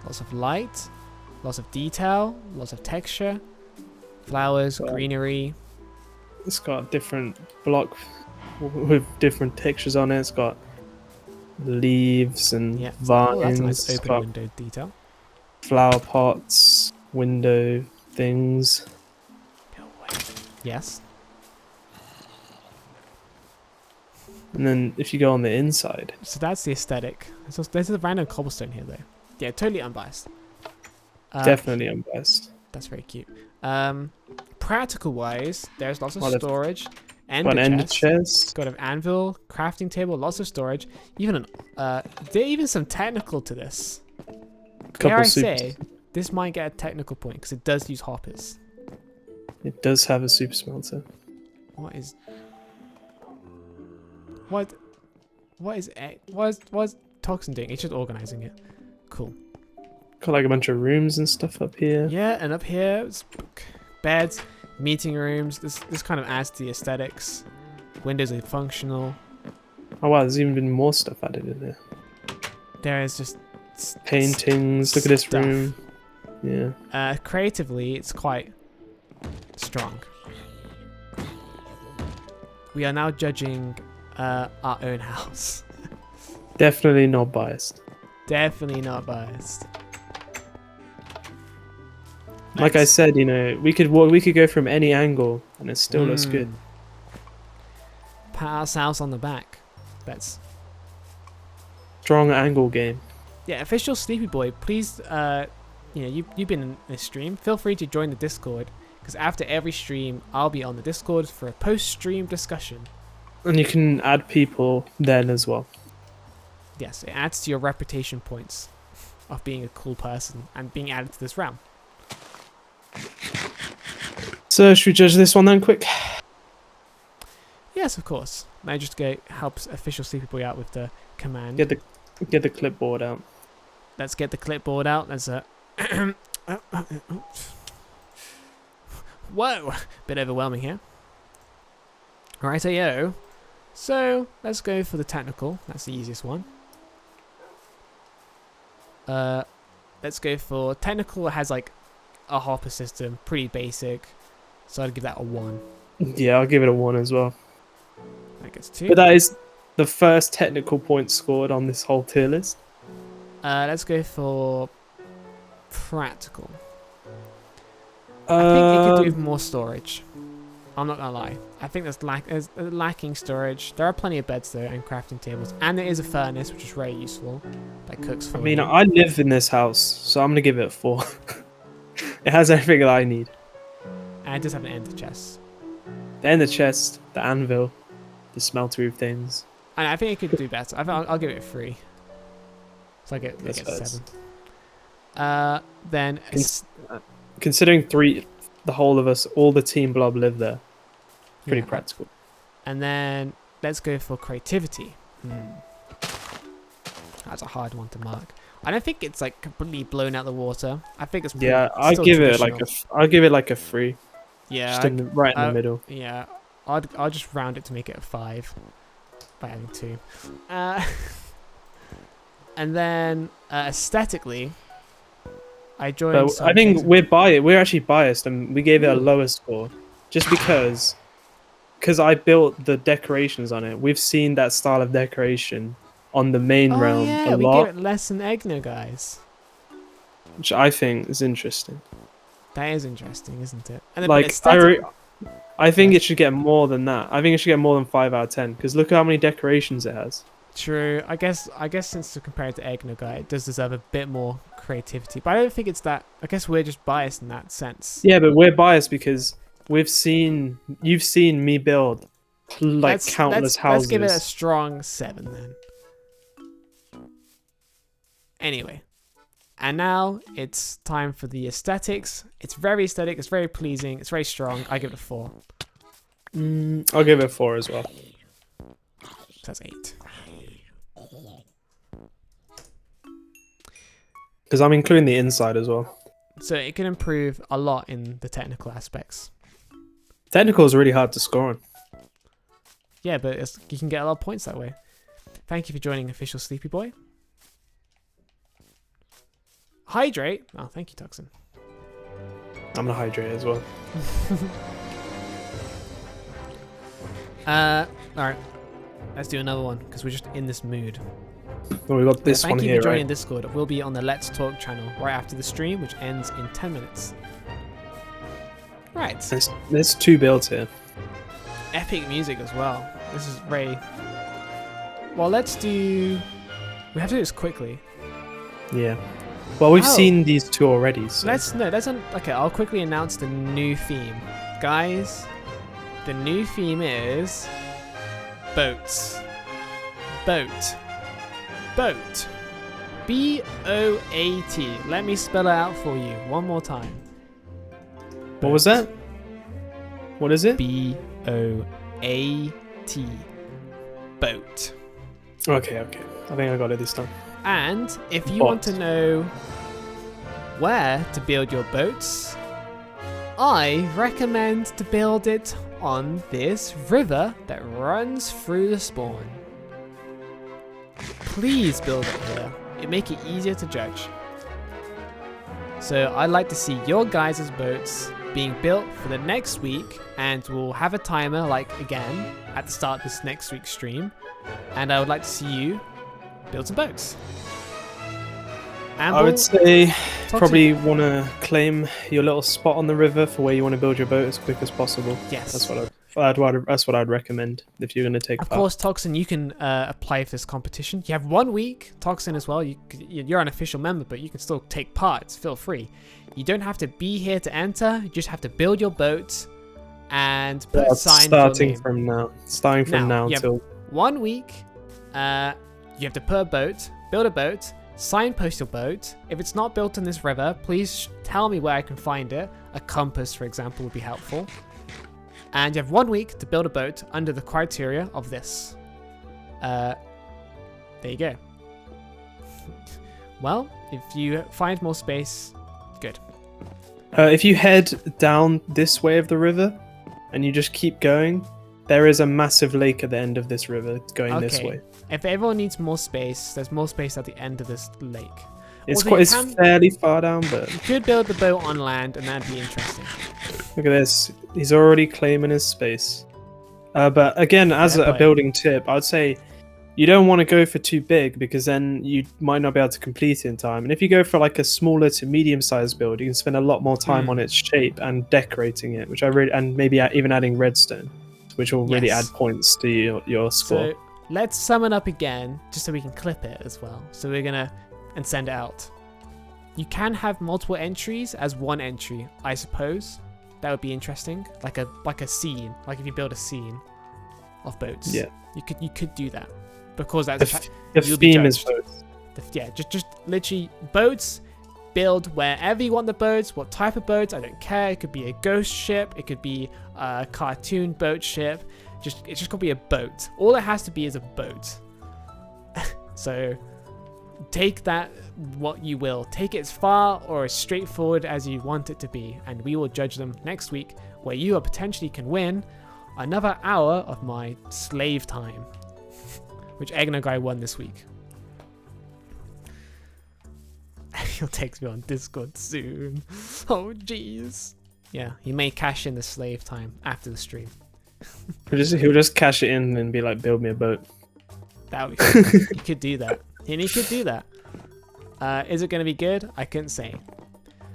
Lots of light, lots of detail, lots of texture, flowers, greenery. It's got different block with different textures on it. It's got leaves and vines. Oh, that's a nice It's open got window detail. flower pots, window things. Go away. Yes. And then if you go on the inside, So that's the aesthetic. There's a random cobblestone here though. Yeah, totally unbiased. definitely unbiased. That's very cute. Practical wise, there's lots of Well, storage. Got an Ender ender chest. chest. Got an anvil, crafting table, lots of storage. Even there's even some technical to this. Dare I say, this might get a technical point because it does use hoppers. It does have a super smelter. What is Toxin doing? It's just organizing it. Cool. Got like a bunch of rooms and stuff up here. Yeah, and up here, it's beds, meeting rooms. This kind of adds to the aesthetics. Windows are functional. Oh wow, there's even been more stuff added in there. There is just Paintings. Look at this stuff. room. Yeah. Creatively, it's quite strong. We are now judging our own house. Definitely not biased. Definitely not biased. Like I Nice. said, you know, we could go from any angle and it still looks good. Pat ourselves on the back. That's Strong angle game. yeah. Official Sleepy Boy, please. You've been in this stream. Feel free to join the Discord because after every stream, I'll be on the Discord for a post-stream discussion. And you can add people then as well. Yes, it adds to your reputation points of being a cool person and being added to this realm. So should we judge this one then quick? Yes, of course. Now just go helps Official Sleepy Boy out with the command. Get the clipboard out. Let's get the clipboard out. There's a whoa, bit overwhelming here. Righto. So let's go for the technical. That's the easiest one. Let's go for technical. It has like a hopper system, pretty basic. So I'd give that a 1. Yeah, I'll give it a 1 as well. That gets 2. But that is the first technical point scored on this whole tier list. Let's go for practical. I think it could do with more storage. I'm not gonna lie. I think there's lacking storage. There are plenty of beds though and crafting tables, and there is a furnace which is very useful. That cooks for I mean, you. I live in this house, so I'm gonna give it a 4. It has everything that I need. And it does have an ender chest. The ender chest, the anvil, the smelter of things. And I think it could do better. I'll give it a 3. So I get That's a fair. 7. Then Considering the whole of us, all the team blob live there. Pretty yeah. practical. And then let's go for creativity. That's a hard one to mark. I don't think it's like completely blown out the water. I think it's Yeah, still I'll give it like a 3. yeah. Just right in the middle. Yeah, I'll just round it to make it a 5 by adding 2. And then aesthetically, I joined. But I think we're actually biased, and we gave it a lower score just because I built the decorations on it. We've seen that style of decoration on the main realm a we lot, gave it less than Egno, guys. which I think is interesting. That is interesting, isn't it? And then, Like I think Yeah. it should get more than that. I think it should get more than 5 out of 10 because look at how many decorations it has. True. I guess since to compare it to Egno guy, it does deserve a bit more creativity. But I don't think it's that. I guess we're just biased in that sense. Yeah, but we're biased because you've seen me build countless houses. Let's give it a strong 7 then. Anyway, And now it's time for the aesthetics. It's very aesthetic. It's very pleasing. It's very strong. I give it a 4. I'll give it 4 as well. That's 8. Because I'm including the inside as well. So it can improve a lot in the technical aspects. Technical is really hard to score on. Yeah, but you can get a lot of points that way. Thank you for joining Official Sleepy Boy. Hydrate. Oh, thank you, Tuxin. I'm gonna hydrate as well. Alright. Let's do another one, because we're just in this mood. Well, we got this one Thank you here, for joining right? Discord. We'll be on the Let's Talk channel right after the stream, which ends in 10 minutes. Right. There's 2 builds here. Epic music as well. This is very... Well, let's do... We have to do this quickly. Yeah. Well, we've Oh. seen these 2 already. So. Okay, I'll quickly announce the new theme. Guys, the new theme is... Boats. Boat. Boat. B-O-A-T. Let me spell it out for you one more time. What was that? What is it? B-O-A-T. Boat. Okay. I think I got it this time. And if you want to know where to build your boats, I recommend to build it on this river that runs through the spawn. Please build it here. It'll make it easier to judge. So I'd like to see your guys' boats being built for the next week, and we'll have a timer, like again, at the start of this next week's stream. And I would like to see you build some boats. I would say probably want to claim your little spot on the river for where you want to build your boat as quick as possible. Yes. That's what I'd recommend if you're going to take part. Of course, Toxin, you can apply for this competition. You have 1 week. Toxin as well. You're an official member, but you can still take part. Feel free. You don't have to be here to enter. You just have to build your boat and put a sign for your name. Starting from now you until... have 1 week. You have to put a boat, build a boat, signpost your boat. If it's not built in this river, please tell me where I can find it. A compass, for example, would be helpful. And you have 1 week to build a boat under the criteria of this. There you go. Well, if you find more space, good. If you head down this way of the river and you just keep going, there is a massive lake at the end of this river going this way. If everyone needs more space, there's more space at the end of this lake. It's fairly far down, but... You could build the boat on land, and that'd be interesting. Look at this. He's already claiming his space. But again, as a building tip, I'd say you don't want to go for too big, because then you might not be able to complete it in time. And if you go for like a smaller to medium-sized build, you can spend a lot more time on its shape and decorating it, and maybe even adding redstone, which will really add points to your score. So let's sum it up again, just so we can clip it as well. So we're gonna and send it out. You can have multiple entries as one entry, I suppose. That would be interesting, like a scene, like if you build a scene of boats. Yeah, you could do that, because that's the theme is boats. Just literally boats. Build wherever you want the boats. What type of boats? I don't care. It could be a ghost ship. It could be a cartoon boat ship. It's just gonna be a boat. All it has to be is a boat. So take that what you will. Take it as far or as straightforward as you want it to be, and we will judge them next week, where you potentially can win another hour of my slave time, which Egno guy won this week. He'll text me on Discord soon. Oh jeez. Yeah, he may cash in the slave time after the stream. He'll just cash it in and be like, build me a boat. That would be cool. You could do that. And he could do that. Is it going to be good? I couldn't say.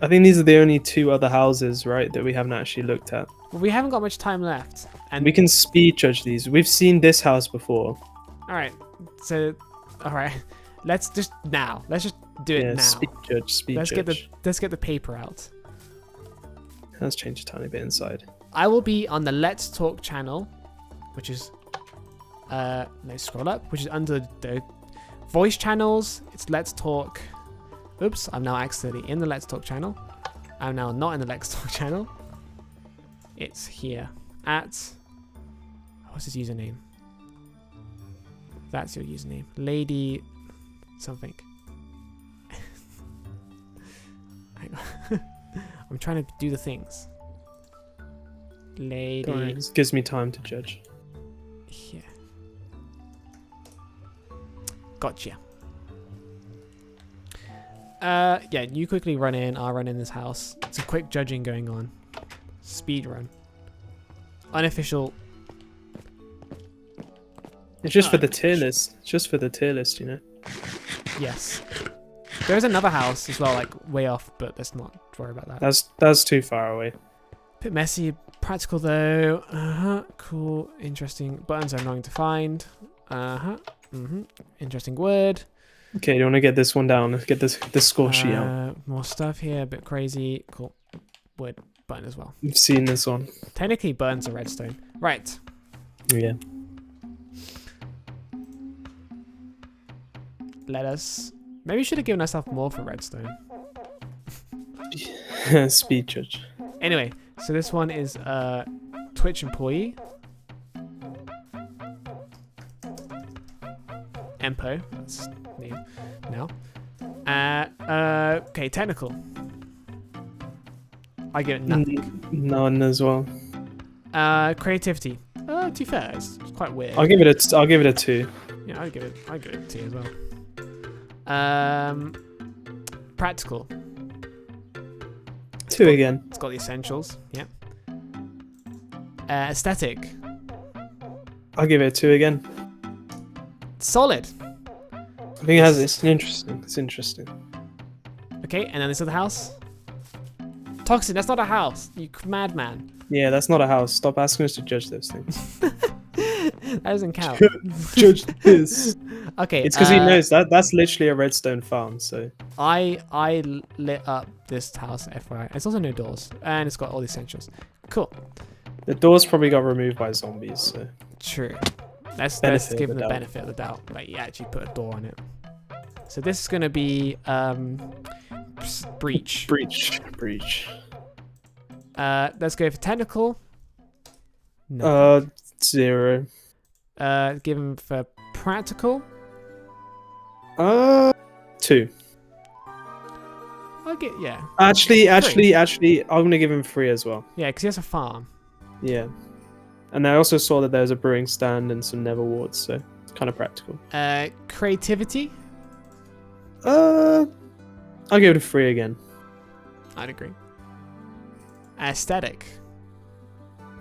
I think these are the only 2 other houses, right, that we haven't actually looked at. Well, we haven't got much time left. And we can speed judge these. We've seen this house before. Alright. So, alright. Let's just do it now. Speed judge. Let's get the paper out. Let's change a tiny bit inside. I will be on the Let's Talk channel, which is let's scroll up, which is under the voice channels. It's Let's Talk Oops, I'm now accidentally in the Let's Talk channel. I'm now not in the Let's Talk channel. It's here at... What's his username? That's your username. Lady... something. Hang on. I'm trying to do the things. Lady... Alright, this gives me time to judge. Here. Gotcha. Yeah, you quickly run in. I'll run in this house. It's a quick judging going on. Speed run. Unofficial. It's just for the tier list. It's just for the tier list, you know. Yes. There's another house as well, like way off, but let's not worry about that. That's too far away. Bit messy, practical though. Cool, interesting. Buttons are annoying to find. Interesting word. Okay, you want to get this one down? Let's get this score sheet out. More stuff here, a bit crazy. Cool. Word button as well. You've seen this one. Technically, buttons are redstone. Right. Yeah. Let us. Maybe we should have given ourselves more for redstone. Speed judge. Anyway, so this one is Twitch employee. Empo. That's name now. Okay, technical. I give it nothing. None as well. Creativity. To be fair, it's quite weird. I'll give it a 2. Yeah, I'll give it a 2 as well. Practical. 2 again. It's got the essentials. Yeah. Aesthetic. I'll give it a 2 again. Solid. I think it has. It's interesting. It's interesting. Okay, and then this other house. Toxin. That's not a house. You madman. Yeah, that's not a house. Stop asking us to judge those things. That doesn't count. Judge this. Okay. It's because he knows that's literally a redstone farm. So I lit up this house, FYI. It's also no doors, and it's got all the essentials. Cool. the doors probably got removed by zombies. So true. Let's give him the benefit of the doubt. Like, you actually put a door on it. So this is going to be breach. Breach. Let's go for technical. No. 0. Give him for practical. 2. I'll get, yeah. Actually, I'm gonna give him 3 as well. Yeah, because he has a farm. Yeah. And I also saw that there's a brewing stand and some nether warts, so it's kind of practical. Creativity. I'll give it a 3 again. I'd agree. Aesthetic.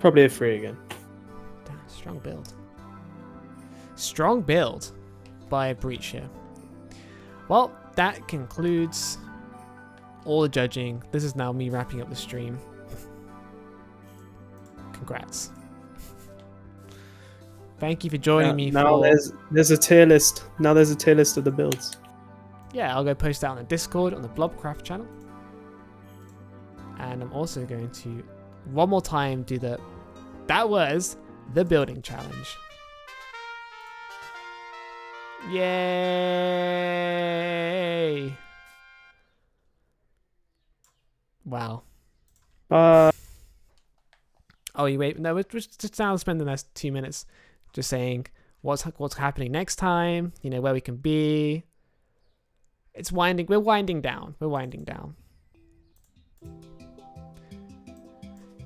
Probably a 3 again. Damn, strong build. Strong build by Breach here. Well, that concludes all the judging. This is now me wrapping up the stream. Congrats. Thank you for joining me. Now there's a tier list. Now there's a tier list of the builds. Yeah, I'll go post that on the Discord on the Blobcraft channel. And I'm also going to one more time do that was the building challenge. Yay! Wow. Oh, you wait. No, we're just now spend the next 2 minutes just saying what's happening next time. You know, where we can be. We're winding down.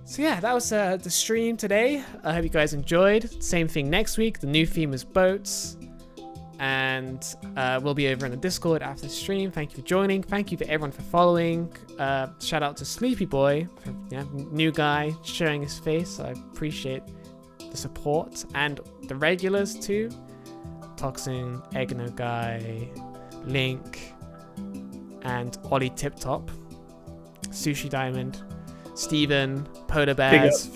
So yeah, that was the stream today. I hope you guys enjoyed. Same thing next week. The new theme is boats. And we'll be over in the Discord after the stream. Thank you for joining. Thank you to everyone for following. Shout out to Sleepy Boy, for, new guy showing his face. I appreciate the support. And the regulars too. Toxin, Egno Guy, Link, and Ollie Tip Top, Sushi Diamond, Steven, Polar Bears.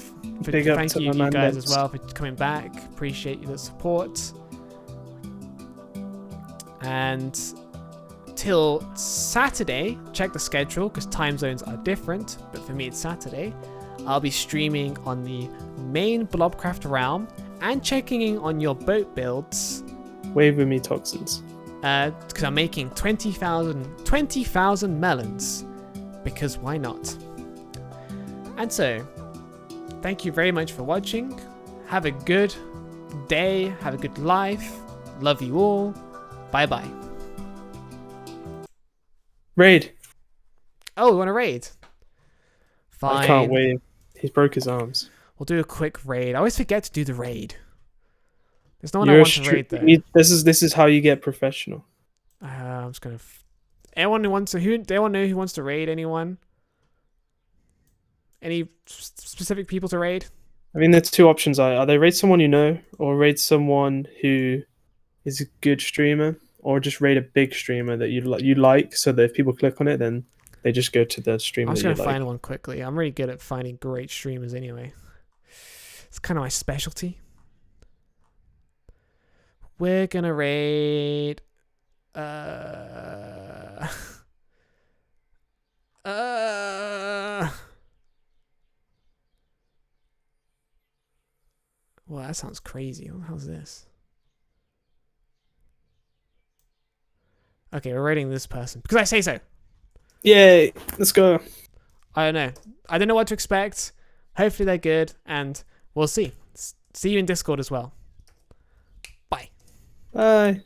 Thank you guys as well for coming back. Appreciate the support. And till Saturday, check the schedule because time zones are different. But for me, it's Saturday. I'll be streaming on the main Blobcraft realm and checking in on your boat builds. Wave with me, Toxins. because I'm making 20,000 melons, because why not? And so, thank you very much for watching. Have a good day, have a good life. Love you all. Bye bye. Raid. Oh, we want to raid? Fine. I can't wait. He's broke his arms. We'll do a quick raid. I always forget to do the raid. There's no one I want to raid though. This is how you get professional. I'm just gonna. Anyone who wants to? Anyone know who wants to raid anyone? Any specific people to raid? I mean, there's two options. Either raid someone you know, or raid someone who is a good streamer, or just raid a big streamer that you like, so that if people click on it, then they just go to the streamer. I'm just that gonna you find like. one quickly. I'm really good at finding great streamers anyway. It's kind of my specialty. We're gonna raid. Well, that sounds crazy. What the hell's this? Okay, we're raiding this person because I say so. Yay! Let's go. I don't know. I don't know what to expect. Hopefully they're good, and we'll see. See you in Discord as well. Bye. Bye.